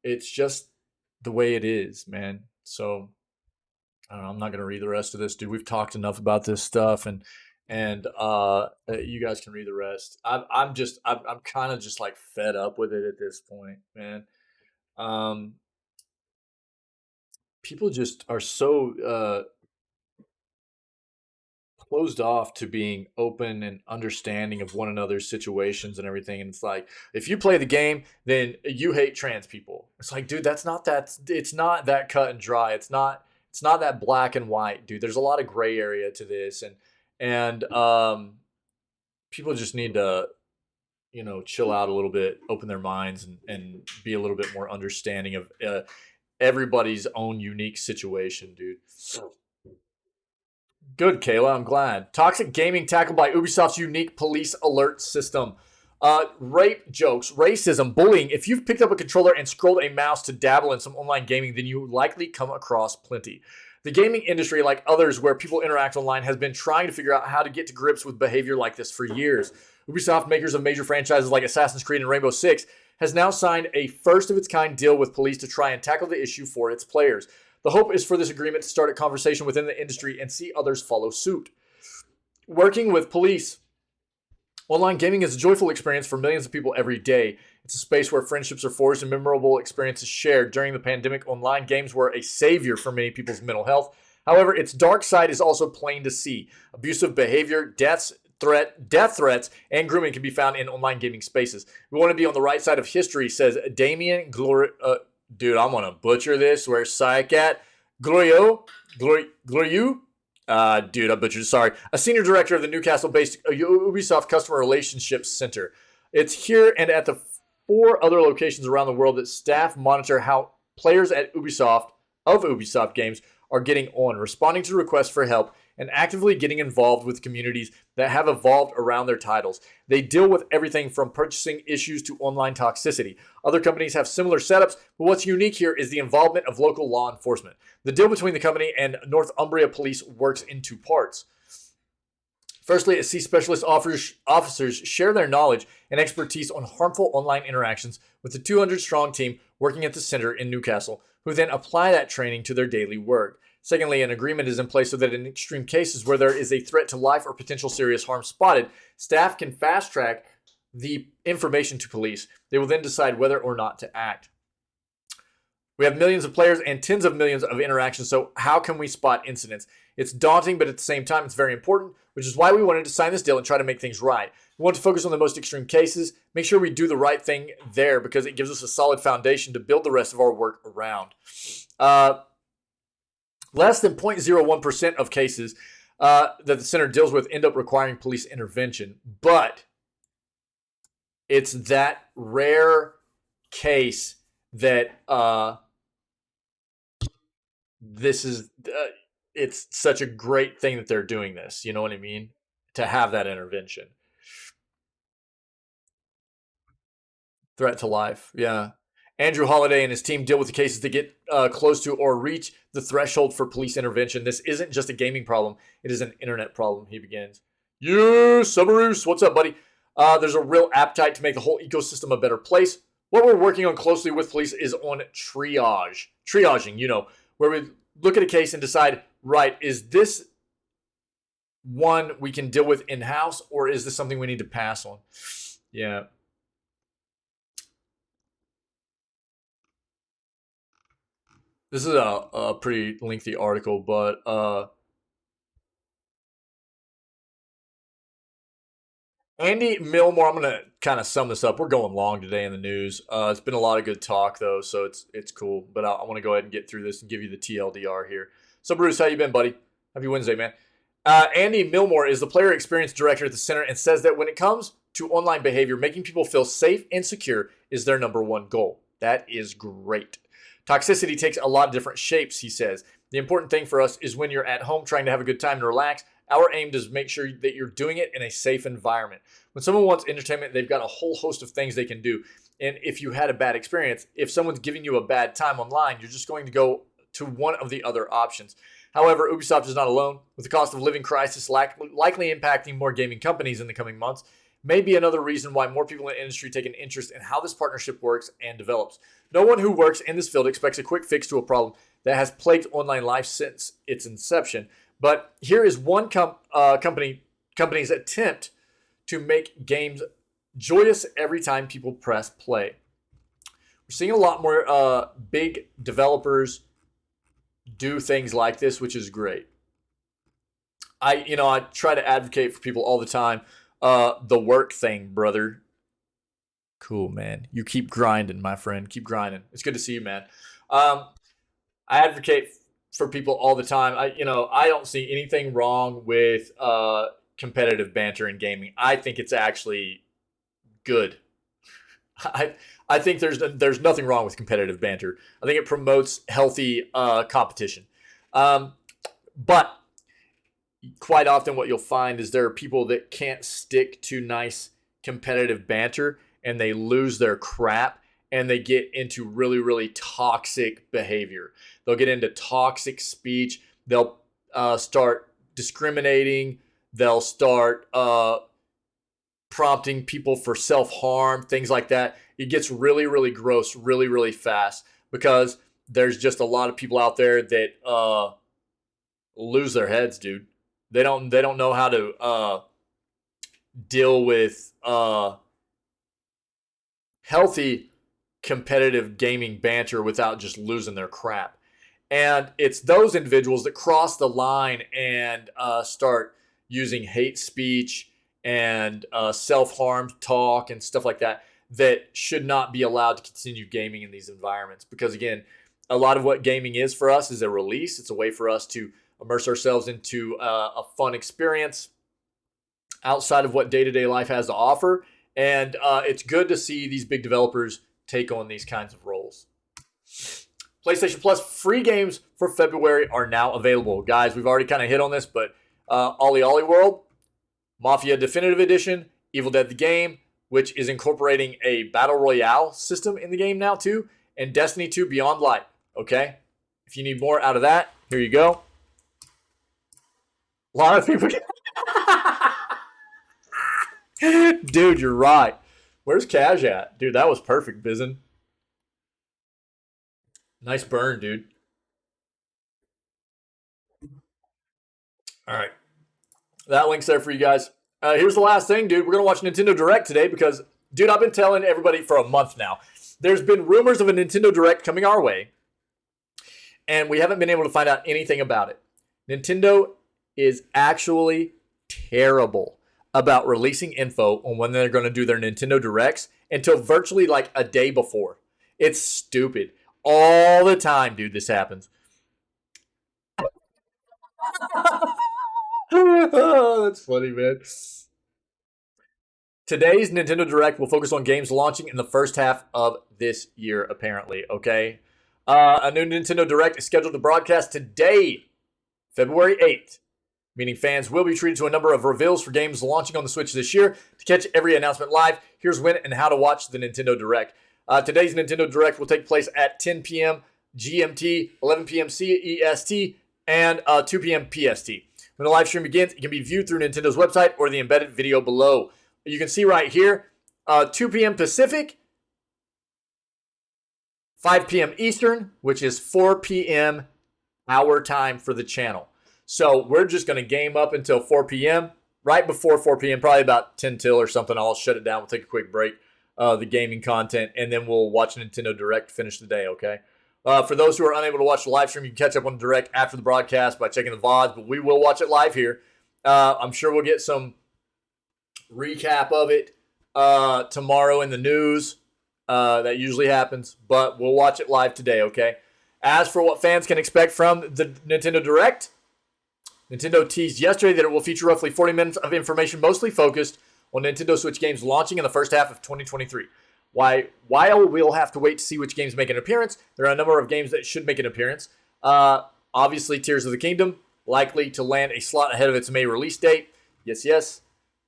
it's just the way it is, man. So I don't know, I'm not going to read the rest of this, dude. We've talked enough about this stuff, and you guys can read the rest. I'm kind of just fed up with it at this point, man. People just are so closed off to being open and understanding of one another's situations and everything. And it's like, if you play the game, then you hate trans people. It's like, dude, it's not that cut and dry. It's not that black and white, dude. There's a lot of gray area to this, and people just need to, chill out a little bit, open their minds, and be a little bit more understanding of everybody's own unique situation, dude. Good, Kayla. I'm glad. Toxic gaming tackled by Ubisoft's unique police alert system. Rape jokes, racism, bullying. If you've picked up a controller and scrolled a mouse to dabble in some online gaming, then you likely come across plenty. The gaming industry, like others where people interact online, has been trying to figure out how to get to grips with behavior like this for years. Ubisoft, makers of major franchises like Assassin's Creed and Rainbow Six, has now signed a first-of-its-kind deal with police to try and tackle the issue for its players. The hope is for this agreement to start a conversation within the industry and see others follow suit. Working with police. Online gaming is a joyful experience for millions of people every day. It's a space where friendships are forged and memorable experiences shared. During the pandemic, online games were a savior for many people's mental health. However, its dark side is also plain to see. Abusive behavior, death threats, and grooming can be found in online gaming spaces. We want to be on the right side of history, says Damien dude, I'm going to butcher this. Where's Psych at? Glorieux Glorieux? Dude, I butchered. Sorry. A senior director of the Newcastle-based Ubisoft Customer Relationships Center. It's here and at the 4 other locations around the world that staff monitor how players at Ubisoft games are getting on, responding to requests for help, and actively getting involved with communities that have evolved around their titles. They deal with everything from purchasing issues to online toxicity. Other companies have similar setups, but what's unique here is the involvement of local law enforcement. The deal between the company and Northumbria Police works in 2 parts. Firstly, C specialist officers share their knowledge and expertise on harmful online interactions with the 200-strong team working at the center in Newcastle, who then apply that training to their daily work. Secondly, an agreement is in place so that in extreme cases where there is a threat to life or potential serious harm spotted, staff can fast-track the information to police. They will then decide whether or not to act. We have millions of players and tens of millions of interactions, so how can we spot incidents? It's daunting, but at the same time, it's very important, which is why we wanted to sign this deal and try to make things right. We want to focus on the most extreme cases, make sure we do the right thing there because it gives us a solid foundation to build the rest of our work around. Less than 0.01% of cases that the center deals with end up requiring police intervention, but it's that rare case that it's such a great thing that they're doing this. You know what I mean? To have that intervention. Threat to life. Yeah. Andrew Holliday and his team deal with the cases that get close to or reach the threshold for police intervention. This isn't just a gaming problem. It is an internet problem, he begins. You, Subarus, what's up, buddy? There's a real appetite to make the whole ecosystem a better place. What we're working on closely with police is on triage. Triaging, you know, where we look at a case and decide, right, is this one we can deal with in-house or is this something we need to pass on? Yeah. This is a pretty lengthy article, but Andy Milmore, I'm going to kind of sum this up. We're going long today in the news. It's been a lot of good talk, though, so it's cool. But I want to go ahead and get through this and give you the TLDR here. So, Bruce, how you been, buddy? Happy Wednesday, man. Andy Milmore is the player experience director at the center and says that when it comes to online behavior, making people feel safe and secure is their #1 goal. That is great. Toxicity takes a lot of different shapes, he says. The important thing for us is when you're at home trying to have a good time and relax, our aim is to make sure that you're doing it in a safe environment. When someone wants entertainment, they've got a whole host of things they can do. And if you had a bad experience, if someone's giving you a bad time online, you're just going to go to one of the other options. However, Ubisoft is not alone. With the cost of living crisis likely impacting more gaming companies in the coming months, may be another reason why more people in the industry take an interest in how this partnership works and develops. No one who works in this field expects a quick fix to a problem that has plagued online life since its inception. But here is one company's attempt to make games joyous every time people press play. We're seeing a lot more big developers do things like this, which is great. I try to advocate for people all the time. The work thing, brother. Cool, man. You keep grinding, my friend. Keep grinding. It's good to see you, man. I advocate for people all the time. I don't see anything wrong with competitive banter in gaming. I think it's actually good. I think there's nothing wrong with competitive banter. I think it promotes healthy competition. But quite often what you'll find is there are people that can't stick to nice competitive banter and they lose their crap and they get into really, really toxic behavior. They'll get into toxic speech. They'll start discriminating. They'll start prompting people for self-harm, things like that. It gets really, really gross really, really fast because there's just a lot of people out there that lose their heads, dude. They don't know how to deal with healthy competitive gaming banter without just losing their crap. And it's those individuals that cross the line and start using hate speech and self-harm talk and stuff like that that should not be allowed to continue gaming in these environments. Because again, a lot of what gaming is for us is a release. It's a way for us to immerse ourselves into a fun experience outside of what day-to-day life has to offer. And it's good to see these big developers take on these kinds of roles. PlayStation Plus free games for February are now available. Guys, we've already kind of hit on this, but Ollie Ollie World, Mafia Definitive Edition, Evil Dead the Game, which is incorporating a Battle Royale system in the game now too, and Destiny 2 Beyond Light, okay? If you need more out of that, here you go. A lot of people... Dude, you're right. Where's Cash at? Dude, that was perfect, Bizen. Nice burn, dude. All right. That link's there for you guys. Here's the last thing, dude. We're going to watch Nintendo Direct today because, dude, I've been telling everybody for a month now. There's been rumors of a Nintendo Direct coming our way, and we haven't been able to find out anything about it. Nintendo is actually terrible about releasing info on when they're going to do their Nintendo Directs until virtually like a day before. It's stupid. All the time, dude, this happens. Oh, that's funny, man. Today's Nintendo Direct will focus on games launching in the first half of this year, apparently, okay? A new Nintendo Direct is scheduled to broadcast today, February 8th, meaning fans will be treated to a number of reveals for games launching on the Switch this year. To catch every announcement live, here's when and how to watch the Nintendo Direct. Today's Nintendo Direct will take place at 10 p.m. GMT, 11 p.m. CEST, and 2 p.m. PST. When the live stream begins, it can be viewed through Nintendo's website or the embedded video below. You can see right here, 2 p.m. Pacific, 5 p.m. Eastern, which is 4 p.m. our time for the channel. So we're just going to game up until 4 p.m. Right before 4 p.m., probably about 10 till or something. I'll shut it down. We'll take a quick break. The gaming content, and then we'll watch Nintendo Direct, finish the day, okay? For those who are unable to watch the live stream, you can catch up on the Direct after the broadcast by checking the VODs, but we will watch it live here. I'm sure we'll get some recap of it tomorrow in the news. That usually happens, but we'll watch it live today, okay? As for what fans can expect from the Nintendo Direct, Nintendo teased yesterday that it will feature roughly 40 minutes of information mostly focused on Nintendo Switch games launching in the first half of 2023. While we'll have to wait to see which games make an appearance, there are a number of games that should make an appearance. Obviously, Tears of the Kingdom, likely to land a slot ahead of its May release date. Yes.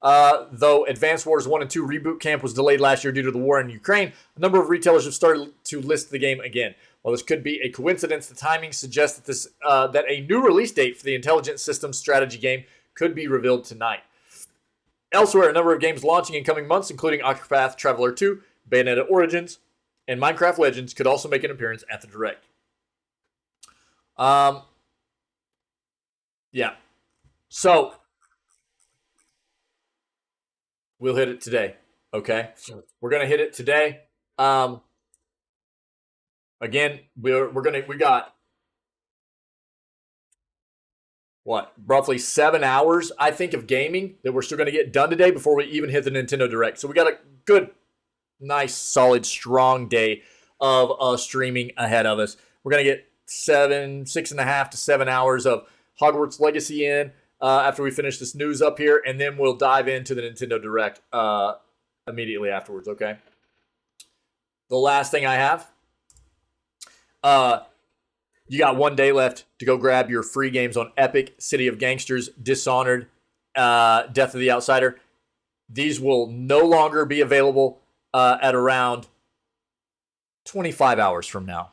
Though Advance Wars 1 and 2 Reboot Camp was delayed last year due to the war in Ukraine, a number of retailers have started to list the game again. While this could be a coincidence, the timing suggests that that a new release date for the Intelligent Systems strategy game could be revealed tonight. Elsewhere, a number of games launching in coming months, including Octopath Traveler 2, Bayonetta Origins, and Minecraft Legends, could also make an appearance at the Direct. Yeah. So, we'll hit it today, okay? We're going to hit it today. Again, we got what, roughly 7 hours, I think, of gaming that we're still going to get done today before we even hit the Nintendo Direct. So we got a good, nice, solid, strong day of streaming ahead of us. We're going to get 6.5 to 7 hours of Hogwarts Legacy in after we finish this news up here, and then we'll dive into the Nintendo Direct immediately afterwards, okay? The last thing I have, you got 1 day left to go grab your free games on Epic, City of Gangsters, Dishonored, Death of the Outsider. These will no longer be available at around 25 hours from now.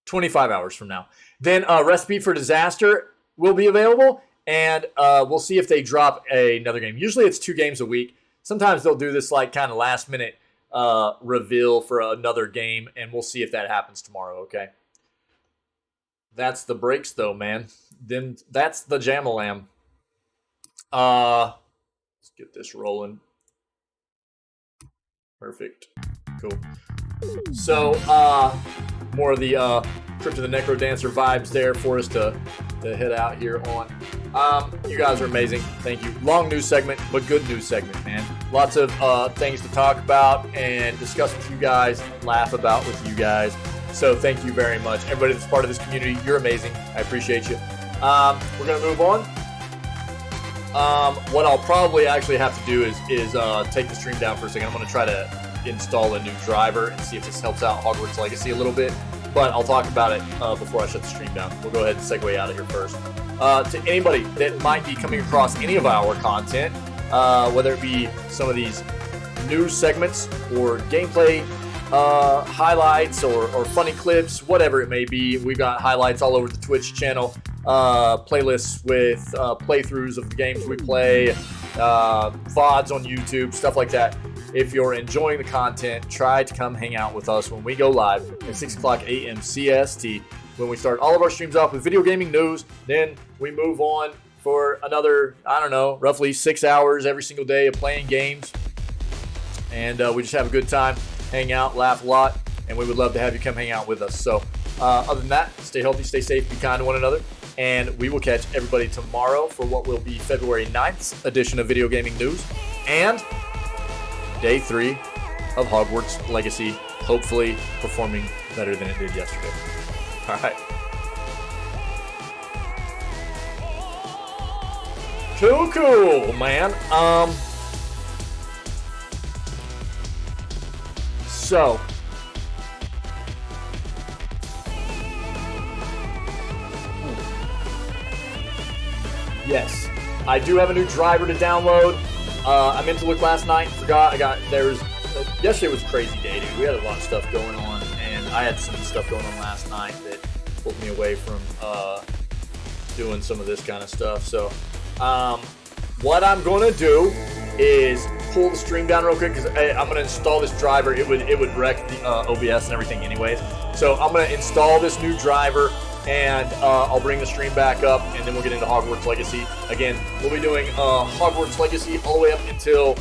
25 hours from now. Then Recipe for Disaster will be available, and we'll see if they drop another game. Usually it's 2 games a week. Sometimes they'll do this like kind of last minute reveal for another game, and we'll see if that happens tomorrow, okay? That's the breaks, though, man. Then that's the Jam-a-lam. Let's get this rolling. Perfect. Cool. So, more of the Trip to the Necro Dancer vibes there for us to head out here on. You guys are amazing. Thank you. Long news segment, but good news segment, man. Lots of things to talk about and discuss with you guys, laugh about with you guys. So thank you very much. Everybody that's part of this community, you're amazing. I appreciate you. We're going to move on. What I'll probably actually have to do is take the stream down for a second. I'm going to try to install a new driver and see if this helps out Hogwarts Legacy a little bit. But I'll talk about it before I shut the stream down. We'll go ahead and segue out of here first. To anybody that might be coming across any of our content, whether it be some of these news segments or gameplay highlights or funny clips, whatever it may be, we've got highlights all over the Twitch channel, playlists with playthroughs of the games we play, VODs on YouTube, stuff like that. If you're enjoying the content, try to come hang out with us when we go live at 6 o'clock a.m. CST, when we start all of our streams off with video gaming news. Then we move on for another, I don't know, roughly 6 hours every single day of playing games. And we just have a good time, hang out, laugh a lot, and we would love to have you come hang out with us. So other than that, stay healthy, stay safe, be kind to one another, and we will catch everybody tomorrow for what will be February 9th edition of Video Gaming News and Day 3 of Hogwarts Legacy, hopefully performing better than it did yesterday. All right. Cool, man. So, yes, I do have a new driver to download. I meant to look last night, forgot. Yesterday was a crazy day, dude. We had a lot of stuff going on, and I had some stuff going on last night that pulled me away from doing some of this kind of stuff. So, what I'm going to do is pull the stream down real quick, because I'm going to install this driver. It would wreck the OBS and everything anyways. So I'm going to install this new driver, and I'll bring the stream back up, and then we'll get into Hogwarts Legacy. Again, we'll be doing Hogwarts Legacy all the way up until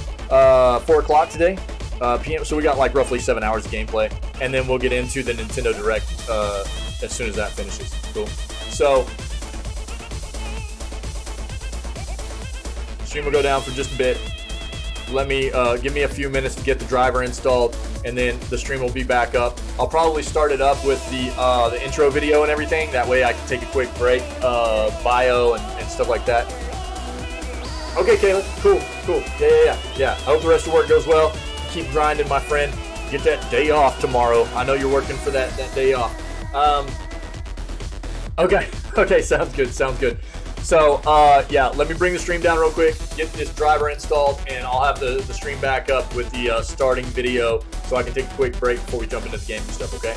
4 o'clock today, p.m. So we got like roughly 7 hours of gameplay, and then we'll get into the Nintendo Direct as soon as that finishes. Cool. So stream will go down for just a bit. Let me give me a few minutes to get the driver installed, and then the stream will be back up. I'll probably start it up with the intro video and everything. That way I can take a quick break, bio and stuff like that. Okay, Caleb. Cool. Yeah. I hope the rest of the work goes well. Keep grinding, my friend. Get that day off tomorrow. I know you're working for that day off. Okay. Sounds good. So, yeah, let me bring the stream down real quick, get this driver installed, and I'll have the stream back up with the starting video so I can take a quick break before we jump into the game and stuff, okay?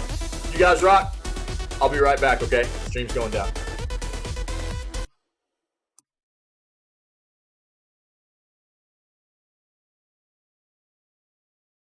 You guys rock. I'll be right back, okay? Stream's going down.